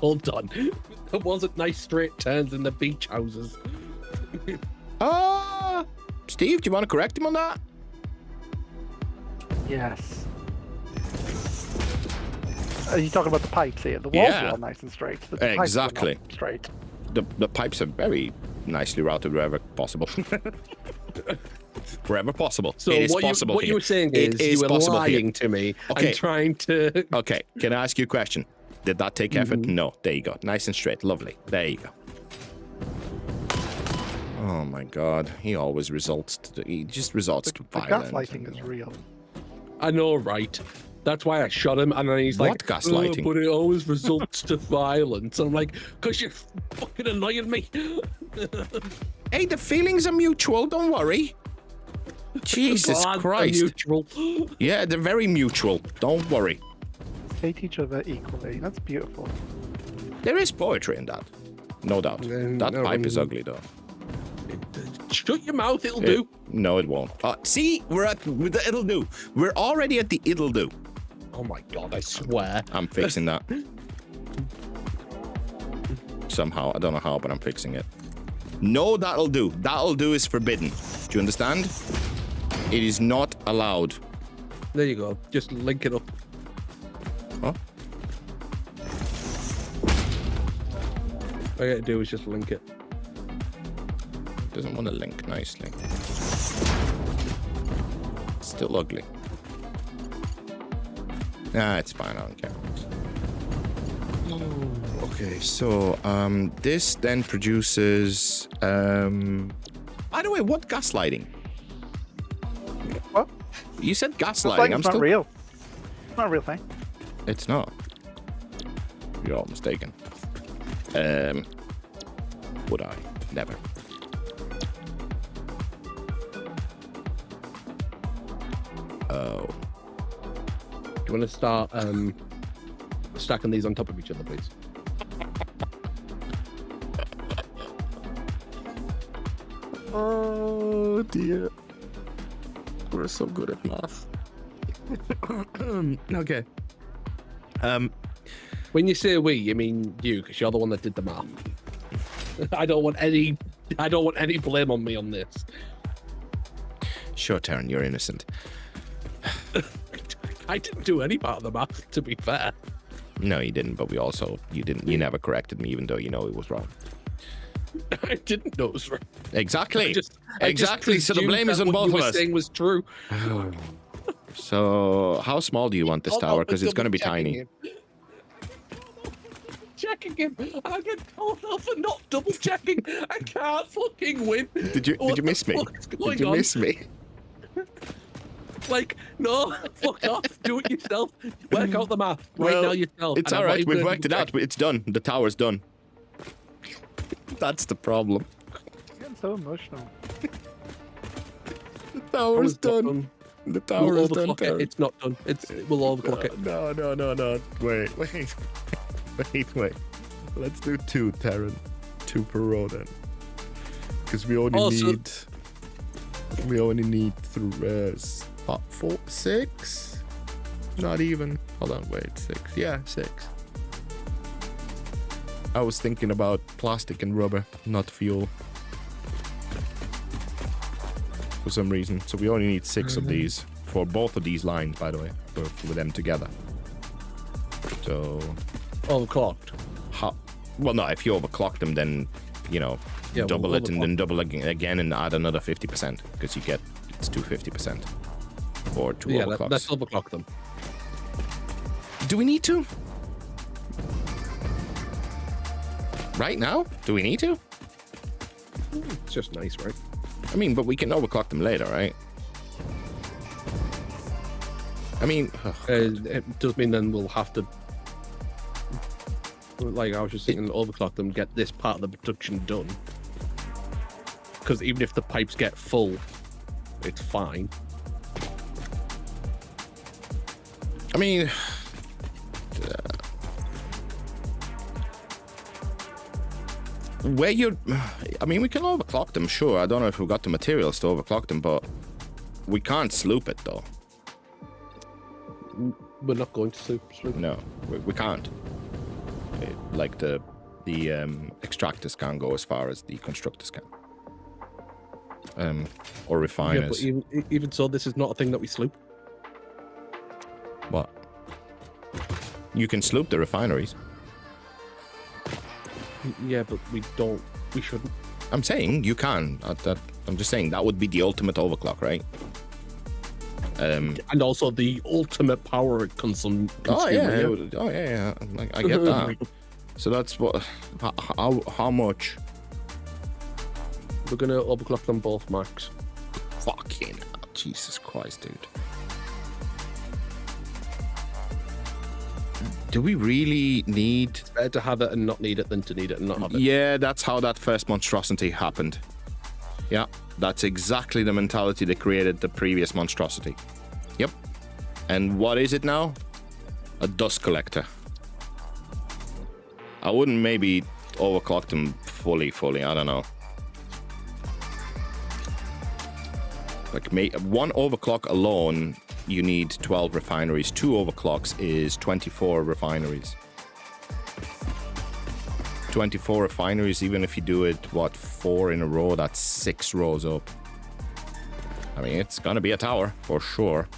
All done. There wasn't nice straight turns in the beach houses. Steve, do you want to correct him on that? Yes. Are you talking about the pipes here? The walls Yeah. are all nice and straight. The pipes are Exactly. not straight. The pipes are very nicely routed wherever possible. Wherever possible. So it is what possible. you were saying It is you were possible here. lying to me Okay. and trying to... Okay, can I ask you a question? Did that take effort? Mm-hmm. No. There you go. Nice and straight. Lovely. There you go. Oh my god. He always results to... He just resorts to The violence. gaslighting is real. I know, right? That's why I shot him, and then he's What like, gaslighting? "Oh, but it always results to violence." I'm like, "Cause you're fucking annoying me." Hey, the feelings are mutual. Don't worry. Jesus God, Christ. Mutual. Yeah, they're very mutual. Don't worry. Hate each other equally. That's beautiful. There is poetry in that. No doubt. That No, pipe is ugly, though. Shut your mouth, it'll do. No, it won't. See, we're at with the it'll do. We're already at the it'll do. Oh my god, I swear. I'm fixing that. Somehow. I don't know how, but I'm fixing it. No, that'll do. That'll do is forbidden. Do you understand? It is not allowed. There you go. Just link it up. Huh? All you gotta do is just link it. Doesn't want to link nicely. Still ugly. Nah, it's fine. I don't care. Okay, so this then produces. By the way, what gaslighting? What? You said gaslighting. Gaslighting's I'm not still. real. It's not a real thing. It's not. You're all mistaken. Would I? Never. Oh. Do you want to start stacking these on top of each other, please? Oh dear. We're so good at math. Okay. When you say we, you mean you, because you're the one that did the math. I don't want any blame on me on this. Sure, Taryn, you're innocent. I didn't do any part of the math, to be fair. No, you didn't, but you never corrected me, even though you know it was wrong. I didn't know it was right. Exactly. I Exactly. just So the presumed blame is that on what both you of were us. saying was true. So, how small do you want this Hold tower? on, Because it's going to be double-checking tiny. him. Checking him, and I get told off for not double checking. I can't fucking win. Did you miss me? Did you miss me? Like, no, fuck off. Do it yourself. Work out the math right now yourself. It's and all I'm not right. even We've gonna worked it out. double-check. It's done. The tower's done. That's the problem. I'm getting so emotional. The tower's done. The tower We'll is done. overclock it. It's not done. We'll overclock it. No. Wait. Let's do 2, Taryn. 2 per row then. Because we only need. We only need 4, 6. Not even. Hold on. Wait. 6. Yeah, 6. I was thinking about plastic and rubber, not fuel. For some reason. So we only need 6 of these. For both of these lines, by the way. For them together. So... Overclocked. Well, no, if you overclock them, then, double it and then double again and add another 50%. Because it's 250%. Or 2 overclocks. Let's overclock them. Do we need to? Right now? Do we need to? It's just nice, right? I mean, but we can overclock them later, right? I mean... It does mean then we'll have to... Like, I was just thinking, overclock them, get this part of the production done. Because even if the pipes get full, it's fine. I mean... where you're... I mean, we can overclock them, sure. I don't know if we've got the materials to overclock them, but we can't sloop it, though. We're not going to sloop. No, we can't. Like the extractors can't go as far as the constructors can. Or refiners. Yeah, but even so, this is not a thing that we sloop. What? You can sloop the refineries. Yeah, but we don't. We shouldn't. I'm saying you can. I'm just saying that would be the ultimate overclock, right? And also the ultimate power consumer. Oh yeah. I get that. So that's what. How much? We're gonna overclock them both, Max. Fucking hell. Jesus Christ, dude. Do we really need... It's better to have it and not need it than to need it and not have it. Yeah, that's how that first monstrosity happened. Yeah, that's exactly the mentality that created the previous monstrosity. Yep. And what is it now? A dust collector. I wouldn't maybe overclock them fully. I don't know. Like, one overclock alone, you need 12 refineries. 2 overclocks is 24 refineries. 24 refineries, even if you do it, 4 in a row, that's 6 rows up. I mean, it's gonna be a tower, for sure.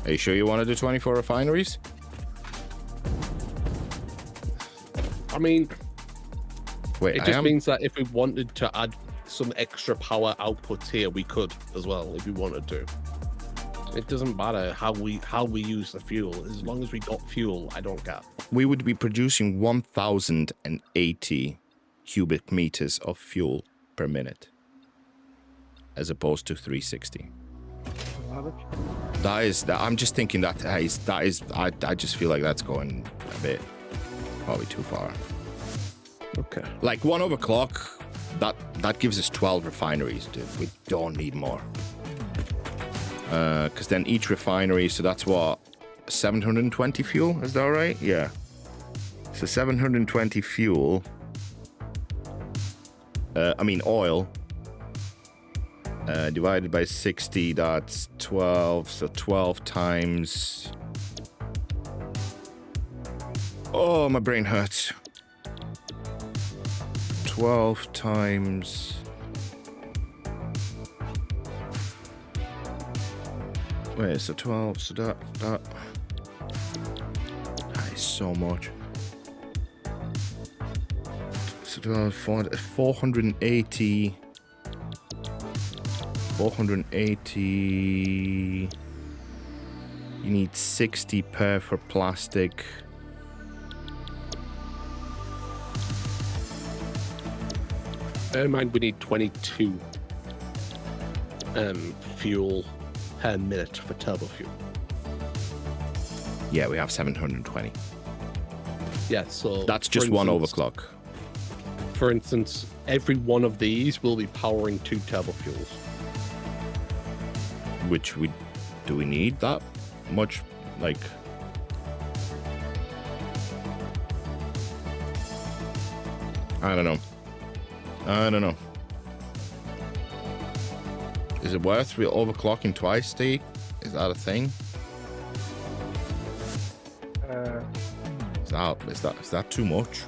Are you sure you want to do 24 refineries? I mean, Wait, it just means that if we wanted to add some extra power outputs here, we could as well, if we wanted to. It doesn't matter how we use the fuel. As long as we got fuel, I don't care. We would be producing 1,080 cubic meters of fuel per minute, as opposed to 360. That is. I'm just thinking that is. I just feel like that's going a bit, probably too far. Okay. Like 1 overclock, that gives us 12 refineries, dude. We don't need more. Because then each refinery, so that's what, 720 fuel, is that right? Yeah. So 720 fuel, oil, divided by 60, that's 12, so 12 times... Oh, my brain hurts. 12 times... Wait, so 12, so that is so much. So 12, 480. 480. You need 60 per for plastic. Bear in mind, we need 22 fuel per minute for turbo fuel. Yeah, we have 720. Yeah, so that's just one overclock. For instance, every one of these will be powering 2 turbo fuels. Which do we need that much? Like, I don't know. Is it worth overclocking twice, Steve? Is that a thing? Is that too much?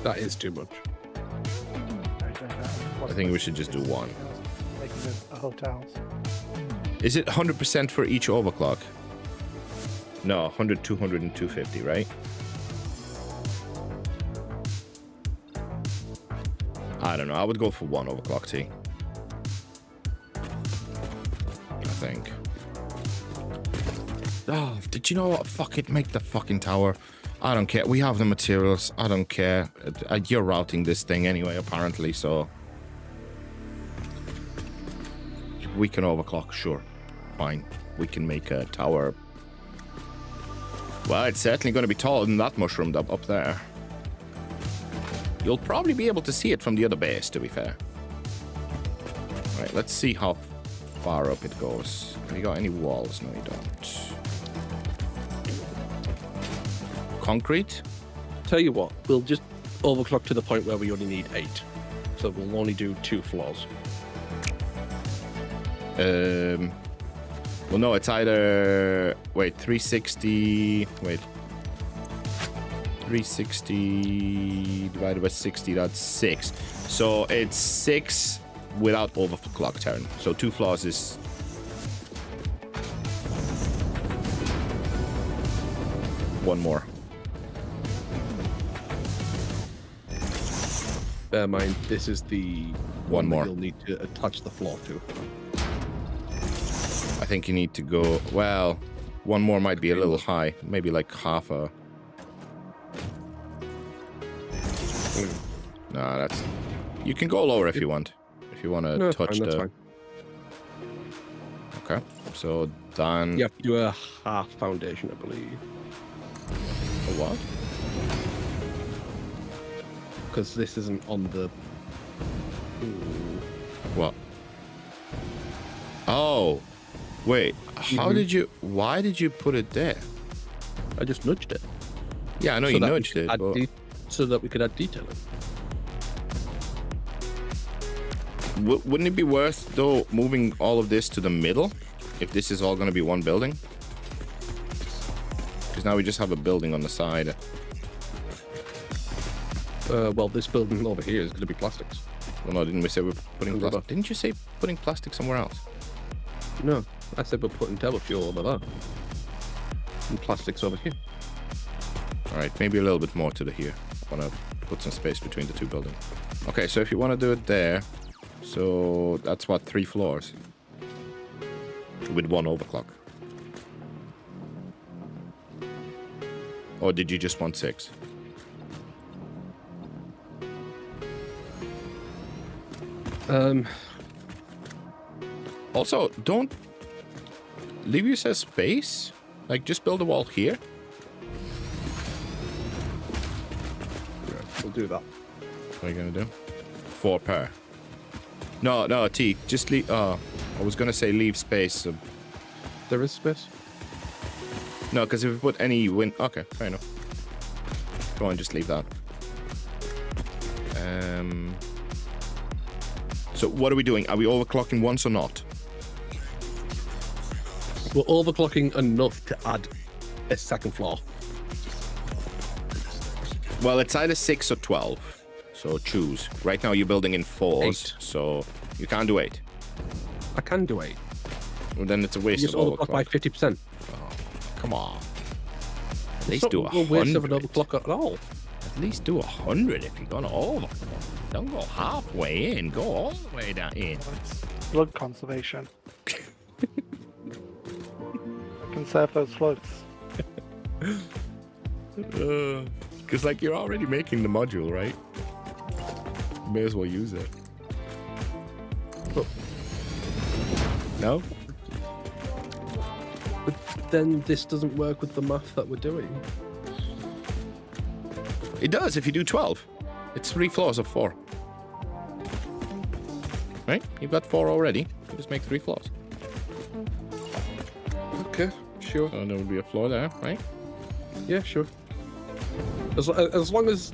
That is too much. I think we should just do one. Like the hotels. Is it 100% for each overclock? No, 100, 200, and 250, right? I don't know. I would go for 1 overclock T. I think. Oh, did you know what? Fuck it. Make the fucking tower. I don't care. We have the materials. I don't care. You're routing this thing anyway, apparently, so... We can overclock, sure. Fine. We can make a tower. Well, it's certainly going to be taller than that mushroom up there. You'll probably be able to see it from the other base, to be fair. Right, let's see how far up it goes. Have you got any walls? No, you don't. Concrete? Tell you what, we'll just overclock to the point where we only need 8. So we'll only do 2 floors. Well, no, it's either... Wait, 360... Wait. 360 divided by 60, that's 6. So it's 6 without overclock turn. So 2 floors is... One more. Bear in mind, this is the One more. that you'll need to attach the floor to. I think you need to go... Well, one more might be a little high. Maybe like half a... No, that's... You can go lower if you want. If you want to touch that's the... fine. Okay, so then... You have to do a half foundation, I believe. A what? Because this isn't on the... What? Oh! Wait, how did you... Why did you put it there? I just nudged it. Yeah, I know you nudged it, but... So that we could add detailing. Wouldn't it be worth, though, moving all of this to the middle? If this is all going to be one building? Because now we just have a building on the side. Well, this building over here is going to be plastics. Well, no, didn't we say we're putting plastic? Didn't you say putting plastic somewhere else? No, I said we're putting turbo fuel over there. And plastics over here. Alright, maybe a little bit more to the here. I want to put some space between the two buildings. Okay, so if you want to do it there, so that's what, 3 floors? With 1 overclock. Or did you just want 6? Also, don't leave yourself space. Like, just build a wall here. Yeah, we'll do that. What are you gonna do? 4 per. No, T. Just leave. I was gonna say leave space. So... There is space. No, because if we put any wind. Okay, fair enough. Go on, just leave that. So what are we doing? Are we overclocking once or not? We're overclocking enough to add a second floor. Well, it's either 6 or 12. So choose. Right now you're building in 4s, 8. so you can't do 8. I can do 8. Well, then it's a waste Just of overclock by overclock. 50%. Oh, come on. At It's least not do a waste of an 100. overclock at all. At least do 100 if you're gonna overclock. Don't go halfway in. Go all the way down in. It's blood conservation. Conserve those floats. Because like you're already making the module, right? May as well use it. But, No? but then this doesn't work with the math that we're doing. It does if you do 12. It's 3 floors of 4. Right? You've got 4 already. You just make 3 floors. Okay, sure. So there would be a floor there, right? Yeah, sure. As long as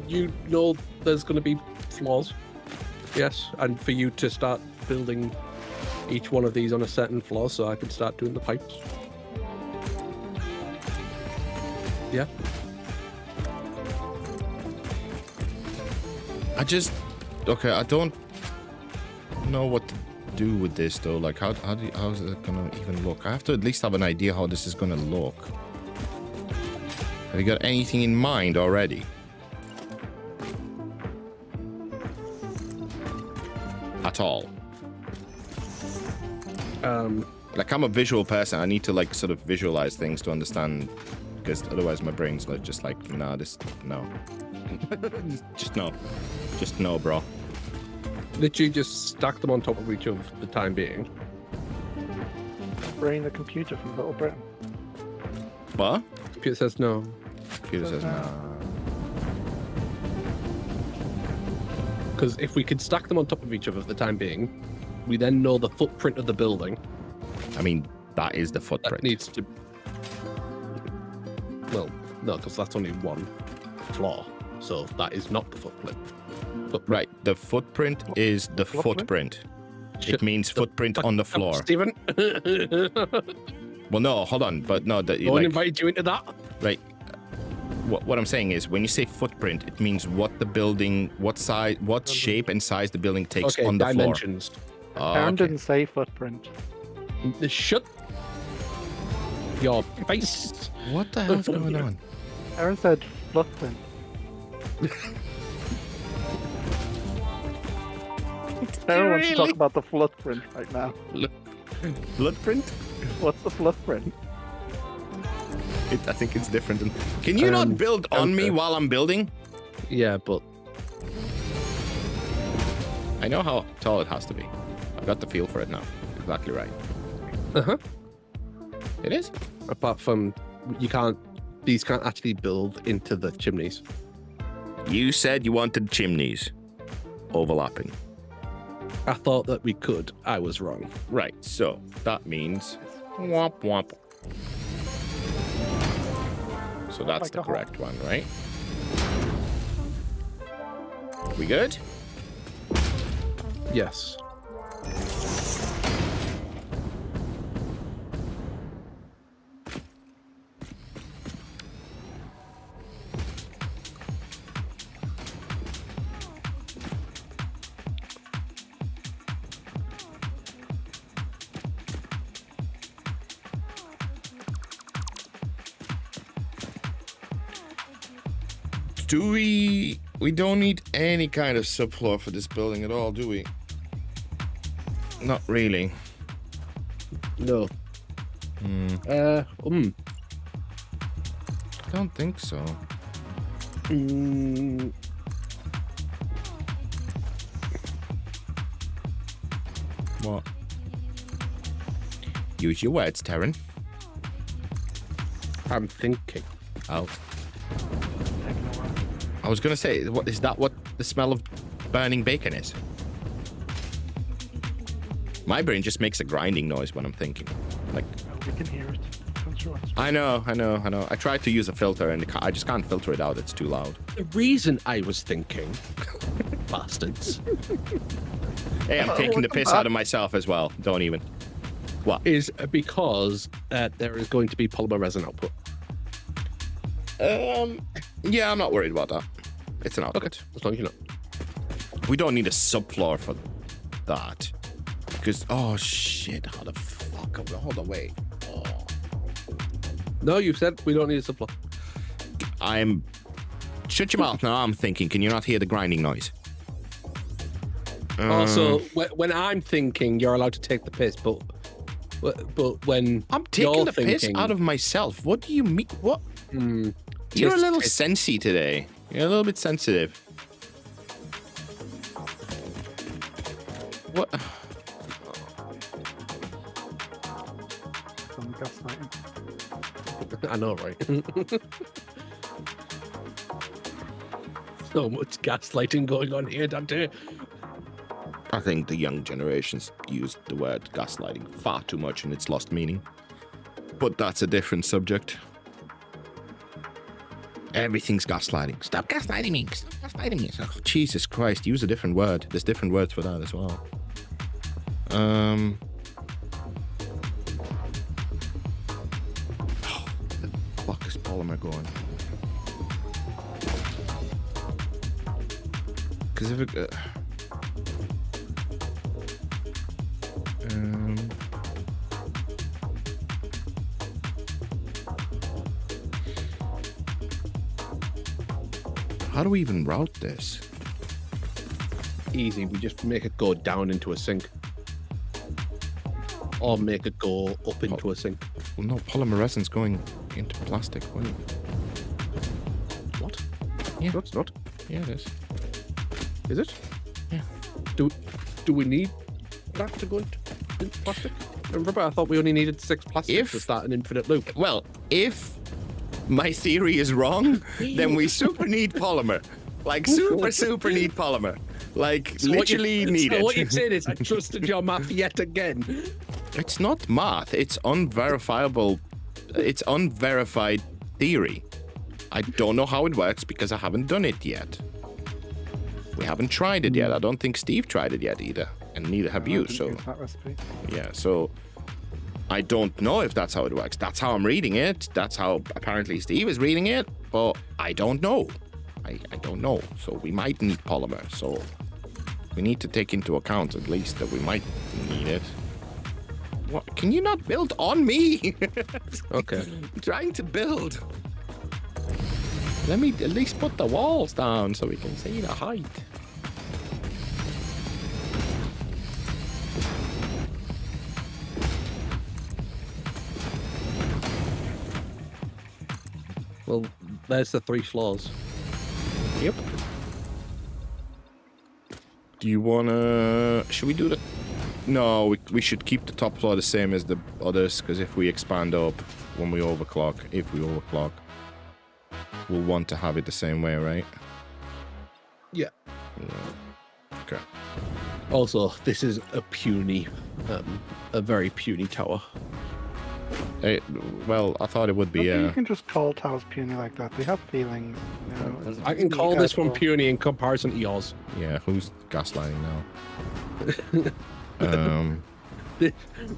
you know there's going to be floors, yes, and for you to start building each one of these on a certain floor so I can start doing the pipes. Yeah. Okay, I don't know what to do with this though. Like, how is it gonna even look? I have to at least have an idea how this is gonna look. Have you got anything in mind already? At all? Like, I'm a visual person. I need to like sort of visualize things to understand. because otherwise my brain's like just like, nah, no. Just no, bro. Literally just stack them on top of each other for the time being. Brain the computer from Little Britain. What? Computer says no. Computer says no. Because if we could stack them on top of each other for the time being, we then know the footprint of the building. I mean, that is the That footprint. needs to... Well, no, because that's only one floor. So that is not the footprint. Right, the footprint is the footprint. It means footprint on the floor. Stephen, Well, no, hold on, but no, no one invited you into that. right. What I'm saying is, when you say footprint, it means what the building, what size, what shape and size the building takes Okay, on the dimensions. floor. Aaron Okay. didn't say footprint. Shut your face. What the hell's going on? Aaron said footprint. Aaron wants to talk about the footprint right now. Footprint? What's the footprint? I think it's different. Can you not build on me okay. while I'm building? Yeah, but I know how tall it has to be. I've got the feel for it now. Exactly right. It is. apart from these can't actually build into the chimneys. You said you wanted chimneys overlapping. I thought that we could. I was wrong. Right, so that means womp womp. So that's like the a correct one, right? We good? Yes. Do we don't need any kind of subfloor for this building at all, do we? Not really. No. I don't think so. What? Use your words, Taryn. I'm thinking. Oh. I was gonna say, what is that? What the smell of burning bacon is? My brain just makes a grinding noise when I'm thinking. Like, We can hear it. Comes through us. I know. I tried to use a filter and I just can't filter it out. It's too loud. The reason I was thinking, bastards, Hey, I'm taking the piss out of myself as well. Don't even. What? is because there is going to be polymer resin output. Yeah, I'm not worried about that. It's an output. Okay, as long as you know. We don't need a subfloor for that. Because, oh shit, how the fuck? Hold on, wait. Oh. No, you said we don't need a subfloor. Shut your mouth now, I'm thinking. Can you not hear the grinding noise? Also, when I'm thinking, you're allowed to take the piss, but when I'm taking you're the piss thinking, out of myself. What do you mean? What? You're a just little piss. sensy today. You're a little bit sensitive. What? Some gaslighting. I know, right? So much gaslighting going on here, Dante. I think the young generations use the word gaslighting far too much and it's lost meaning. But that's a different subject. Everything's gaslighting. Stop gaslighting me. Stop gaslighting me. Oh, Jesus Christ, use a different word. There's different words for that as well. Oh, the fuck is polymer going? Because if it... how do we even route this? Easy. We just make it go down into a sink, or make it go up into a sink. Well, no, polymer resin's going into plastic, will you? What? Yeah. No, it's not. Yeah, it is. Is it? Yeah. Do we need that to go into plastic? Remember, I thought we only needed 6 plastic to start an infinite loop. Well, if my theory is wrong, then we super need polymer. Like, super need polymer. Like, literally need it. So what you're saying is I trusted your math yet again. It's not math. It's unverifiable. It's unverified theory. I don't know how it works because I haven't done it yet. We haven't tried it yet. I don't think Steve tried it yet either. And neither have you, so... That recipe. Yeah, so... I don't know if that's how it works. That's how I'm reading it. That's how apparently Steve is reading it. But I don't know. I don't know. So we might need polymer. So we need to take into account at least that we might need it. What? Can you not build on me? Okay. I'm trying to build. Let me at least put the walls down so we can see the height. Well, there's the 3 floors. Yep. Do you wanna... Should we do the... No, we should keep the top floor the same as the others, because if we expand up when we overclock, we'll want to have it the same way, right? Yeah. Okay. Also, this is a very puny tower. Hey, well, I thought it would be, You can just call towers puny like that. They have feelings. You know. I can call this one puny in comparison to yours. Yeah, who's gaslighting now?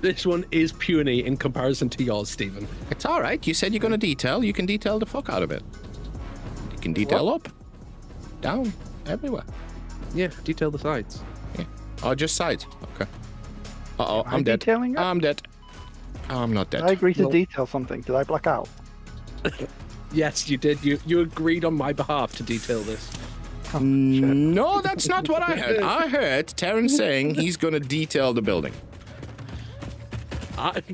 This one is puny in comparison to yours, Stephen. It's all right. You said you're going to detail. You can detail the fuck out of it. You can detail up, down, everywhere. Yeah, detail the sides. Yeah. Oh, just sides. Okay. Uh-oh, Am I I'm dead. detailing it? I'm dead. I'm not dead. Did I agree to detail something? Did I black out? Yes, you did. You agreed on my behalf to detail this. Oh, shit. No, that's not what I heard. I heard Terrence saying he's going to detail the building.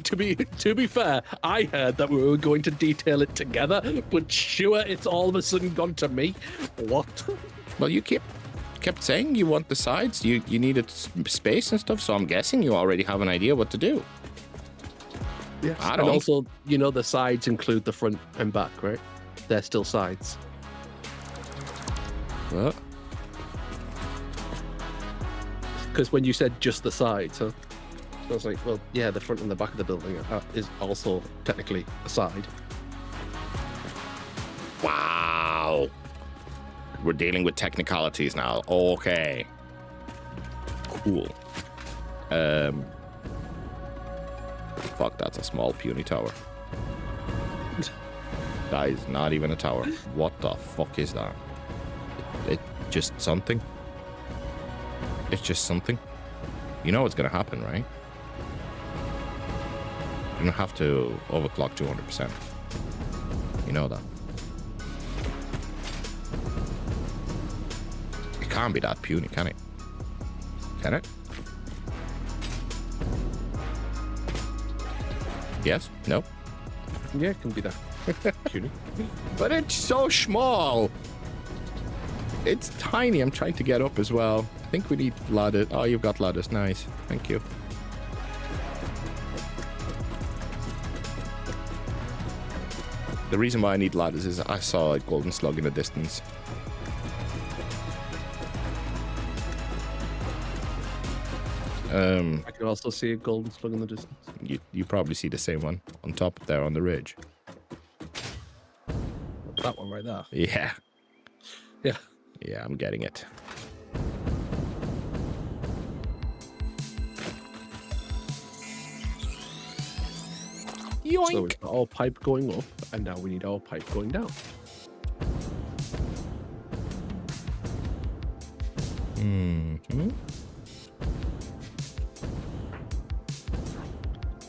To be fair, I heard that we were going to detail it together, but sure, it's all of a sudden gone to me. What? Well, you kept saying you want the sides. You needed space and stuff, so I'm guessing you already have an idea what to do. Yes. I And don't. also, the sides include the front and back, right? They're still sides. What? Because when you said just the sides, huh? I was like, well, yeah, the front and the back of the building is also technically a side. Wow. We're dealing with technicalities now. Okay. Cool. Fuck, that's a small puny tower. That is not even a tower. What the fuck is that? It just something? It's just something? You know what's gonna happen, right? You're gonna have to overclock 200%. You know that. It can't be that puny, can it? Can it? Yes? No? Yeah, it can be that. Puny. But it's so small. It's tiny. I'm trying to get up as well. I think we need ladders. Oh, you've got ladders. Nice. Thank you. The reason why I need ladders is I saw a golden slug in the distance. I can also see a golden slug in the distance. You probably see the same one on top there on the ridge. That one right there. Yeah. Yeah. Yeah, I'm getting it. Yoink. So we've got our pipe going up, and now we need our pipe going down. Mm-hmm.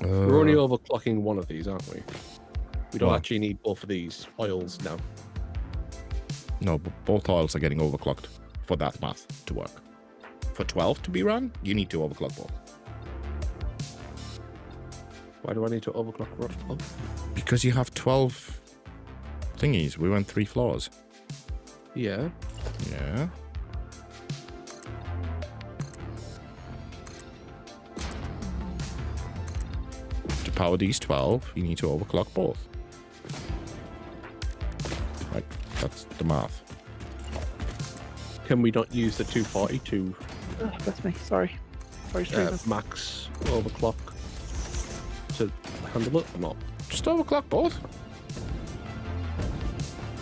We're only overclocking one of these, aren't we? We don't What? actually need both of these oils now. No, but both oils are getting overclocked for that math to work. For 12 to be run, you need to overclock both. Why do I need to overclock? Oh, Because you have 12 thingies. We went 3 floors. yeah. Yeah. To power these 12, you need to overclock both. Right, that's the math. Can we not use the 240 to That's me. Sorry, streamers. max overclock to handle it or not? Just overclock both.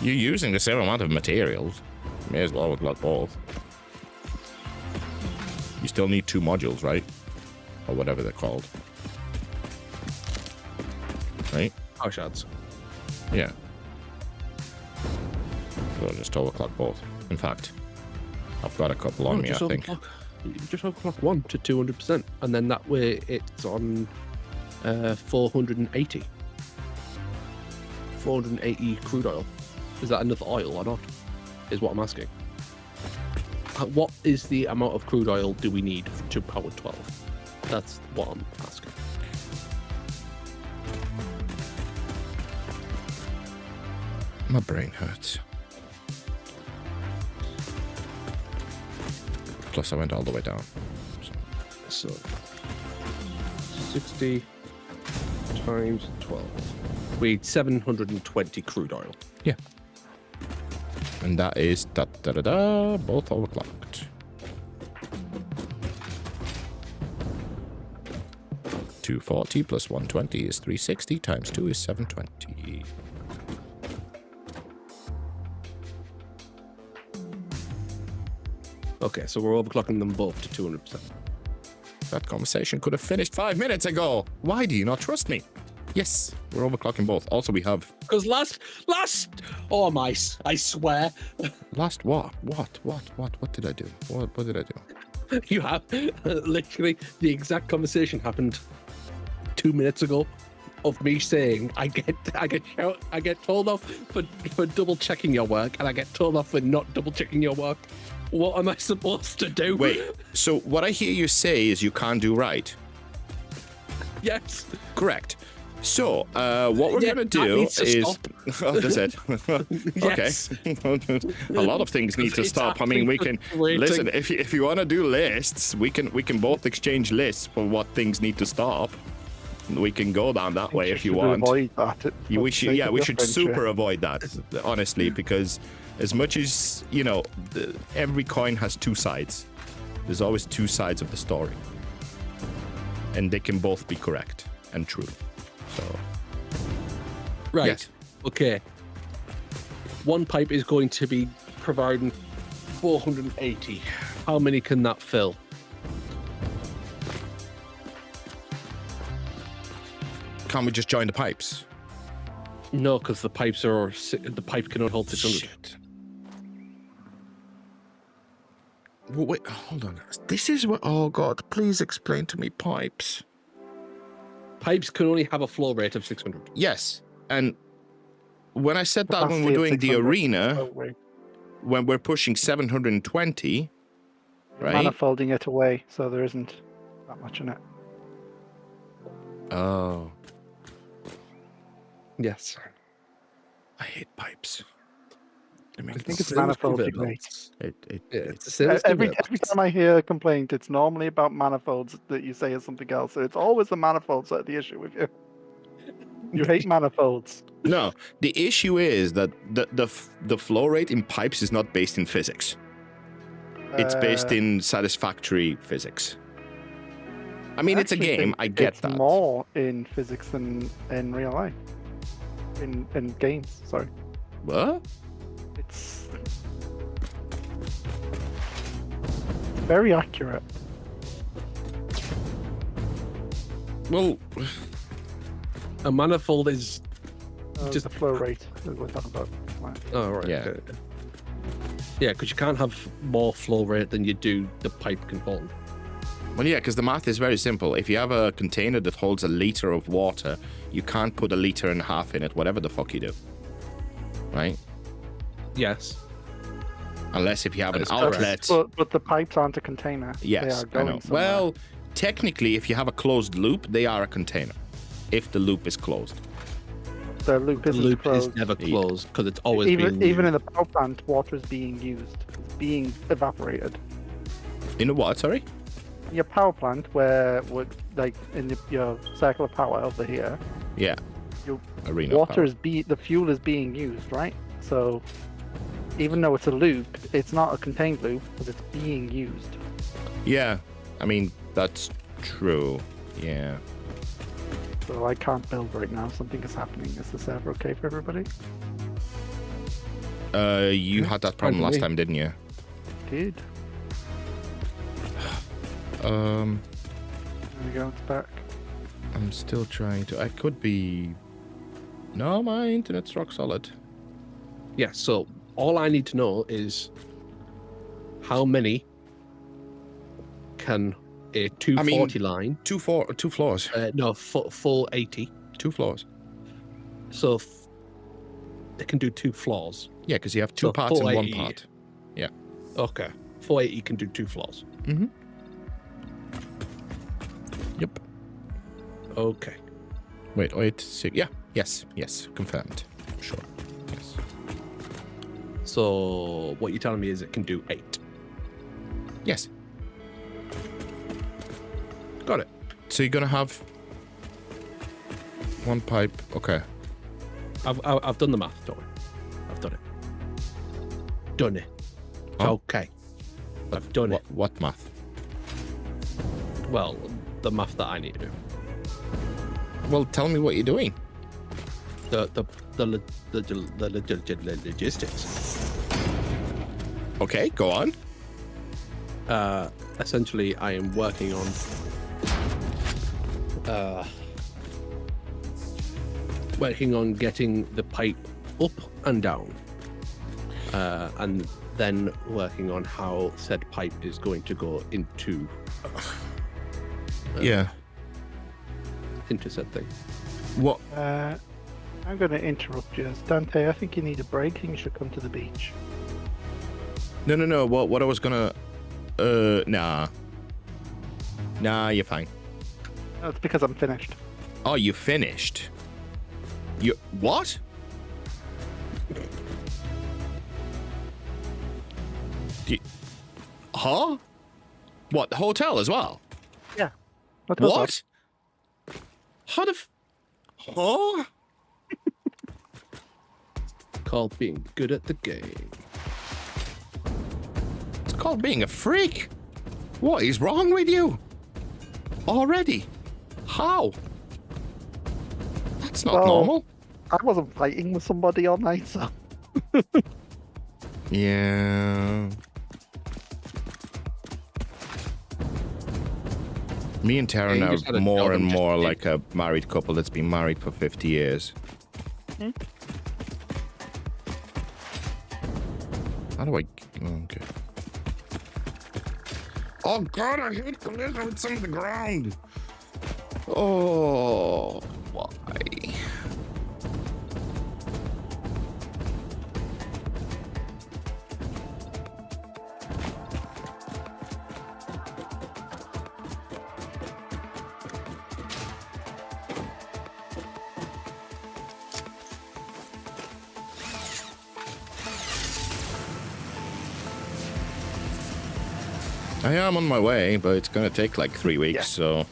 You're using the same amount of materials. May as well overclock both. You still need 2 modules, right? Or whatever they're called. Right? Power shards. Yeah. So just overclock both. In fact, I've got a couple on me, I just think. Just overclock one to 200%, and then that way it's on 480. 480 crude oil. Is that enough oil or not? Is what I'm asking. What is the amount of crude oil do we need to power 12? That's what I'm asking. My brain hurts. Plus, I went all the way down. So 60 times 12. We need 720 crude oil. Yeah. And that is both overclocked. 240 plus 120 is 360 times 2 is 720. Okay, so we're overclocking them both to 200%. That conversation could have finished 5 minutes ago. Why do you not trust me? Yes, we're overclocking both. Also, we have Because last, oh my, I swear, last what? What did I do? What did I do? you have literally the exact conversation happened 2 minutes ago of me saying I get told off for double checking your work, and I get told off for not double checking your work. What am I supposed to do? Wait, so what I hear you say is you can't do right. Yes. Correct. So, what we're Yeah, going to that do needs to is... stop. Oh, does it? Yes. Okay. A lot of things need to It's stop. I mean, we can... frustrating. Listen, if you want to do lists, we can both exchange lists for what things need to stop. We can go down that way if you want. Avoid that. We should super avoid that, honestly, because as much as, you know, every coin has 2 sides. There's always 2 sides of the story. And they can both be correct and true. So, Right. Yes. Okay. One pipe is going to be providing 480. How many can that fill? can't we just join the pipes? No, because the pipes are the pipe cannot hold 600. Shit. Wait, hold on. This is what... Oh, God, please explain to me pipes. Pipes can only have a flow rate of 600. Yes, and when I said that when Capacity we're of doing the 600. arena, Oh, wait. when we're pushing 720, right? Manifolding it away, so there isn't that much in it. Oh, Yes. I hate pipes. I mean, I think it's Same as manifold conveyor rate. belts. it Yeah, it's the same as Every conveyor belts. time I hear a complaint, it's normally about manifolds that you say is something else. So it's always the manifolds that are the issue with you. You hate manifolds. No, the issue is that the flow rate in pipes is not based in physics. It's based in satisfactory physics. I mean, it's a actually game. think I get it's that. more in physics than in real life. In games, sorry. What? It's very accurate. Well, A manifold is. Just the flow rate that we're talking about. Right. Oh, right. Yeah. Okay. Yeah, because you can't have more flow rate than you do the pipe can hold. well, yeah, because the math is very simple. If you have a container that holds a liter of water, you can't put 1.5 liters in it, whatever the fuck you do. Right? Yes. Unless if you have That an is correct. outlet. But the pipes aren't a container. Yes, they are I going know. somewhere. Well, technically, if you have a closed loop, they are a container. if the loop is closed. The loop The isn't loop closed. is never closed because it's always Even being even in used. the power plant, water is being used. It's being evaporated. In a what? Sorry. Your power plant, where would like in your circle of power over here, Yeah. your Arena. of water power. is the fuel is being used, right? So even though it's a loop, it's not a contained loop because it's being used. Yeah. I mean, that's true. Yeah. So I can't build right now. Something is happening. Is the server okay for everybody? You had that problem last time, didn't you? Good. There we go. It's back. I'm still trying to. I could be. No, my internet's rock solid. Yeah, so all I need to know is how many can a 240 line... Two floors. no, full 80. 2 floors. So it can do 2 floors. Yeah, because you have 2 So parts in one 480. part. Yeah. Okay. 480 can do 2 floors. Mm-hmm. Yep. Okay. Wait, 6. Yeah. Yes. Confirmed. Sure. Yes. So what you're telling me is it can do 8. Yes. Got it. So you're gonna have 1 pipe. Okay. I've done the math, don't worry. I've done it. Done it. It's Huh? okay. I've done it. What math? Well, the math that I need to do. Well, tell me what you're doing. The logistics. Okay, go on. Essentially, I am working on getting the pipe up and down, and then working on how said pipe is going to go into Yeah. said thing. What? I'm going to interrupt you. Dante, I think you need a break and you should come to the beach. No. What I was gonna. Nah. Nah, you're fine. No, it's because I'm finished. Oh, you finished. You what? Huh? What, the hotel as well? Yeah. What? was What? How the Huh? Called being good at the game. It's called being a freak. What is wrong with you? Already? How? That's not Well- normal. I wasn't fighting with somebody all night, so. Yeah. Me and Taryn Yeah, you just are gotta more tell and them just more to- like a married couple that's been married for 50 years. Hmm? How do I... Okay. Oh god, I hate collision with some of the ground. Oh, why? I am on my way, but it's gonna take like 3 weeks, Yeah. so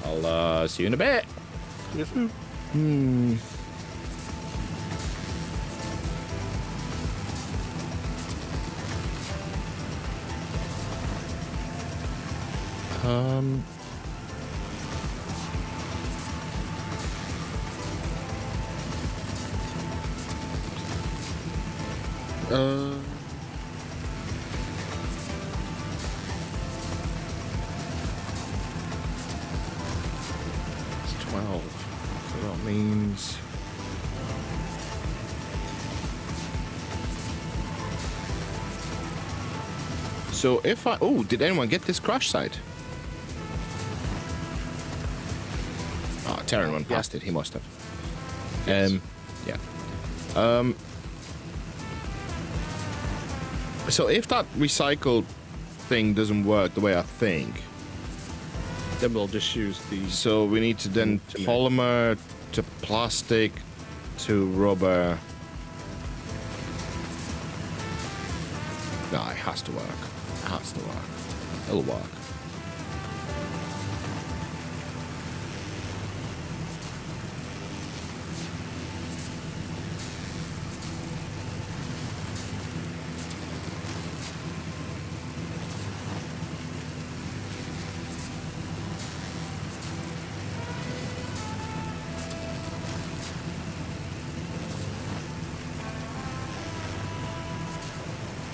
I'll see you in a bit. Yes, sir. Um. It's 12. So that means. So if I... Oh, did anyone get this crash site? Oh, Taryn went past it. He must have. Yeah. So if that recycled thing doesn't work the way I think, Then we'll just use the. So we need to then polymer to plastic to rubber. No, it has to work. It has to work. It'll work.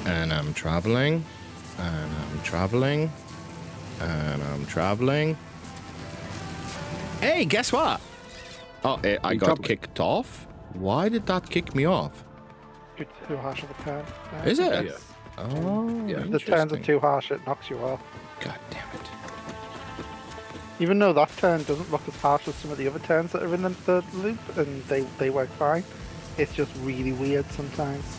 And I'm traveling, and I'm traveling, and I'm traveling. Hey, guess what? Oh, I got kicked off? Why did that kick me off? You're too harsh of a turn. Is it? Yeah. Oh, Yeah. The turns are too harsh, it knocks you off. God damn it. Even though that turn doesn't look as harsh as some of the other turns that are in the loop, and they work fine, it's just really weird sometimes.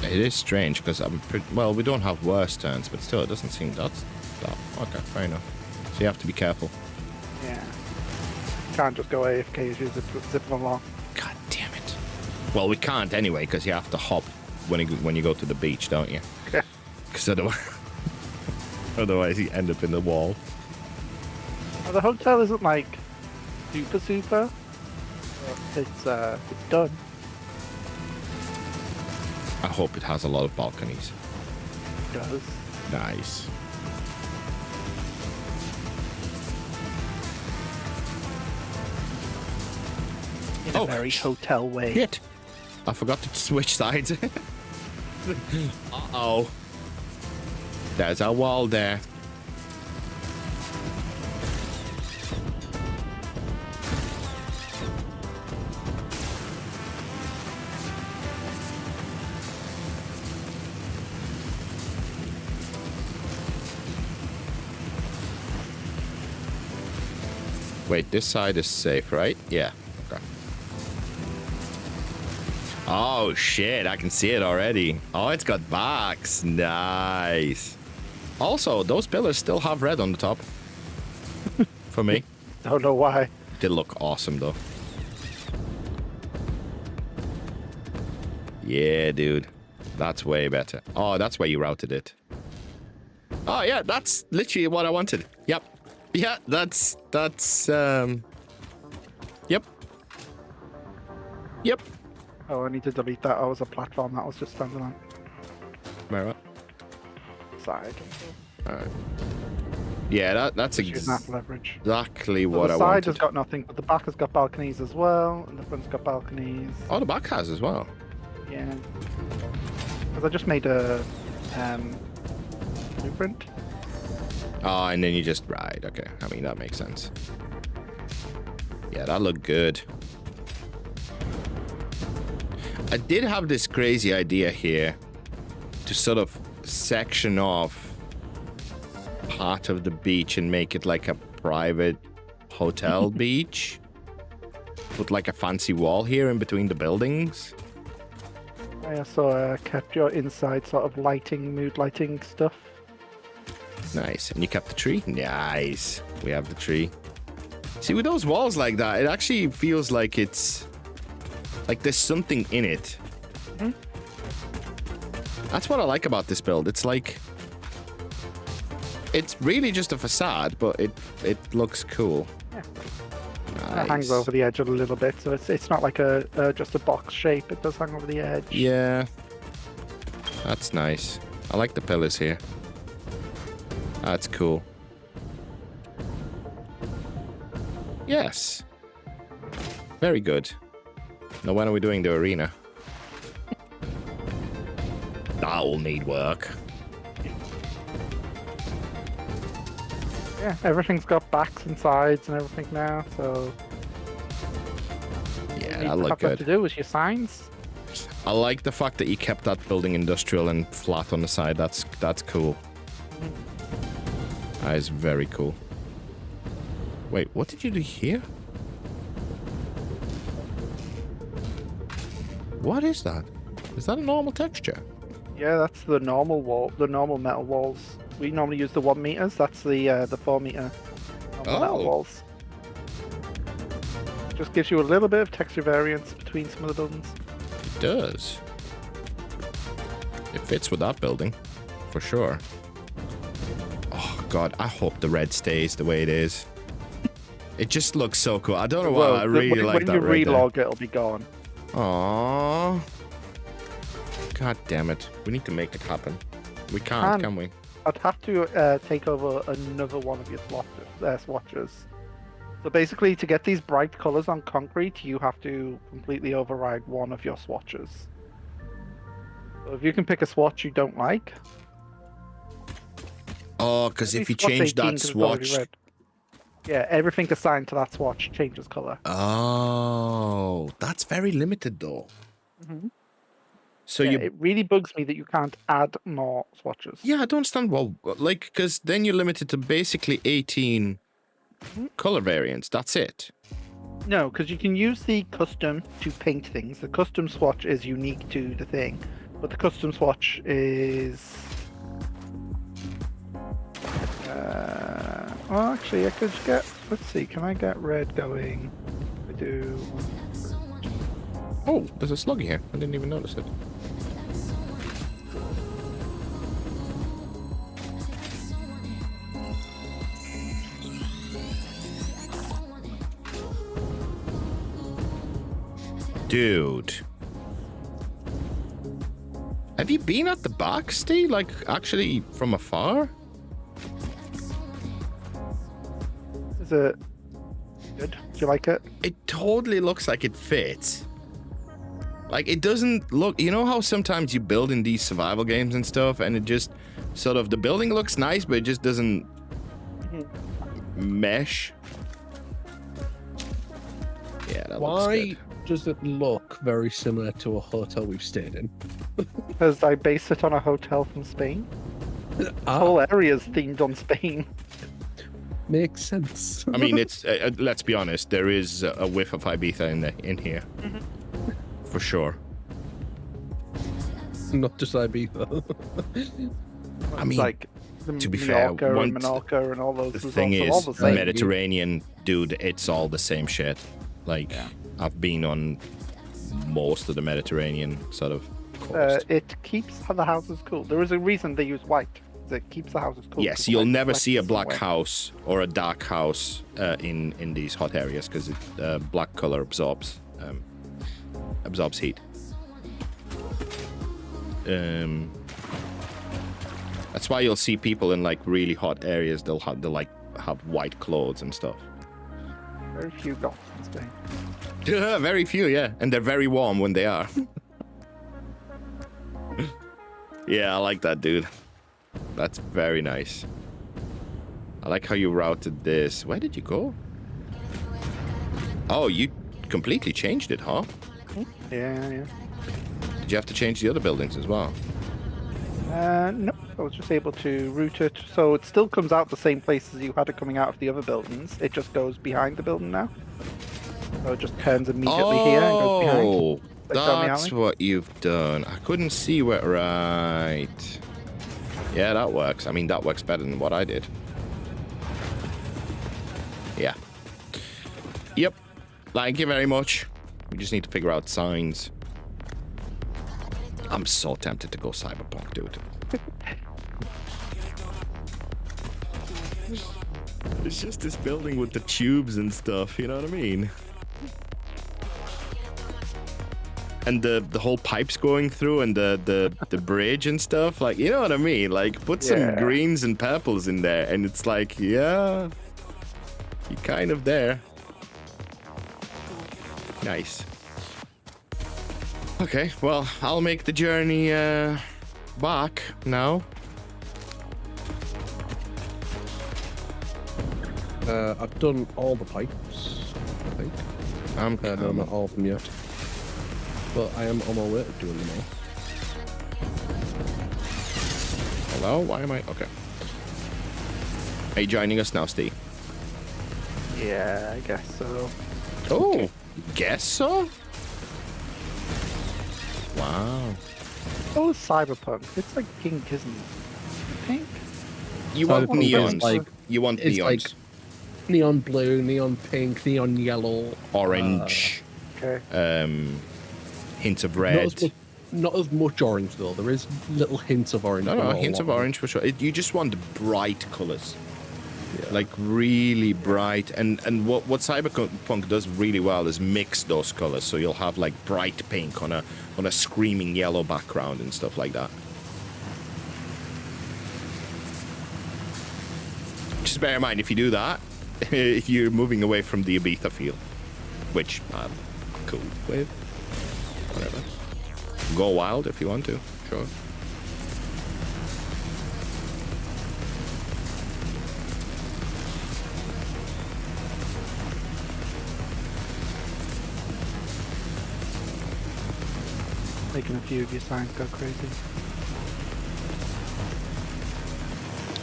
It is strange because well, we don't have worse turns, but still, it doesn't seem that's that. Okay, fair enough. So you have to be careful. Yeah. Can't just go AFK as you zip along. God damn it. Well, we can't anyway because you have to hop when you go to the beach, don't you? Yeah. Because otherwise you end up in the wall. Well, the hotel isn't like super. It's done. I hope it has a lot of balconies. It does. Nice. In a very hotel way. Shit. I forgot to switch sides. Uh-oh. There's our wall there. Wait, this side is safe, right? Yeah. Okay. Oh, shit. I can see it already. Oh, it's got backs. Nice. Also, those pillars still have red on the top. For me. Don't know why. They look awesome, though. Yeah, dude. That's way better. Oh, that's where you routed it. Oh, yeah. That's literally what I wanted. Yep. Yeah, that's yep. Yep. Oh, I need to delete that. I was a platform that was just standing on Right. side. Alright. Yeah, that's Shooting that leverage. exactly So what the I side wanted. has got nothing, but the back has got balconies as well, and the front's got balconies. Oh, the back has as well. Yeah. Because I just made a blueprint. Oh, and then you just right. Okay, I mean that makes sense. Yeah, that looked good. I did have this crazy idea here to sort of section off part of the beach and make it like a private hotel beach. Put like a fancy wall here in between the buildings. I also kept your inside sort of lighting, mood lighting stuff. Nice. And you kept the tree? Nice. We have the tree. See, with those walls like that, it actually feels like it's... like there's something in it. Mm-hmm. That's what I like about this build. It's like... it's really just a facade, but it looks cool. Yeah. Nice. It hangs over the edge a little bit, so it's not like a just a box shape. It does hang over the edge. Yeah. That's nice. I like the pillars here. That's cool. Yes. Very good. Now when are we doing the arena? That'll need work. Yeah, everything's got backs and sides and everything now, so... Yeah, all that you look have left good. to do is your signs. I like the fact that you kept that building industrial and flat on the side. That's cool. That is very cool. Wait, what did you do here? What is that? Is that a normal texture? Yeah, that's the normal wall, the normal metal walls. We normally use the 1 meters. That's the 4 meter normal metal Oh. walls. Just gives you a little bit of texture variance between some of the buildings. It does. It fits with that building, for sure. Oh god, I hope the red stays the way it is. It just looks so cool. I don't know why, I really like that red. When you relog, it'll be gone. Aww. God damn it. We need to make it happen. We can't, can we? I'd have to take over another one of your swatches. So basically, to get these bright colors on concrete, you have to completely override one of your swatches. So if you can pick a swatch you don't like... Oh, because if you change that swatch... Yeah, everything assigned to that swatch changes color. Oh, that's very limited though. So yeah, it really bugs me that you can't add more swatches. Yeah, I don't understand. Well, like, because then you're limited to basically 18 color variants. That's it. No, because you can use the custom to paint things. The custom swatch is unique to the thing, but the custom swatch is... well, actually, I could get... Let's see, can I get red going? I do... Oh, there's a slug here. I didn't even notice it. Dude. Have you been at the back, Steve? Like, actually from afar? Is it good? Do you like it? It totally looks like it fits. Like, it doesn't look... You know how sometimes you build in these survival games and stuff, and it just sort of... The building looks nice, but it just doesn't mesh? Yeah, that looks good. Does it look very similar to a hotel we've stayed in? Because I base it on a hotel from Spain. The whole area is themed on Spain. Makes sense. I mean, it's let's be honest. There is a whiff of Ibiza in here, for sure. Not just Ibiza. I mean, like to be fair, Menorca and all those. The thing is, all the same. Mediterranean, dude, it's all the same shit. Like, I've been on most of the Mediterranean sort of coast. It keeps the houses cool. There is a reason they use white. It keeps the houses cool. Yes, you'll never see a black house or a dark house in these hot areas because black color absorbs heat. That's why you'll see people in like really hot areas. They'll have white clothes and stuff. Very few goths in Spain. Very few, yeah, and they're very warm when they are. Yeah, I like that, dude. That's very nice. I like how you routed this. Where did you go? Oh, you completely changed it, huh? Yeah. Did you have to change the other buildings as well? No, I was just able to route it. So it still comes out the same place as you had it coming out of the other buildings. It just goes behind the building now. So it just turns immediately here and goes behind. Oh, like down the that's alley. what you've done. I couldn't see where... Right. Yeah, that works. I mean, that works better than what I did. Yeah. Yep. Thank you very much. We just need to figure out signs. I'm so tempted to go cyberpunk, dude. It's just this building with the tubes and stuff, you know what I mean? And the whole pipes going through and the bridge and stuff, like, you know what I mean? Like, put some greens and purples in there and it's like, yeah, you're kind of there. Nice. Okay, well, I'll make the journey back now. I've done all the pipes, I think. No, not all of them yet. But I am on my way to doing them all. Hello? Why am I... Okay. Are you joining us now, Steve? Yeah, I guess so. Oh, guess so? Wow. Oh, cyberpunk. It's like pink, isn't it? Pink? You want Cyberpunk is neons. like- You want it's neons. like neon blue, neon pink, neon yellow, Orange. Okay. Hints of red. Not as much orange though. There is little hints of orange. No, but no, not a hints of lot. orange for sure. You just want bright colors. Yeah. Like really bright. And what Cyberpunk does really well is mix those colors. So you'll have like bright pink on a screaming yellow background and stuff like that. Just bear in mind, if you do that, you're moving away from the Ibiza feel, which I'm cool with. Whatever. Go wild if you want to, sure. Making a few of your signs go crazy.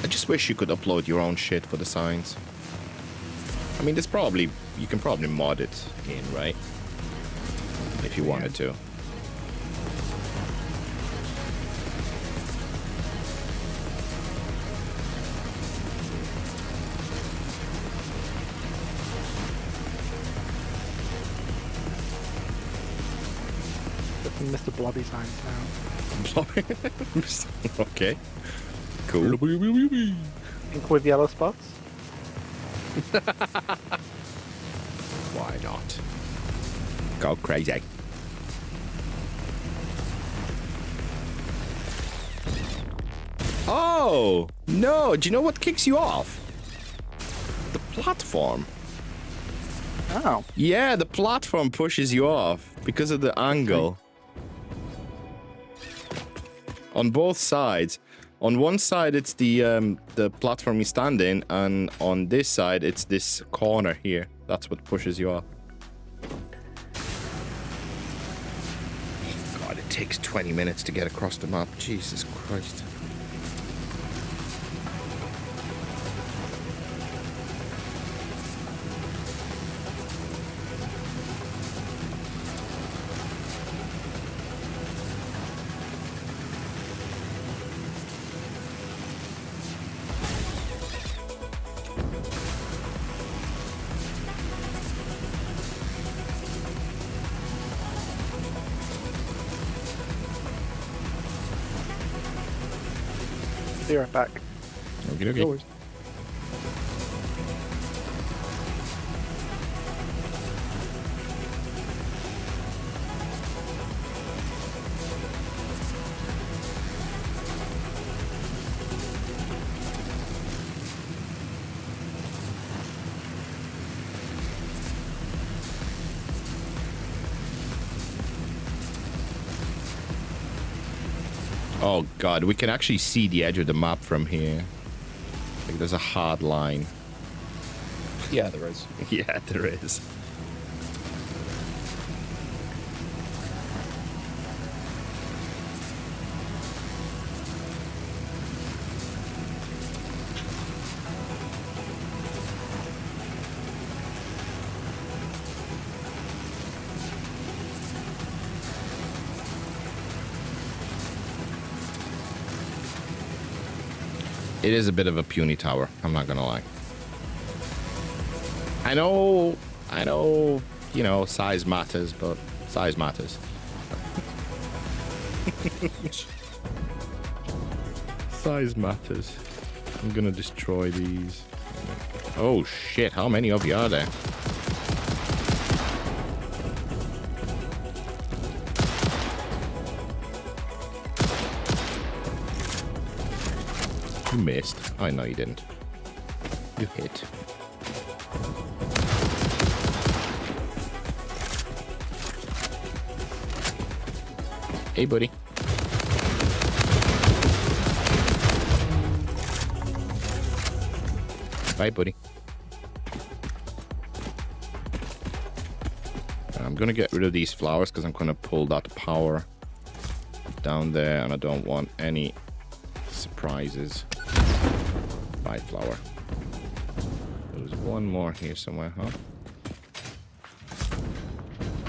I just wish you could upload your own shit for the signs. I mean, you can probably mod it in, right? If you wanted to. Got some Mr. Blobby signs now. Okay. Cool. Pink with yellow spots. Why not? Go crazy. Oh, no. Do you know what kicks you off? The platform. Oh. Yeah, the platform pushes you off because of the angle. On both sides. On one side, it's the platform you stand in, and on this side, it's this corner here. That's what pushes you off. God, it takes 20 minutes to get across the map. Jesus Christ. Be right back. Okay, okay. Oh god, we can actually see the edge of the map from here. Like there's a hard line. Yeah, there is. Yeah, there is. It is a bit of a puny tower, I'm not gonna lie. I know, you know, size matters, but size matters. Size matters. I'm gonna destroy these. Oh shit, how many of you are there? You missed. Oh, no, you didn't. You hit. Hey, buddy. Bye, buddy. I'm gonna get rid of these flowers because I'm gonna pull that power down there, and I don't want any surprises. Bye, flower. There's one more here somewhere, huh?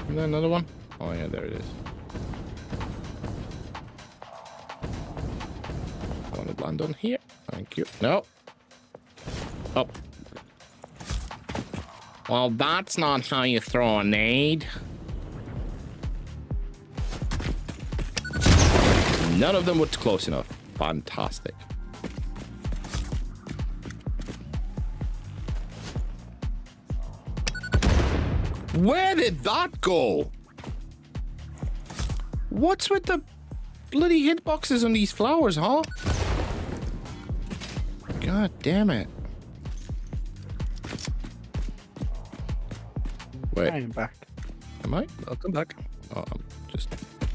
Is there another one? Oh yeah, there it is. should land on here. Thank you. No. Oh. Well, that's not how you throw a nade. None of them were close enough. Fantastic. Where did that go? What's with the bloody hitboxes on these flowers, huh? God damn it. Wait. I am back. Am I? I'll come back. Oh, I'm just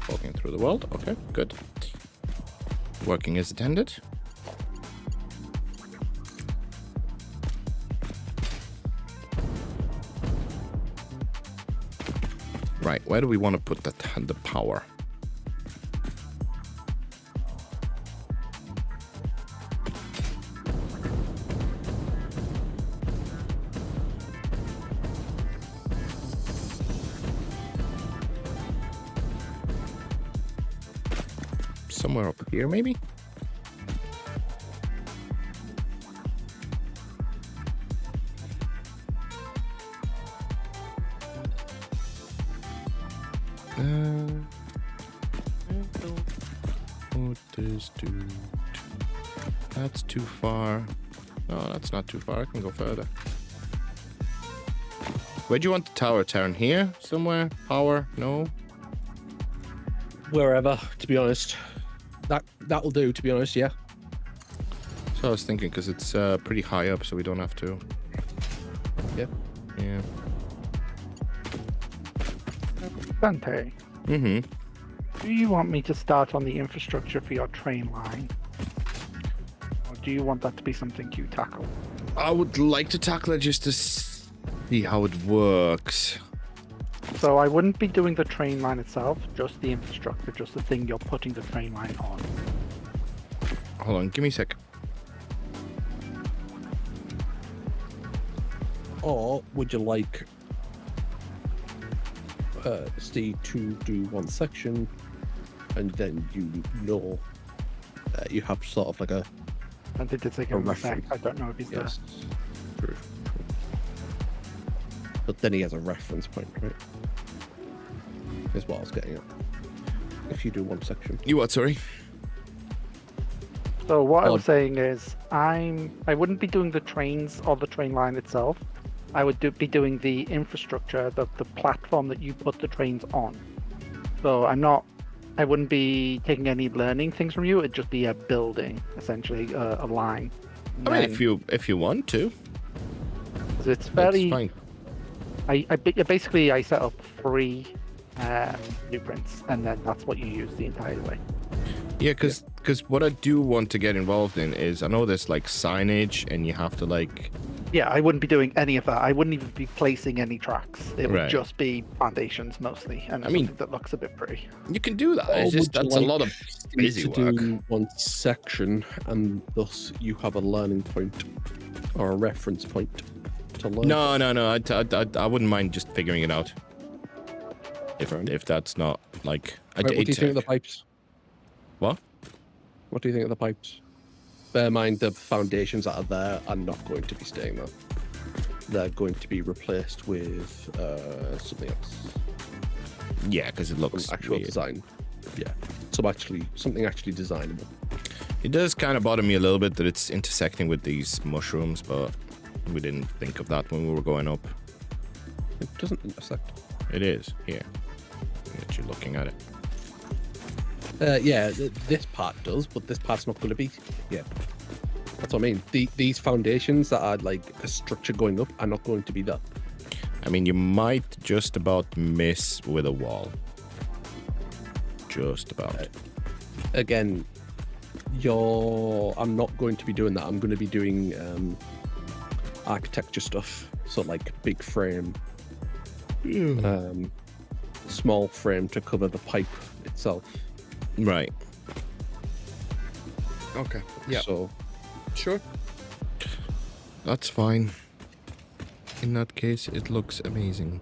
walking through the world. Okay, good. Working as intended. Right, where do we want to put the power? Somewhere up here, maybe? What is dude? That's too far. No, that's not too far. I can go further. Where do you want the tower? Turn here? Somewhere? Power? No? Wherever, to be honest. That'll do, to be honest, yeah. So I was thinking, because it's pretty high up, so we don't have to. Yep. Yeah. Dante, Mm-hmm. do you want me to start on the infrastructure for your train line? Or do you want that to be something you tackle? I would like to tackle it just to see how it works. So I wouldn't be doing the train line itself, just the infrastructure, just the thing you're putting the train line on. Hold on, give me a sec. Or would you like Steve to do one section, and then you have sort of like a Dante did say A give him a reference. sec. I don't know if he's yes. True. But then he has a reference point, right? Is what I was getting at. If you do one section. You what, sorry? there. So what I was saying is, I wouldn't be doing the trains or the train line itself. I would be doing the infrastructure, the platform that you put the trains on. So I wouldn't be taking any learning things from you. It'd just be a building, essentially, a line. I mean, if you want to, It's fairly. that's fine. I set up 3 blueprints, and then that's what you use the entire way. Yeah, because what I do want to get involved in is, I know there's like signage, and you have to like. Yeah, I wouldn't be doing any of that. I wouldn't even be placing any tracks. It would Right. just be foundations mostly, and something that looks a bit pretty. You can do that. Or It's just would you that's a like lot of busy to work. do one section, and thus you have a learning point or a reference point to learn. No. I wouldn't mind just figuring it out. If that's not like. Right, what do you think of the pipes? What? What do you think of the pipes? Bear in mind the foundations that are there are not going to be staying there. They're going to be replaced with something else. Yeah, because it looks Some actual weird. design. Yeah. Something actually designable. It does kind of bother me a little bit that it's intersecting with these mushrooms, but we didn't think of that when we were going up. It doesn't intersect. It is here. That you're looking at it. This part does, but this part's not going to be. Yeah, that's what I mean. These foundations that are like a structure going up are not going to be there. I mean, you might just about miss with a wall. Just about. Again, I'm not going to be doing that. I'm going to be doing architecture stuff. So like big frame, small frame to cover the pipe itself. Right. Okay. Yeah. So Sure. That's fine. In that case, it looks amazing.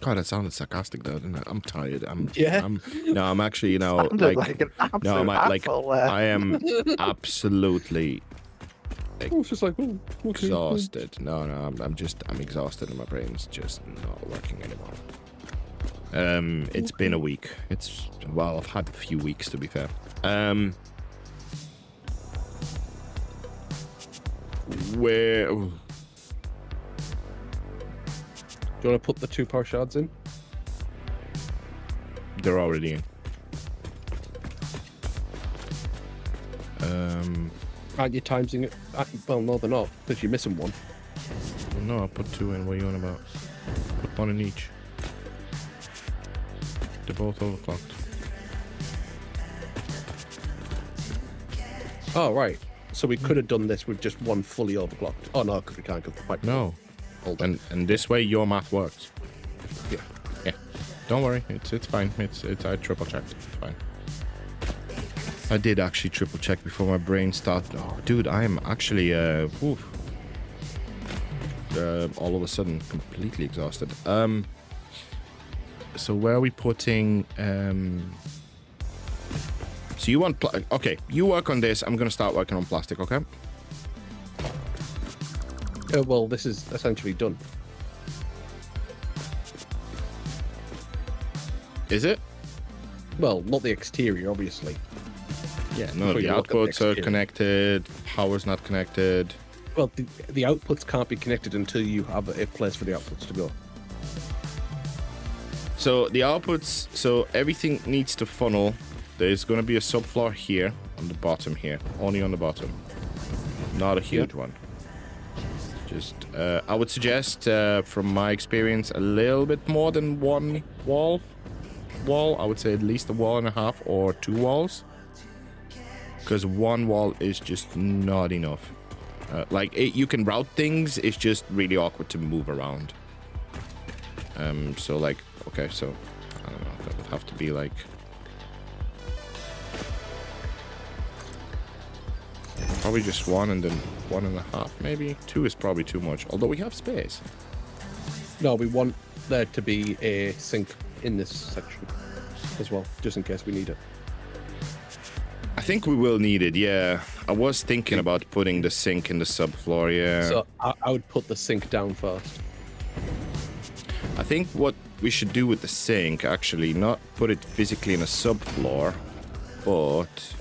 God, that sounded sarcastic, though, didn't it? I'm tired. Yeah. I'm actually, you know, Sounded like an absolute asshole there. I am absolutely It's just like, oh, okay. exhausted. No, I'm exhausted, and my brain's just not working anymore. It's been a week. I've had a few weeks, to be fair. Where? Do you want to put the 2 power shards in? They're already in. Aren't you timesing it? Well, no, they're not, because you're missing one. No, I'll put 2 in. What are you on about? Put 1 in each. They're both overclocked. Oh, right. So we could have done this with just 1 fully overclocked. Oh, no, because we can't get the pipe. No. Hold on. And this way your math works. Yeah. Yeah. Don't worry. It's fine. I triple checked. It's fine. I did actually triple check before my brain started. Oh, dude, I am actually all of a sudden completely exhausted. So where are we putting? So you want? Okay, you work on this. I'm gonna start working on plastic. Okay. Well, this is essentially done. Is it? Well, not the exterior, obviously. Yeah. No, Before the you look at the outputs are exterior. connected. Power's not connected. Well, the outputs can't be connected until you have a place for the outputs to go. So the outputs, so everything needs to funnel. There's going to be a subfloor here on the bottom here, only on the bottom. Not a huge one. Just, I would suggest, from my experience, a little bit more than 1 wall. I would say at least 1.5 walls or 2 walls. Because 1 wall is just not enough. You can route things, it's just really awkward to move around. So like, okay, so, I don't know, that would have to be like... Probably just 1 and then 1.5, maybe. 2 is probably too much, although we have space. No, we want there to be a sink in this section as well, just in case we need it. I think we will need it, yeah. I was thinking about putting the sink in the subfloor, yeah. So I would put the sink down first. I think what we should do with the sink, actually, not put it physically in a subfloor, but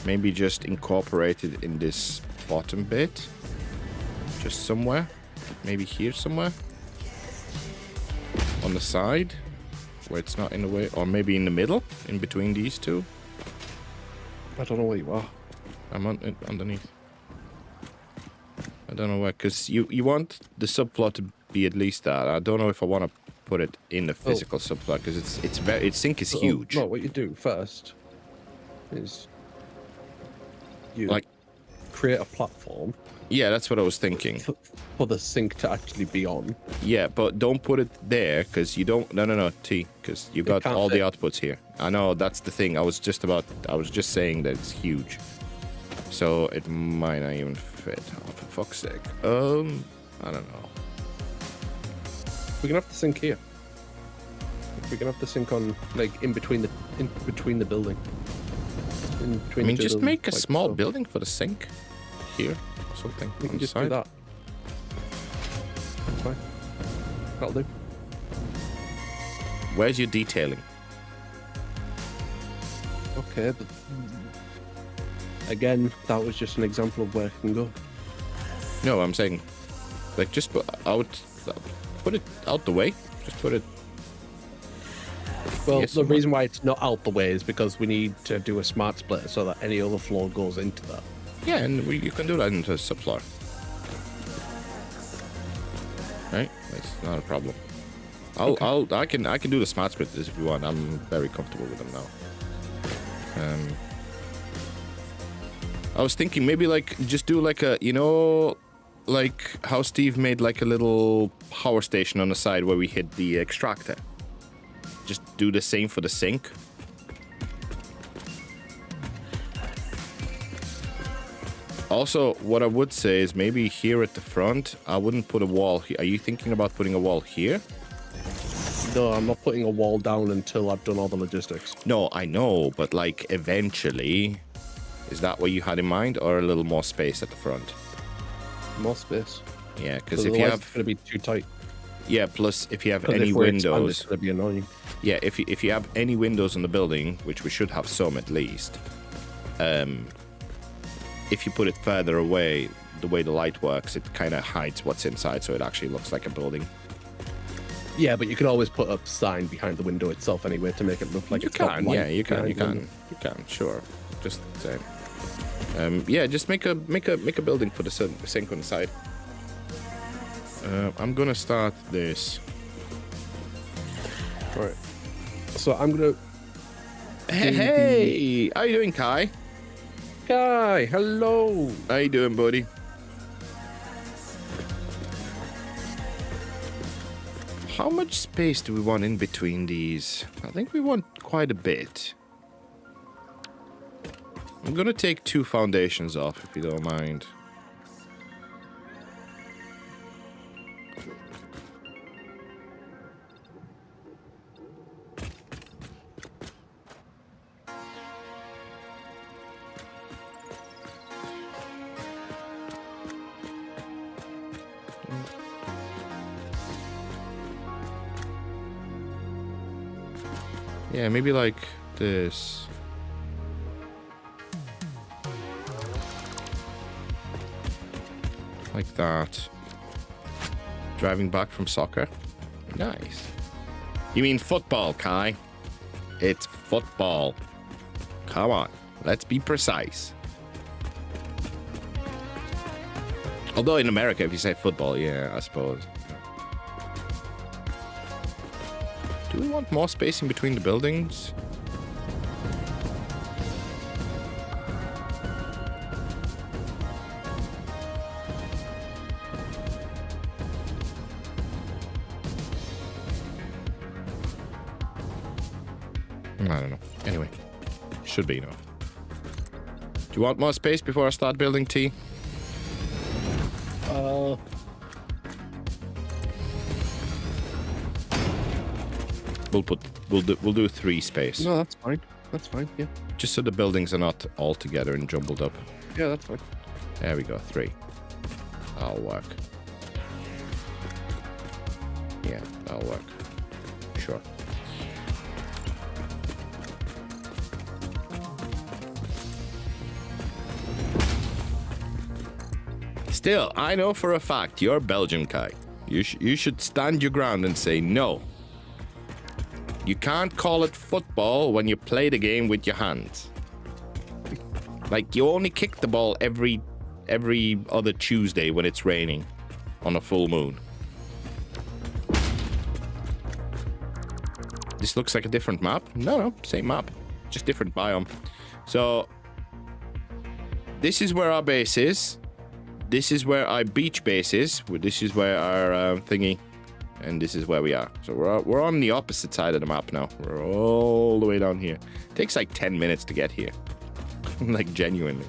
maybe just incorporate it in this bottom bit. Just somewhere. Maybe here somewhere. On the side, where it's not in the way, or maybe in the middle, in between these two. I don't know where you are. I'm underneath. I don't know where, because you want the subfloor to be at least that. I don't know if I want to put it in the physical subfloor, because its sink is huge. No, what you do first is you Like, create a platform yeah, that's what I was thinking. for the sink to actually be on. Yeah, but don't put it there, because you don't... No, T, because you got can't all the fit. outputs here. I know, that's the thing. I was just saying that it's huge. So it might not even fit. Oh, for fuck's sake. I don't know. We can have the sink here. We can have the sink on, like, in between the building. In between I mean, the two just buildings, make a like small so. building for the sink. Here, or something. We on can the just do side. that. That's fine. That'll do. Where's your detailing? Okay, but again, that was just an example of where it can go. No, I'm saying, like, just put it out the way. Just put it... Well, Yes, the reason why it's not out the way is because we need to do a smart split so that any overflow goes into that. Yeah, and you can do that into a subfloor. Right? That's not a problem. I can do the smart split if you want. I'm very comfortable with them now. I was thinking maybe like just do like a, you know, like how Steve made like a little power station on the side where we hid the extractor. Just do the same for the sink. Also, what I would say is maybe here at the front, I wouldn't put a wall here. Are you thinking about putting a wall here? No, I'm not putting a wall down until I've done all the logistics. No, I know, but like eventually, is that what you had in mind, or a little more space at the front? More space. Yeah, because if you Otherwise have, it's going to be too tight. yeah, plus if you have 'Cause any if we expand, windows, it's going to be annoying. yeah, if you have any windows in the building, which we should have some at least, if you put it further away, the way the light works, it kind of hides what's inside, so it actually looks like a building. Yeah, but you can always put a sign behind the window itself anyway to make it look like You it's got can, light yeah, you can, behind you can, sure. Just saying. Yeah, just make a building for the sink on the side. I'm gonna start this. All right. So I'm gonna. Hey, how you doing, Kai? Guy, hello. How you doing, buddy? How much space do we want in between these? I think we want quite a bit. I'm gonna take 2 foundations off, if you don't mind. Yeah, maybe like this. Like that. Driving back from soccer. Nice. You mean football, Kai? It's football. Come on, let's be precise. Although in America, if you say football, yeah, I suppose. Do we want more space in between the buildings? I don't know. Anyway, should be enough. Do you want more space before I start building T? We'll do 3 space. No, that's fine. That's fine. Yeah. Just so the buildings are not all together and jumbled up. Yeah, that's fine. There we go, 3. That'll work. Yeah, that'll work. Sure. Still, I know for a fact you're Belgian, Kai. You should stand your ground and say no. You can't call it football when you play the game with your hands. Like, you only kick the ball every other Tuesday when it's raining on a full moon. This looks like a different map. No, same map. Just different biome. So, this is where our base is. This is where our beach base is. This is where our thingy... And this is where we are. So we're on the opposite side of the map now. We're all the way down here. Takes like 10 minutes to get here. Like, genuinely.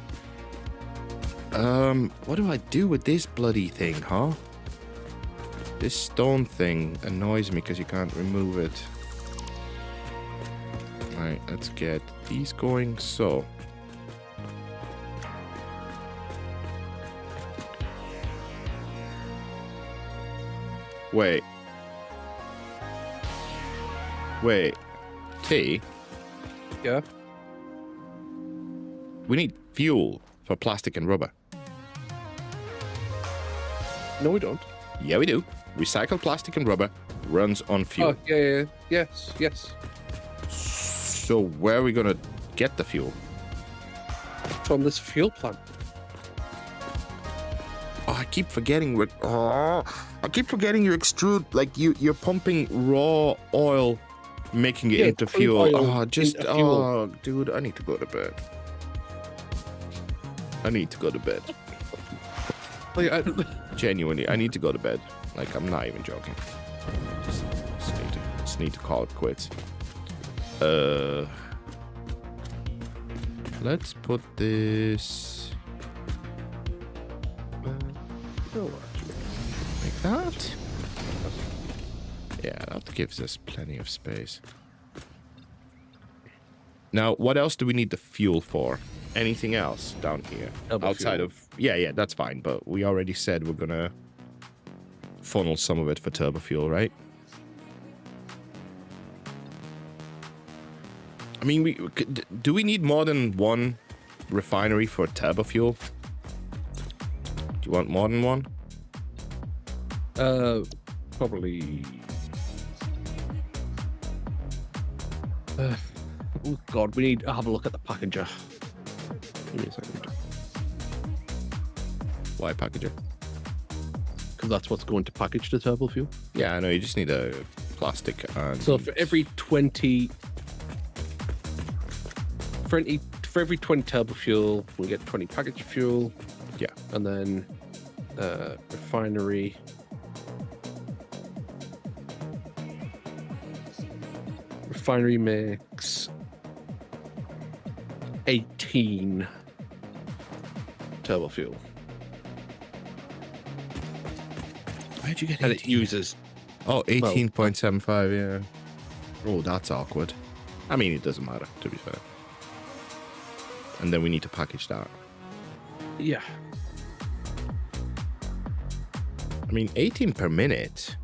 What do I do with this bloody thing, huh? This stone thing annoys me because you can't remove it. Alright, let's get these going. So. Wait, T? Yeah? We need fuel for plastic and rubber. No, we don't. Yeah, we do. Recycled plastic and rubber runs on fuel. Oh, yeah. Yes. So where are we gonna get the fuel? From this fuel plant. Oh, I keep forgetting you extrude, like you're pumping raw oil, making it into fuel. Dude, I need to go to bed. Genuinely, I need to go to bed. Like, I'm not even joking. Just need to call it quits. Let's put this like that. Yeah, that gives us plenty of space. Now, what else do we need the fuel for? Anything else down here? Turbo Outside fuel. of... Yeah, that's fine. But we already said we're going to funnel some of it for turbo fuel, right? I mean, do we need more than one refinery for turbo fuel? Do you want more than one? Probably. Oh God, we need to have a look at the packager. Give me a second, Why packager? because that's what's going to package the turbo fuel. Yeah, I know. You just need a plastic and... So for every 20 turbo fuel, we get 20 package fuel. Yeah. And then refinery. Refinery makes 18 turbo fuel. Where'd you get 18? And it uses... Oh, 18.75, yeah. Oh, that's awkward. I mean, it doesn't matter, to be fair. And then we need to package that. Yeah. I mean, 18 per minute.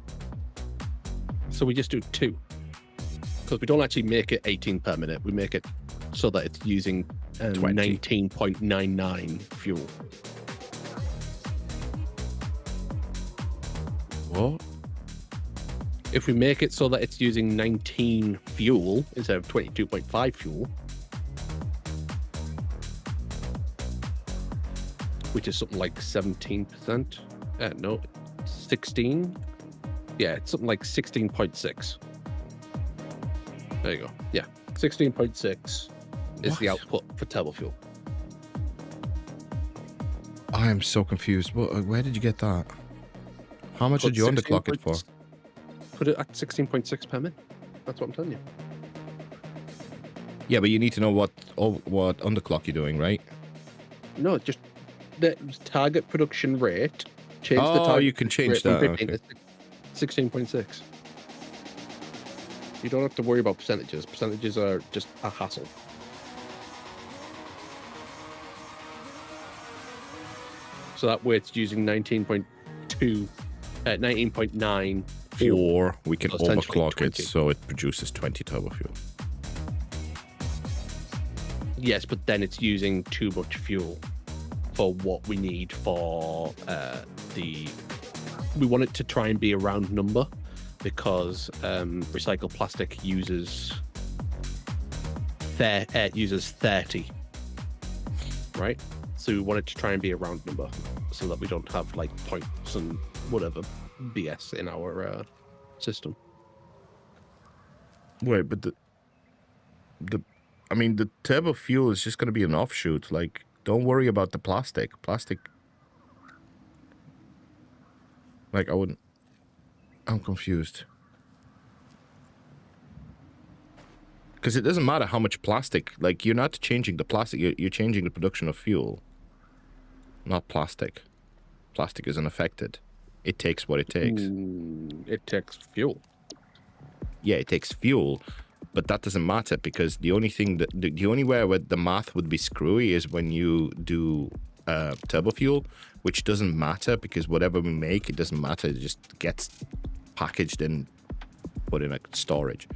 So we just do 2. Because we don't actually make it 18 per minute. We make it so that it's using 19.99 fuel. What? If we make it so that it's using 19 fuel instead of 22.5 fuel, which is something like 17%. No, 16. Yeah, it's something like 16.6. There you go. Yeah, 16.6 is the What? output for turbo fuel. I am so confused. Where did you get that? How much Put did you underclock it for? Put it at 16.6 per minute. That's what I'm telling you. Yeah, but you need to know what underclock you're doing, right? No, just the target production rate. Change the Oh, target you can change rate from that. 15 Okay. to 16.6. You don't have to worry about percentages. Percentages are just a hassle. So that way it's using 19.9 fuel. Or we can So essentially overclock it 20. so it produces 20 turbo fuel. Yes, but then it's using too much fuel for what we need for we want it to try and be a round number because recycled plastic uses 30, right? So we want it to try and be a round number so that we don't have like points and whatever BS in our system. Wait, but the turbo fuel is just going to be an offshoot. Like, don't worry about the plastic. Plastic. Like, I'm confused. Because it doesn't matter how much plastic. Like, you're not changing the plastic. You're changing the production of fuel. Not plastic. Plastic isn't affected. It takes what it takes. It takes fuel. Yeah, it takes fuel. But that doesn't matter because the only thing that the only way where the math would be screwy is when you do turbo fuel, which doesn't matter because whatever we make, it doesn't matter. It just gets packaged and put in a storage.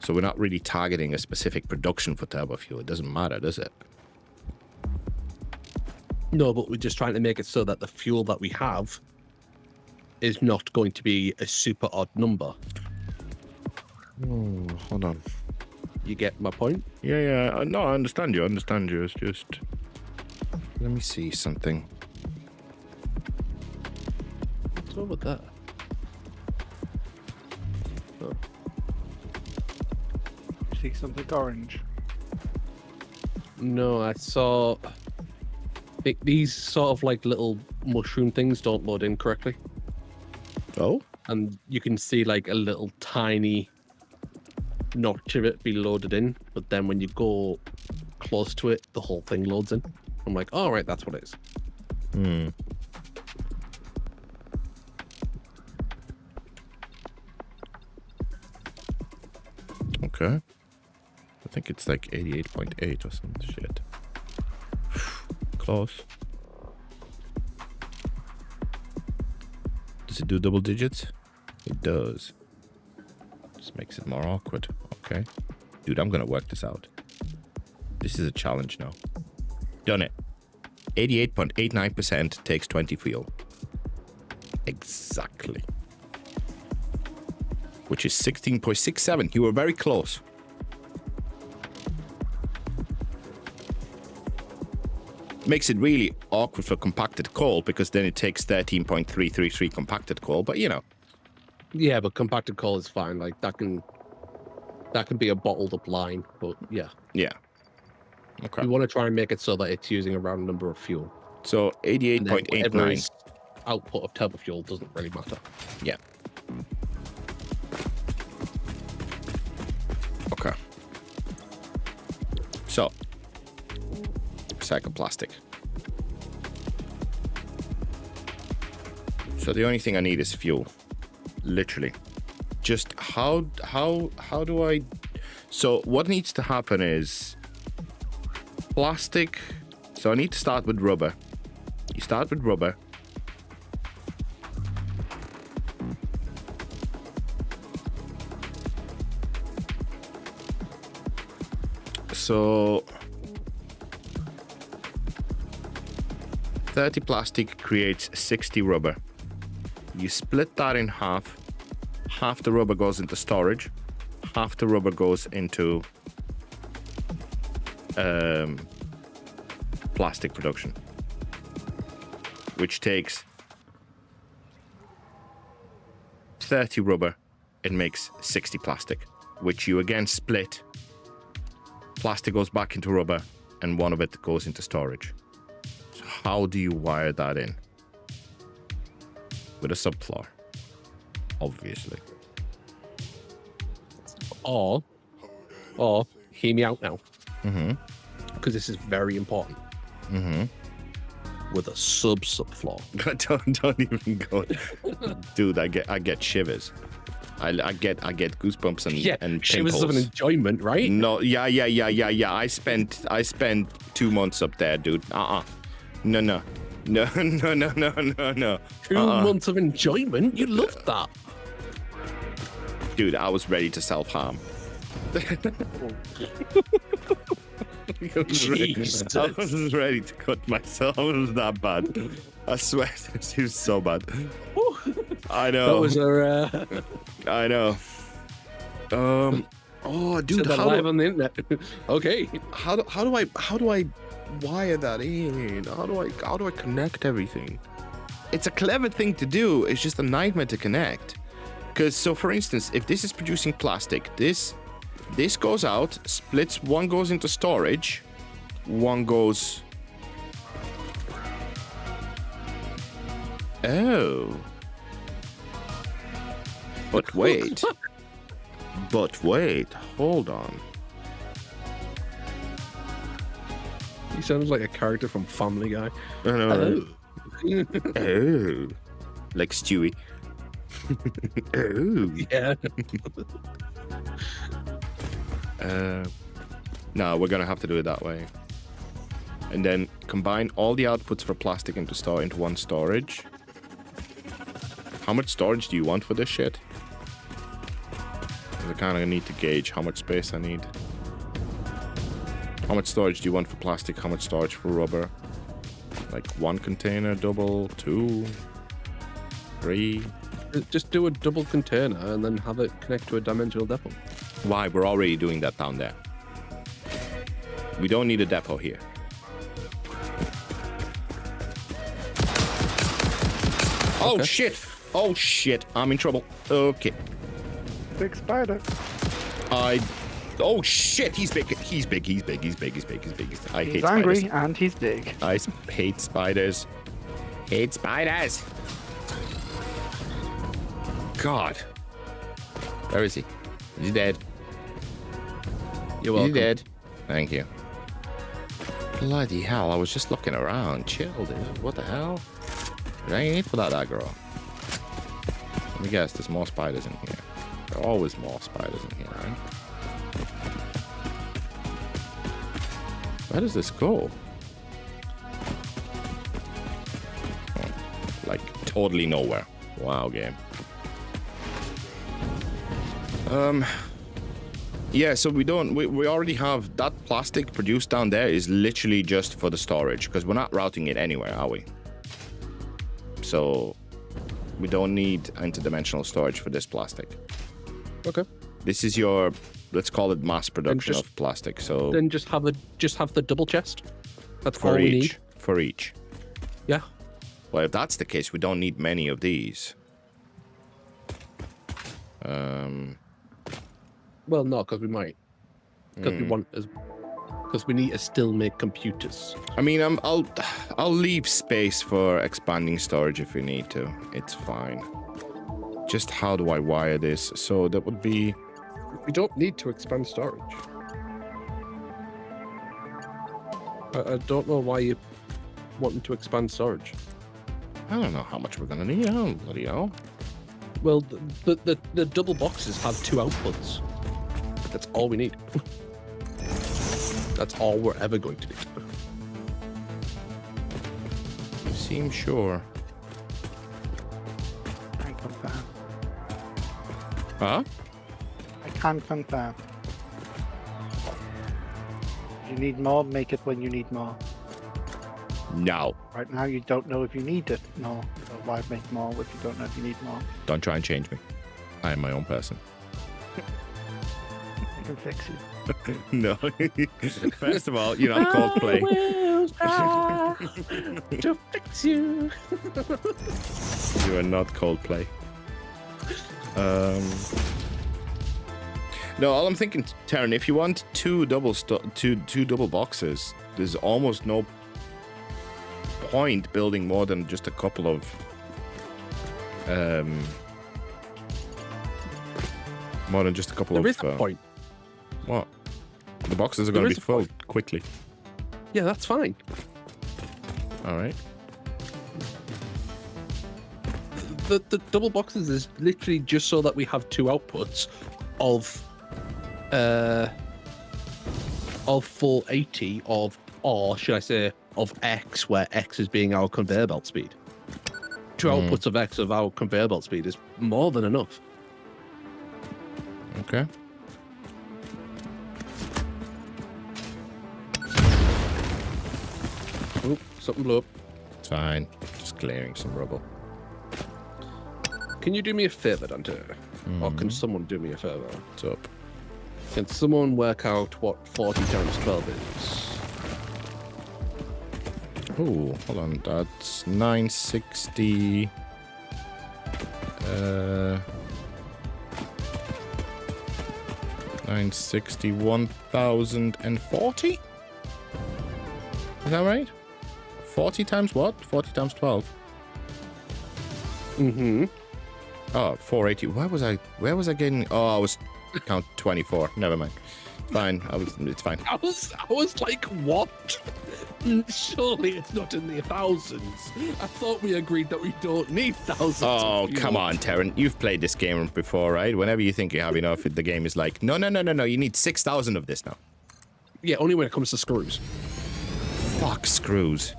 So we're not really targeting a specific production for turbo fuel. It doesn't matter, does it? No, but we're just trying to make it so that the fuel that we have is not going to be a super odd number. Oh, hold on. You get my point? Yeah. No, I understand you. It's just... Let me see something. What's over there? Oh. See something orange? No, I saw... These sort of like little mushroom things don't load in correctly. Oh? And you can see like a little tiny notch of it be loaded in. But then when you go close to it, the whole thing loads in. I'm like, oh, right, that's what it is. Okay. I think it's like 88.8 or some shit. Close. Does it do double digits? It does. Just makes it more awkward. Okay. Dude, I'm gonna work this out. This is a challenge now. Done it. 88.89% takes 20 fuel. Exactly. Which is 16.67. You were very close. Makes it really awkward for compacted coal because then it takes 13.333 compacted coal, but you know. Yeah, but compacted coal is fine. Like that can be a bottled up line, but yeah. Yeah. Okay. We want to try and make it so that it's using a round number of fuel. So And then whatever 88.89. is output of turbo fuel doesn't really matter. Yeah. Okay. So, recycle plastic. So the only thing I need is fuel. Literally. Just how do I... So what needs to happen is plastic. So I need to start with rubber. You start with rubber. So 30 plastic creates 60 rubber. You split that in half. Half the rubber goes into storage. Half the rubber goes into plastic production, which takes 30 rubber. It makes 60 plastic, which you again split. Plastic goes back into rubber, and one of it goes into storage. So how do you wire that in? With a subfloor, obviously. Or hear me out now. Because this is very important. With a subfloor. don't even go, dude. I get shivers. I get goosebumps and she was of an enjoyment, right? No, yeah. I spent 2 months up there, dude. No. 2 months of enjoyment. You loved that, dude. I was ready to self-harm. Jesus. I was ready to cut myself. It was that bad. I swear, it was so bad. I know. That was a. I know. Oh, dude, Said that live on the internet. Okay. How do I wire that in? How do I connect everything? It's a clever thing to do. It's just a nightmare to connect. Because so, for instance, if this is producing plastic, this goes out, splits. One goes into storage. One goes. Oh. But wait. Hold on. He sounds like a character from Family Guy. I know. Oh. Like Stewie. Oh. Yeah. No, we're gonna have to do it that way. And then combine all the outputs for plastic into one storage. How much storage do you want for this shit? I kind of need to gauge how much space I need. How much storage do you want for plastic? How much storage for rubber? Like 1 container, double, 2, 3. Just do a double container and then have it connect to a dimensional depot. Why? We're already doing that down there. We don't need a depot here. Oh, shit. Oh, shit. I'm in trouble. Okay. Big spider. Oh, shit. He's big. He's big. I hate He's angry spiders. and he's big. I hate spiders. Hate spiders. God. Where is he? He's dead. You're welcome. He's dead. Thank you. Bloody hell. I was just looking around. Chill, dude. What the hell? There ain't need for that aggro. Let me guess. There's more spiders in here. There are always more spiders in here, right? Where does this go? Oh, like totally nowhere. Wow, game. Yeah, so we already have that plastic produced down there is literally just for the storage because we're not routing it anywhere, are we? So we don't need interdimensional storage for this plastic. Okay. This is your, let's call it mass production of plastic. So then just have the double chest. That's all for we each. need. For each. Yeah. Well, if that's the case, we don't need many of these. Well, no, because we might. Because we want as. Because we need to still make computers. I mean, I'll leave space for expanding storage if we need to. It's fine. Just how do I wire this? So that would be. We don't need to expand storage. I don't know why you're wanting to expand storage. I don't know how much we're gonna need. I don't bloody know. Well, the double boxes have 2 outputs. That's all we need. That's all we're ever going to do. You seem sure. I can confirm. Huh? I can confirm. If you need more, make it when you need more. No. Right now, you don't know if you need it. No. So why make more if you don't know if you need more? Don't try and change me. I am my own person. I can fix you. No. First of all, you're not Coldplay. To fix you. You are not Coldplay. No, all I'm thinking, Taryn, if you want two double boxes, there's almost no point building more than just a couple of There is a point. What? The boxes are going to be filled quickly. Yeah, that's fine. All right. The double boxes is literally just so that we have 2 outputs of 480 or should I say of X, where X is being our conveyor belt speed. 2 outputs of X of our conveyor belt speed is more than enough. Okay. Oh, something blew up. It's fine. Just clearing some rubble. Can you do me a favor, Dante? Or can someone do me a favor? What's up? Can someone work out what 40 times 12 is? Oh, hold on. That's 960. 960, 1040? Is that right? 40 times what? 40 times 12. Mm-hmm. Oh, 480. Where was I getting? Oh, I was count 24. Never mind. Fine. It's fine. I was like, what? Surely it's not in the thousands. I thought we agreed that we don't need thousands. Oh, come on, Taryn. You've played this game before, right? Whenever you think you have enough, the game is like, no. You need 6,000 of this now. Yeah, only when it comes to screws. Fuck screws.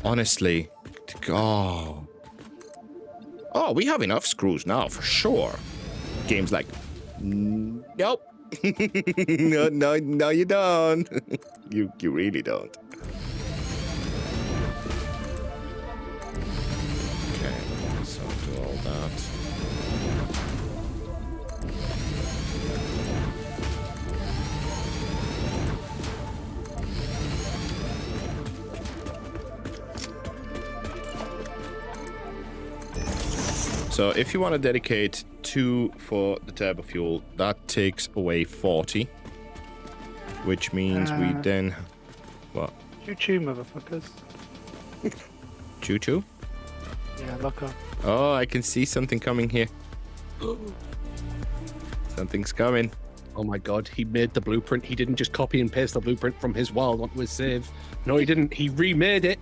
Honestly. Oh. Oh, we have enough screws now, for sure. Game's like, nope. no, you don't. you really don't. Okay, so do all that. So if you want to dedicate 2 for the turbo fuel, that takes away 40, which means we then what? Choo-choo, motherfuckers. Choo-choo? Yeah, look up. Oh, I can see something coming here. Something's coming. Oh my god, he made the blueprint. He didn't just copy and paste the blueprint from his world onto his save. No, he didn't. He remade it.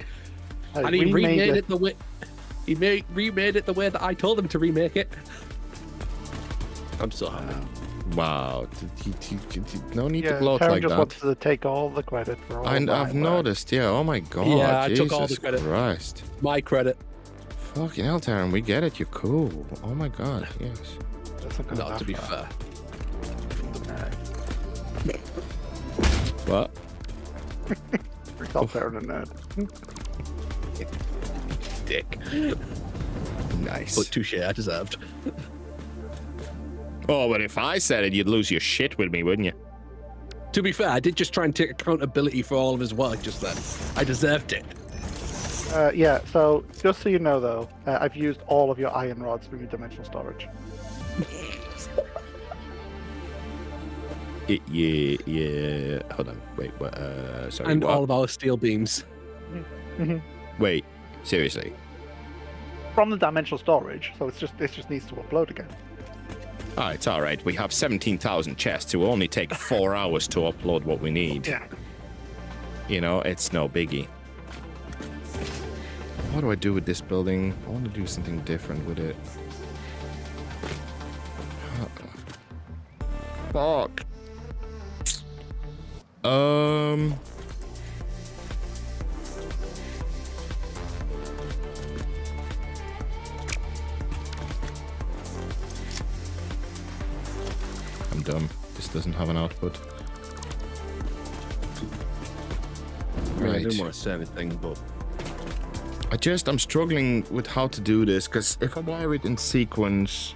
And he remade it the way... remade it the way that I told him to remake it. I'm so happy. Wow. No need to Yeah, gloat Taryn like just that. wants to take all the credit for all of I've my work. noticed, yeah. Oh my god. Yeah, I Jesus took all the credit. Christ. My credit. Fucking hell, Taryn, we get it. You're cool. Oh my god, yes. Doesn't go Not that to be far. fair. No. What? We call Taryn a nerd. Dick. Nice. But touche, I deserved. Oh, but if I said it, you'd lose your shit with me, wouldn't you? To be fair, I did just try and take accountability for all of his work just then. I deserved it. Yeah, so just so you know though, I've used all of your iron rods for your dimensional storage. Yeah. Hold on. Wait. What? Sorry. And what? all of our steel beams. Wait. Seriously. From the dimensional storage, so this just needs to upload again. Oh, it's all right. We have 17,000 chests. It will only take 4 hours to upload what we need. Yeah. You know, it's no biggie. What do I do with this building? I want to do something different with it. Fuck. I'm dumb. This doesn't have an output. I Right. didn't want to say anything, but I'm struggling with how to do this, because if I wire it in sequence,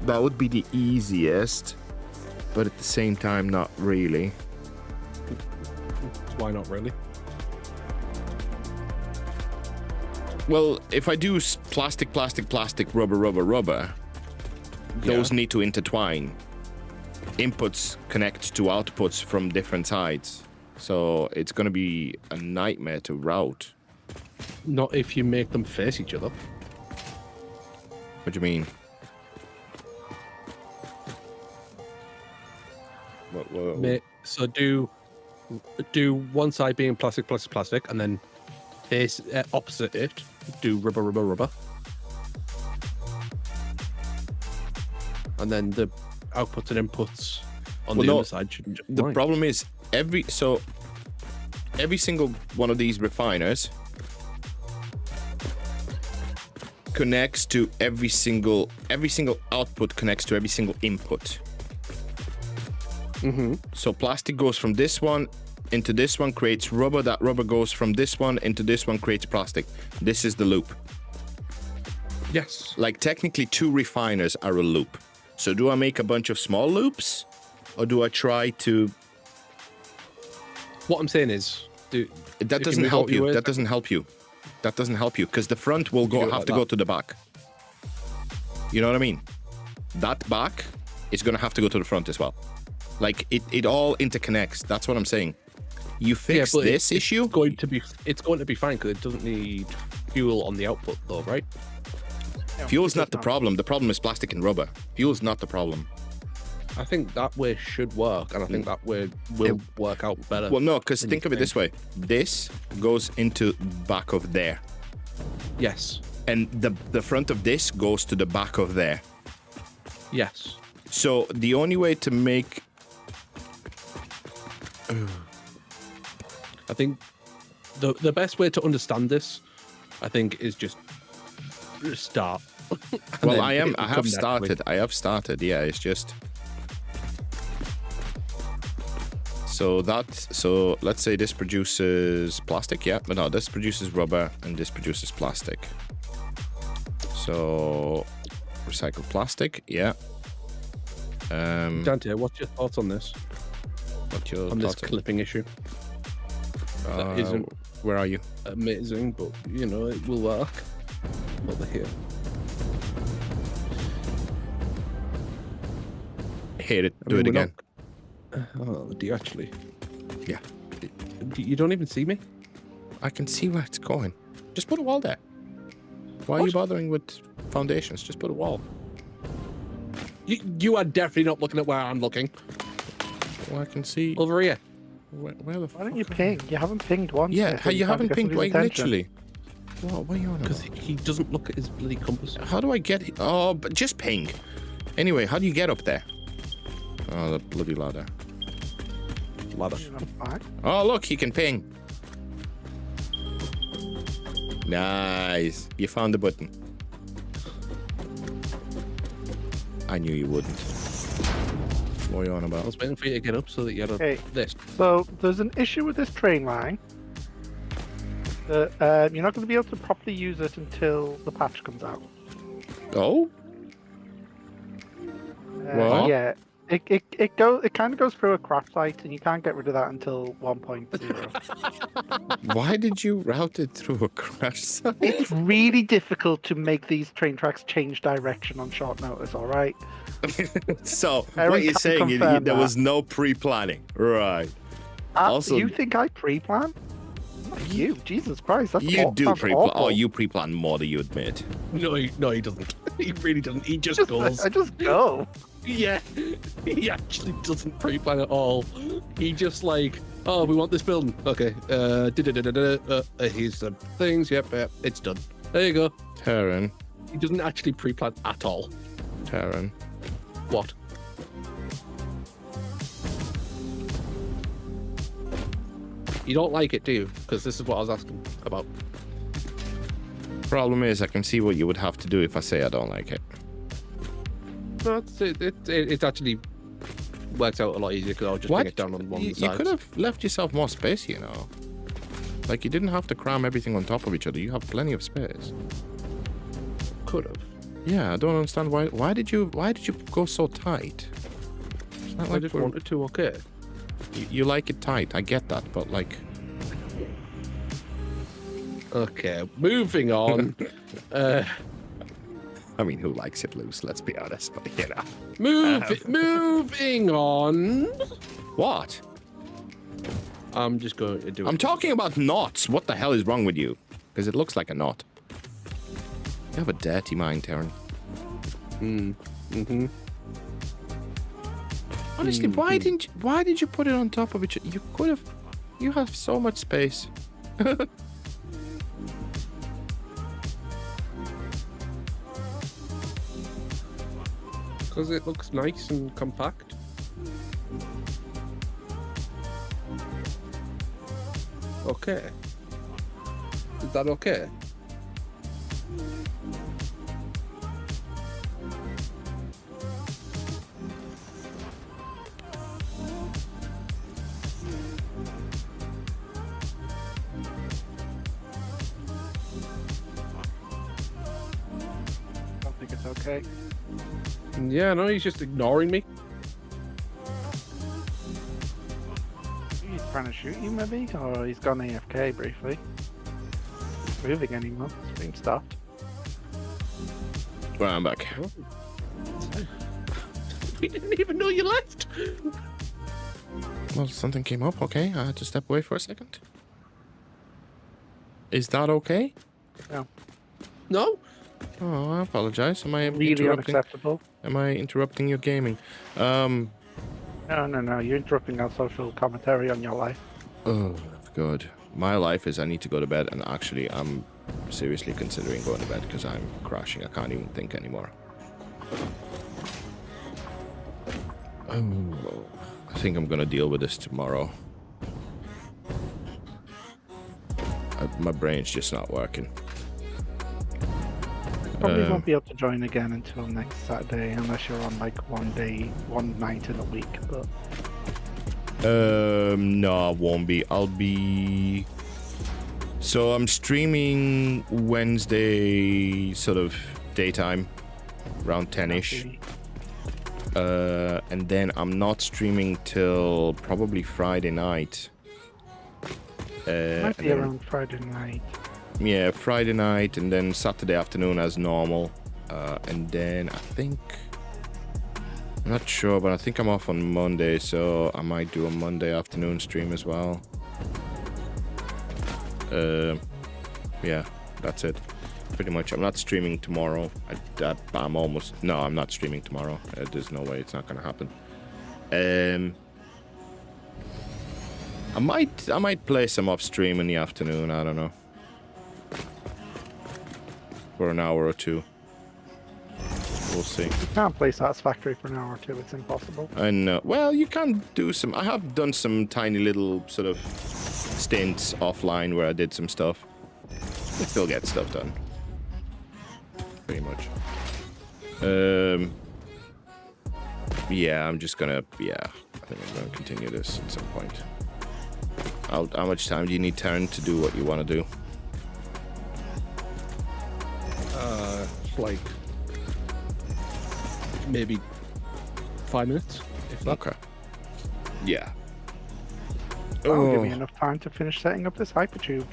that would be the easiest, but at the same time, not really. why not really? Well, if I do plastic, rubber, those need to intertwine. Inputs connect to outputs from different sides. So it's going to be a nightmare to route. Not if you make them face each other. What do you mean? What? So do one side being plastic, and then face opposite it. Do rubber, and then the outputs and inputs on the other side shouldn't just The line. problem is every single one of these refiners connects to every single output connects to every single input. So plastic goes from this one into this one, creates rubber. That rubber goes from this one into this one, creates plastic. This is the loop. Yes. Like technically 2 refiners are a loop. So do I make a bunch of small loops, or do I try to? What I'm saying is, That doesn't help you. That doesn't help you. That doesn't help you, because the front will do it have like to go that. to the back. You know what I mean? That back is going to have to go to the front as well. Like it all interconnects. That's what I'm saying. You fix but this issue. it's going to be fine because it doesn't need fuel on the output, though, right? Fuel's not the problem. The problem is plastic and rubber. Fuel's not the problem. I think that way should work, and I think that way will work out better. Well, no, because than think you of it this way. This goes into back of there. Yes. And the front of this goes to the back of there. Yes. So the only way to make... I think the best way to understand this, I think, is just start. And Well, then I it will have come started. naturally. I have started. Yeah, it's just... So let's say this produces plastic. Yeah, but no, this produces rubber and this produces plastic. So recycled plastic. Yeah. Dante, what's your thoughts on this? What's your On this thoughts on- clipping issue? That isn't Where are you? amazing, but you know it will work. Over here. Hit it. I Do mean, it we're again. Oh, do you actually? Yeah. You don't even see me? I can see where it's going. Just put a wall there. Why are you What? bothering with foundations? Just put a wall. You are definitely not looking at where I'm looking. Well, I can see. Over here. Where the Why don't fuck? you ping? You haven't pinged once. Yeah, yet, so you can't haven't get pinged, somebody's like, attention. literally. What are you on Because about? he doesn't look at his bloody compass. How do I get... Oh, but just ping. Anyway, how do you get up there? Oh, the bloody ladder. Ladder. Fine. Oh, look, he can ping. Nice. You found the button. I knew you wouldn't. What are you on I about? was waiting for you to get up so that you had Okay. this. So there's an issue with this train line. That you're not going to be able to properly use it until the patch comes out. Oh? What? Yeah. It kind of goes through a craft site, and you can't get rid of that until 1.0. Why did you route it through a crash site? It's really difficult to make these train tracks change direction on short notice. All right. So, Aaron what you're can saying is confirm there that. was no pre-planning. Right. Also- You think I pre-plan? Not you, Jesus Christ, that's You do sounds pre-plan. awful. Oh, you pre-plan more than you admit. No, he doesn't. He really doesn't. He just goes. I just go. Yeah, he actually doesn't pre-plan at all. He just like, oh, we want this building. Okay, here's the things. Yep, it's done. There you go. Terran. He doesn't actually pre-plan at all. Terran. What? You don't like it, do you? Because this is what I was asking about. Problem is, I can see what you would have to do if I say I don't like it. No, it actually works out a lot easier because I'll just What? bring it down on one You side. could have left yourself more space, you know. Like, you didn't have to cram everything on top of each other. You have plenty of space. Could have. Yeah, I don't understand why. Why did you go so tight? It's not I like just we're- wanted to. Okay. you like it tight. I get that, but like, Okay. Moving on. I mean, who likes it loose? Let's be honest. But you know, Moving on. what? I'm just going to do I'm it. talking about knots. What the hell is wrong with you? Because it looks like a knot. You have a dirty mind, Terran. Mm-hmm. Honestly, why did you put it on top of each other? You could have. You have so much space. Because it looks nice and compact. Okay. Is that okay? I don't think it's okay. Yeah, no, he's just ignoring me. He's trying to shoot you, maybe? Or he's gone AFK briefly. He's moving anymore. Stream stopped. Well, I'm back. We didn't even know you left. Well, something came up. Okay, I had to step away for a second. Is that okay? No. No? Oh, I apologize. Am I Really interrupting? unacceptable. Am I interrupting your gaming? No. You're interrupting our social commentary on your life. Oh, good. My life is I need to go to bed, and actually, I'm seriously considering going to bed because I'm crashing. I can't even think anymore. Oh, I think I'm gonna deal with this tomorrow. My brain's just not working. Probably won't be able to join again until next Saturday, unless you're on like one night in a week. But No, I won't be. I'll be. So I'm streaming Wednesday, sort of daytime, around 10ish. And then I'm not streaming till probably Friday night. might and be then- around Friday night. Yeah, Friday night, and then Saturday afternoon as normal. And then I think. I'm not sure, but I think I'm off on Monday, so I might do a Monday afternoon stream as well. Yeah, that's it. Pretty much. I'm not streaming tomorrow. I'm almost. No, I'm not streaming tomorrow. There's no way it's not gonna happen. I might play some off stream in the afternoon. I don't know. For an hour or two. We'll see. You can't play Satisfactory for an hour or two. It's impossible. I know. Well, you can do some. I have done some tiny little sort of stints offline where I did some stuff. I still get stuff done. Pretty much. Yeah, I'm just gonna. Yeah, I think I'm gonna continue this at some point. How much time do you need, Taryn, to do what you want to do? Like maybe 5 minutes, if that. Okay. Yeah. That'll give me enough time to finish setting up this hypertube.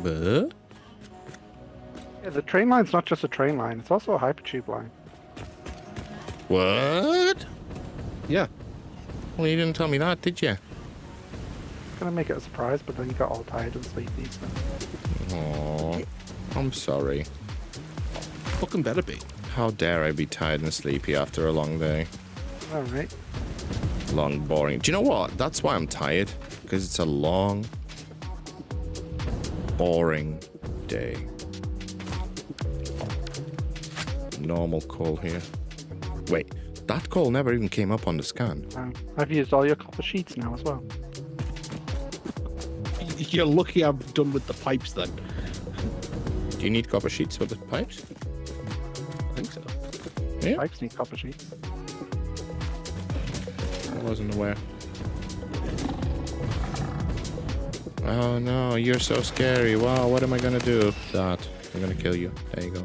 But Yeah, the train line's not just a train line, it's also a hypertube line. what? Yeah. Well, you didn't tell me that, did you? Gonna make it a surprise, but then you got all tired and sleepy. So. Oh, I'm sorry. Fucking better be. How dare I be tired and sleepy after a long day? Alright. Long, boring. Do you know what? That's why I'm tired. Because it's a long, boring day. Normal call here. Wait, that call never even came up on the scan. I've used all your copper sheets now as well. You're lucky I'm done with the pipes then. Do you need copper sheets for the pipes? I think so. Yeah, Pipes need copper sheets. I wasn't aware. Oh no, you're so scary. Wow, what am I gonna do? That. I'm gonna kill you. There you go.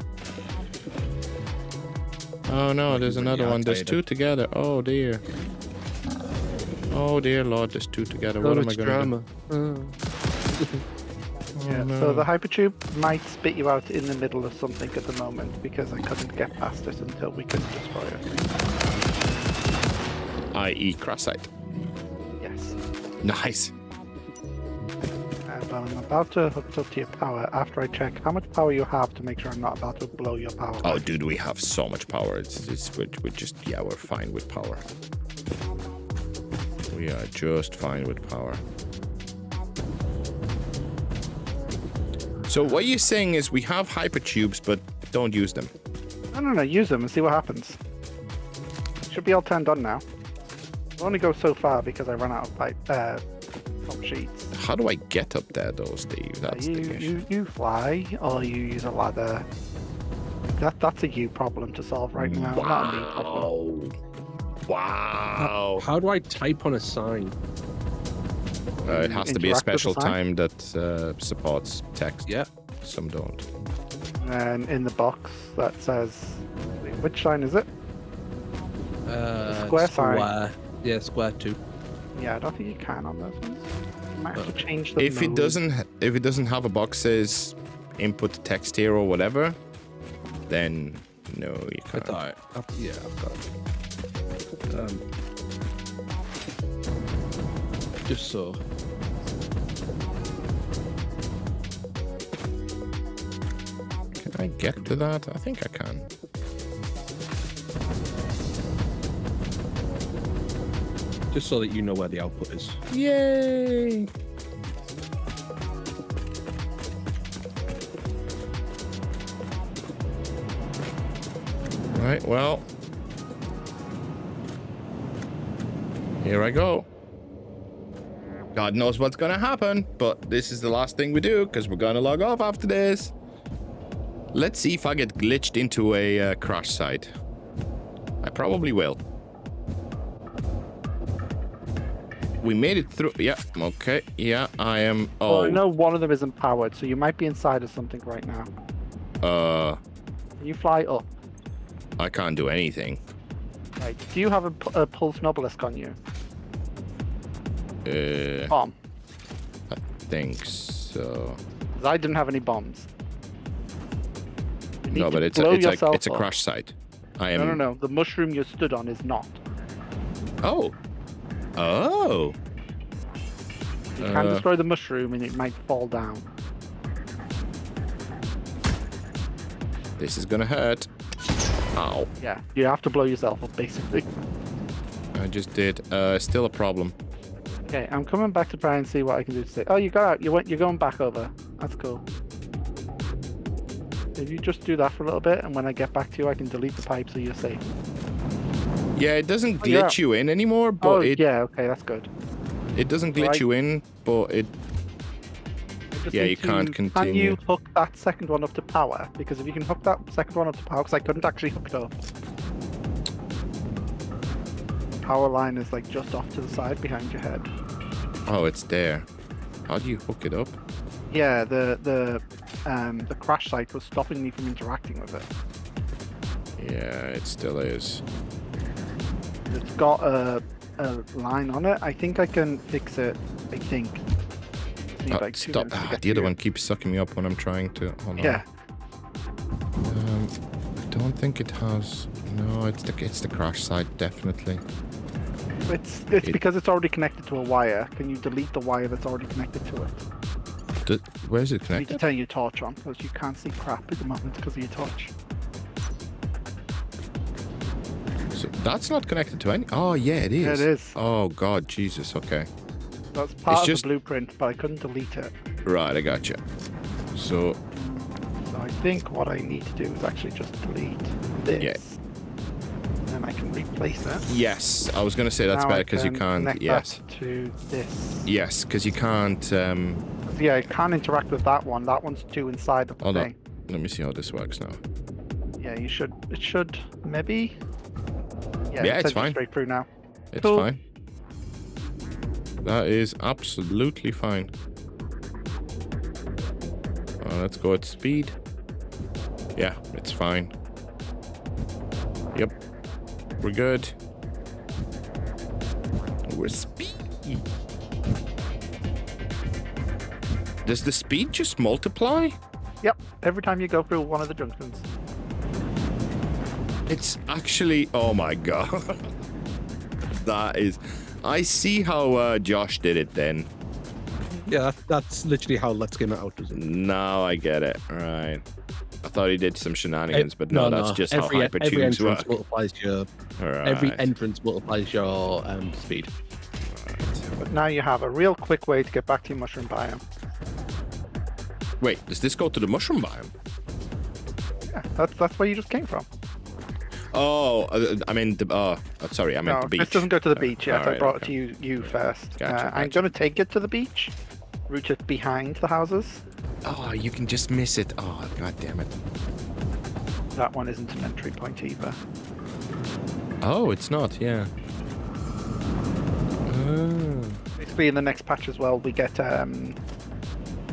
Oh no, there's another one. There's two together. Oh dear. Oh dear Lord, there's two together. What am I gonna do? Yeah, no. so the hypertube might spit you out in the middle of something at the moment because I couldn't get past it until we could destroy it. I.e. Crossite. Yes. Nice. But I'm about to hook up to your power after I check how much power you have to make sure I'm not about to blow your power. Oh, back. dude, we have so much power. We're just, yeah, we're fine with power. We are just fine with power. So what you're saying is we have hypertubes, but don't use them. No, use them and see what happens. Should be all turned on now. I'll only go so far because I run out of top sheets. How do I get up there, though, Steve? That's the issue. You fly or you use a ladder. That's a you problem to solve right now. Not a me problem. Wow. How do I type on a sign? It has to be a Interact with the special sign? time that supports text. Yeah. Some don't. And in the box that says, which sign is it? Square sign. Yeah, square 2. Yeah, I don't think you can on those ones. You might have to change the If it doesn't have a box says input text here or whatever, then no, you can't. I've got it. Just so. Can I get to that? I think I can. Just so that you know where the output is. Yay! Right, well. Here I go. God knows what's gonna happen, but this is the last thing we do, because we're gonna log off after this. Let's see if I get glitched into a crash site. I probably will. We made it through. Yeah, okay. Yeah, I am. Well, Oh. I know one of them isn't powered, so you might be inside of something right now. Can you fly up? I can't do anything. Right. Do you have a pulse obelisk on you? Bomb. I think so. 'Cause I didn't have any bombs. You need No, to but it's blow a yourself it's a up. crash site. I am. No. The mushroom you stood on is not. Oh. Oh. You can destroy the mushroom and it might fall down. This is gonna hurt. Ow. Yeah, you have to blow yourself up basically. I just did. Still a problem. Okay, I'm coming back to try and see what I can do to say. Oh, you got out. You're going back over. That's cool. If you just do that for a little bit, and when I get back to you, I can delete the pipe so you're safe. Yeah, it doesn't Oh, yeah. glitch you in anymore, but Oh, it yeah, okay, that's good. it doesn't glitch Right. you in, but it I just Yeah, need you can't Can continue. you hook that second one up to power? Because if you can hook that second one up to power, because I couldn't actually hook it up. Power line is like just off to the side behind your head. oh, it's there. How do you hook it up? Yeah, the crash site was stopping me from interacting with it. Yeah, it still is. It's got a line on it. I think I can fix it. I think. Just need, like, 2 Stop. minutes to get The other to one keeps sucking me up when I'm trying to. Hold on. Yeah. I don't think it has. No, it's the crash site definitely. It's It- because it's already connected to a wire. Can you delete the wire that's already connected to it? Where's it You need to connected? turn your torch on because you can't see crap at the moment because of your torch. So that's not connected to any. Oh yeah, it is. Yeah, it is. Oh God, Jesus. Okay. That's part of just- the blueprint, but I couldn't delete it. Right, I gotcha. So So I think what I need to do is actually just delete this. Yeah. And then I can replace it. yes, I was gonna say that's Now better I because you can can't. connect Yes. that to this. Yes, because you can't. Yeah, I can't interact with that one. That one's too inside of the Hold on. thing. Let me see how this works now. Yeah, you should. It should maybe. Yeah, it it's sends you fine. Straight through now. It's Cool. fine. That is absolutely fine. Let's go at speed. Yeah, it's fine. Yep. We're good. We're speed. Does the speed just multiply? Yep. Every time you go through one of the junctions. It's actually. Oh my God. That is. I see how Josh did it then. Yeah, that's literally how Let's Game It Out does it. Now I get it. Right. I thought he did some shenanigans, but No, that's just how every hypertubes entrance work. multiplies your Alright. every entrance multiplies your speed. But now you have a real quick way to get back to your mushroom biome. Wait, does this go to the mushroom biome? Yeah, that's where you just came from. Oh, I mean, sorry, I meant No, the beach. this doesn't go to the beach yet. I Alright, brought okay. it to you first. Gotcha, I'm gotcha. going to take it to the beach, route it behind the houses. Oh, you can just miss it. Oh, God damn it. That one isn't an entry point either. Oh, it's not, yeah. Oh. Basically, in the next patch as well, we get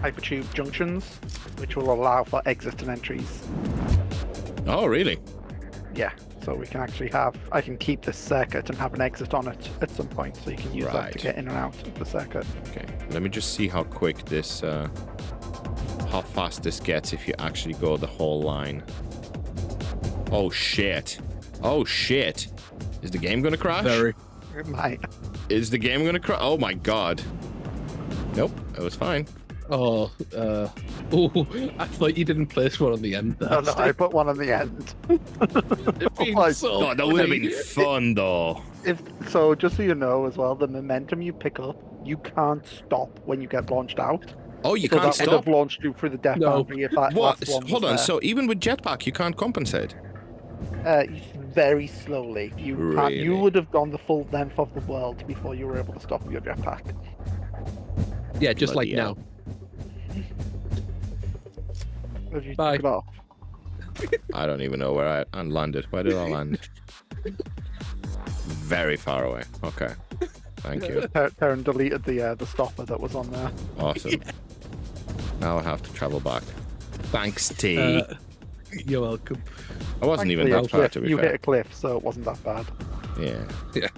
hypertube junctions, which will allow for exit and entries. Oh, really? Yeah, so we can actually I can keep this circuit and have an exit on it at some point, so you can use that Right. to get in and out of the circuit. Okay, let me just see how quick this, how fast this gets if you actually go the whole line. Oh, shit. Oh, shit. Is the game gonna crash? Very. It might. Is the game gonna crash? Oh, my God. Nope, it was fine. Oh, I thought you didn't place one on the end there. Oh, no, I put one on the end. It'd been my so Oh, that would have been funny. fun, though. So just so you know as well, the momentum you pick up, you can't stop when you get launched out. Oh, you So can't that would stop? have launched you through the death No. boundary if that What? last one was Hold on, there. so even with jetpack, you can't compensate? Very slowly. You Really? would have gone the full length of the world before you were able to stop with your jetpack. Yeah, just Bloody like hell. now. If you Bye. took it off. I don't even know where I landed. Where did I land? Very far away. Okay. Thank you. Terran deleted the stopper that was on there. Awesome. Now I have to travel back. Thanks, T. You're welcome. I wasn't even Thankfully, that far, to be you fair. hit a cliff, so it wasn't that bad. Yeah. Yeah.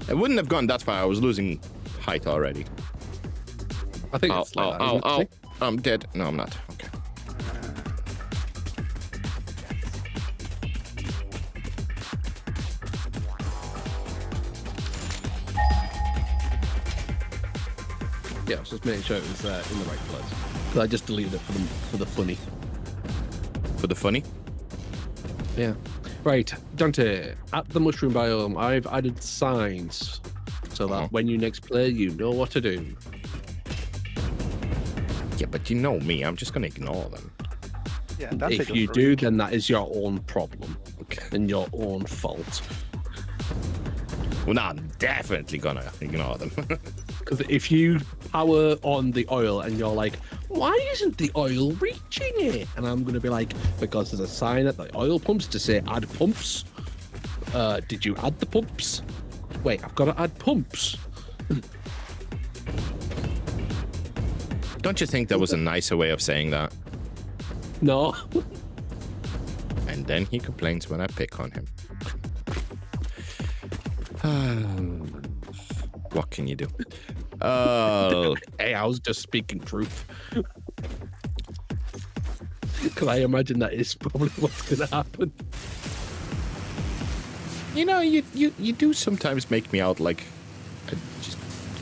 I wouldn't have gone that far. I was losing height already. I think Ow, it's like ow, that, ow, isn't it? ow. I'm dead. No, I'm not. Okay. Yeah, I was just making sure it was in the right place. 'Cause I just deleted it for the funny. For the funny? Yeah. Right, Dante, at the mushroom biome, I've added signs so that Uh-huh. when you next play, you know what to do. Yeah, but you know me. I'm just going to ignore them. Yeah, that's If you do, then that is your own problem and your own fault. Well, no, I'm definitely gonna ignore them. Because if you power on the oil and you're like, why isn't the oil reaching it? And I'm going to be like, because there's a sign at the oil pumps to say add pumps. Did you add the pumps? Wait, I've got to add pumps. Don't you think that was a nicer way of saying that? No. And then he complains when I pick on him. What can you do? Oh, Hey, I was just speaking truth. Because I imagine that is probably what's going to happen. you know, you do sometimes make me out like I just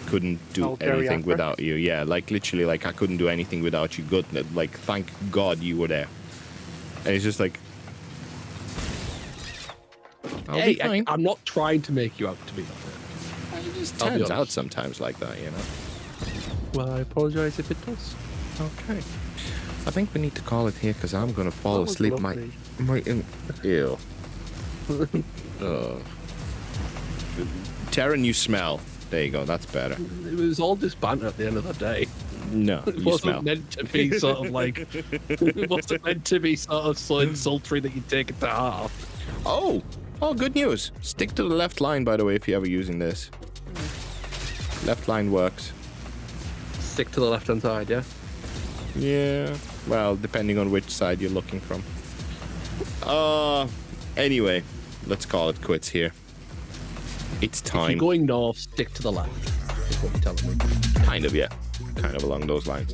couldn't do anything without you. Yeah, like literally, like I couldn't do anything without you. Good, like thank God you were there. And it's just like, Hey, I'm not trying to make you out to be that way. It just turns out sometimes like that, you know. Well, I apologize if it does. Okay. I think we need to call it here because I'm gonna fall was asleep. lovely. Ew. Taryn, you smell. There you go. That's better. It was all just banter at the end of the day. No, It you wasn't smell. meant to be sort of like. It wasn't meant to be sort of so insulting that you take it to heart. Oh, good news. Stick to the left line, by the way, if you're ever using this. Left line works. Stick to the left-hand side, yeah? Yeah. Well, depending on which side you're looking from. Anyway, let's call it quits here. It's If time. you're going north, stick to the left. Is what you're telling me. Kind of, yeah. Kind of along those lines.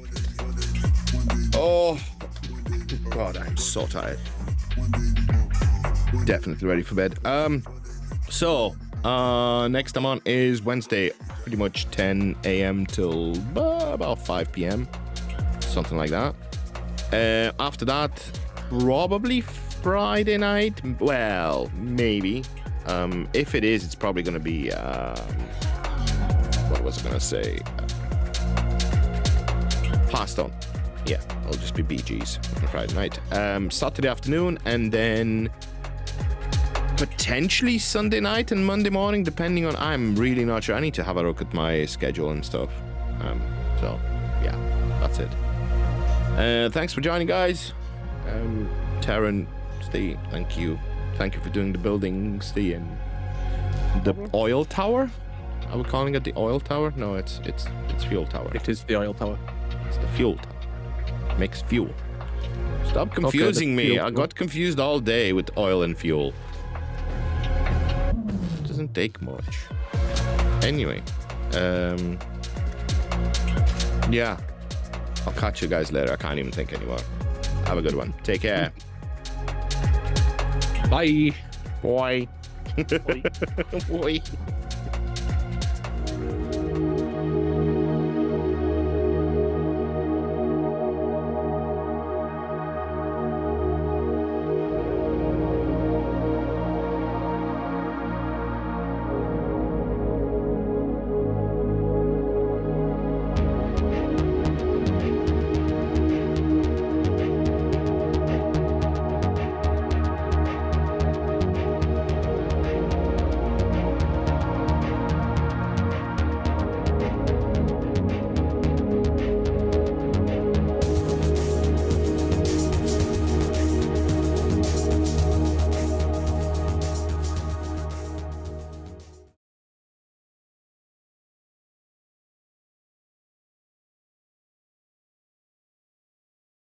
Oh, God, I'm so tired. Definitely ready for bed. So, next I'm on is Wednesday, pretty much 10 a.m. till about 5 p.m. Something like that. After that, probably Friday night. Well, maybe. If it is, it's probably going to be, what was I going to say? Hearthstone. Yeah, it'll just be BGs on Friday night. Saturday afternoon, and then potentially Sunday night and Monday morning, depending on. I'm really not sure. I need to have a look at my schedule and stuff. So, yeah, that's it. Thanks for joining, guys. Taryn, Steve, thank you. Thank you for doing the building, Steve, and the oil tower. Are we calling it the oil tower? No, it's fuel tower. It is the oil tower. It's the fuel tower. Makes fuel. Stop confusing me. I got confused all day with oil and fuel. It doesn't take much. Anyway, yeah. I'll catch you guys later. I can't even think anymore. Have a good one. Take care. Bye. Bye. Oi. Bye.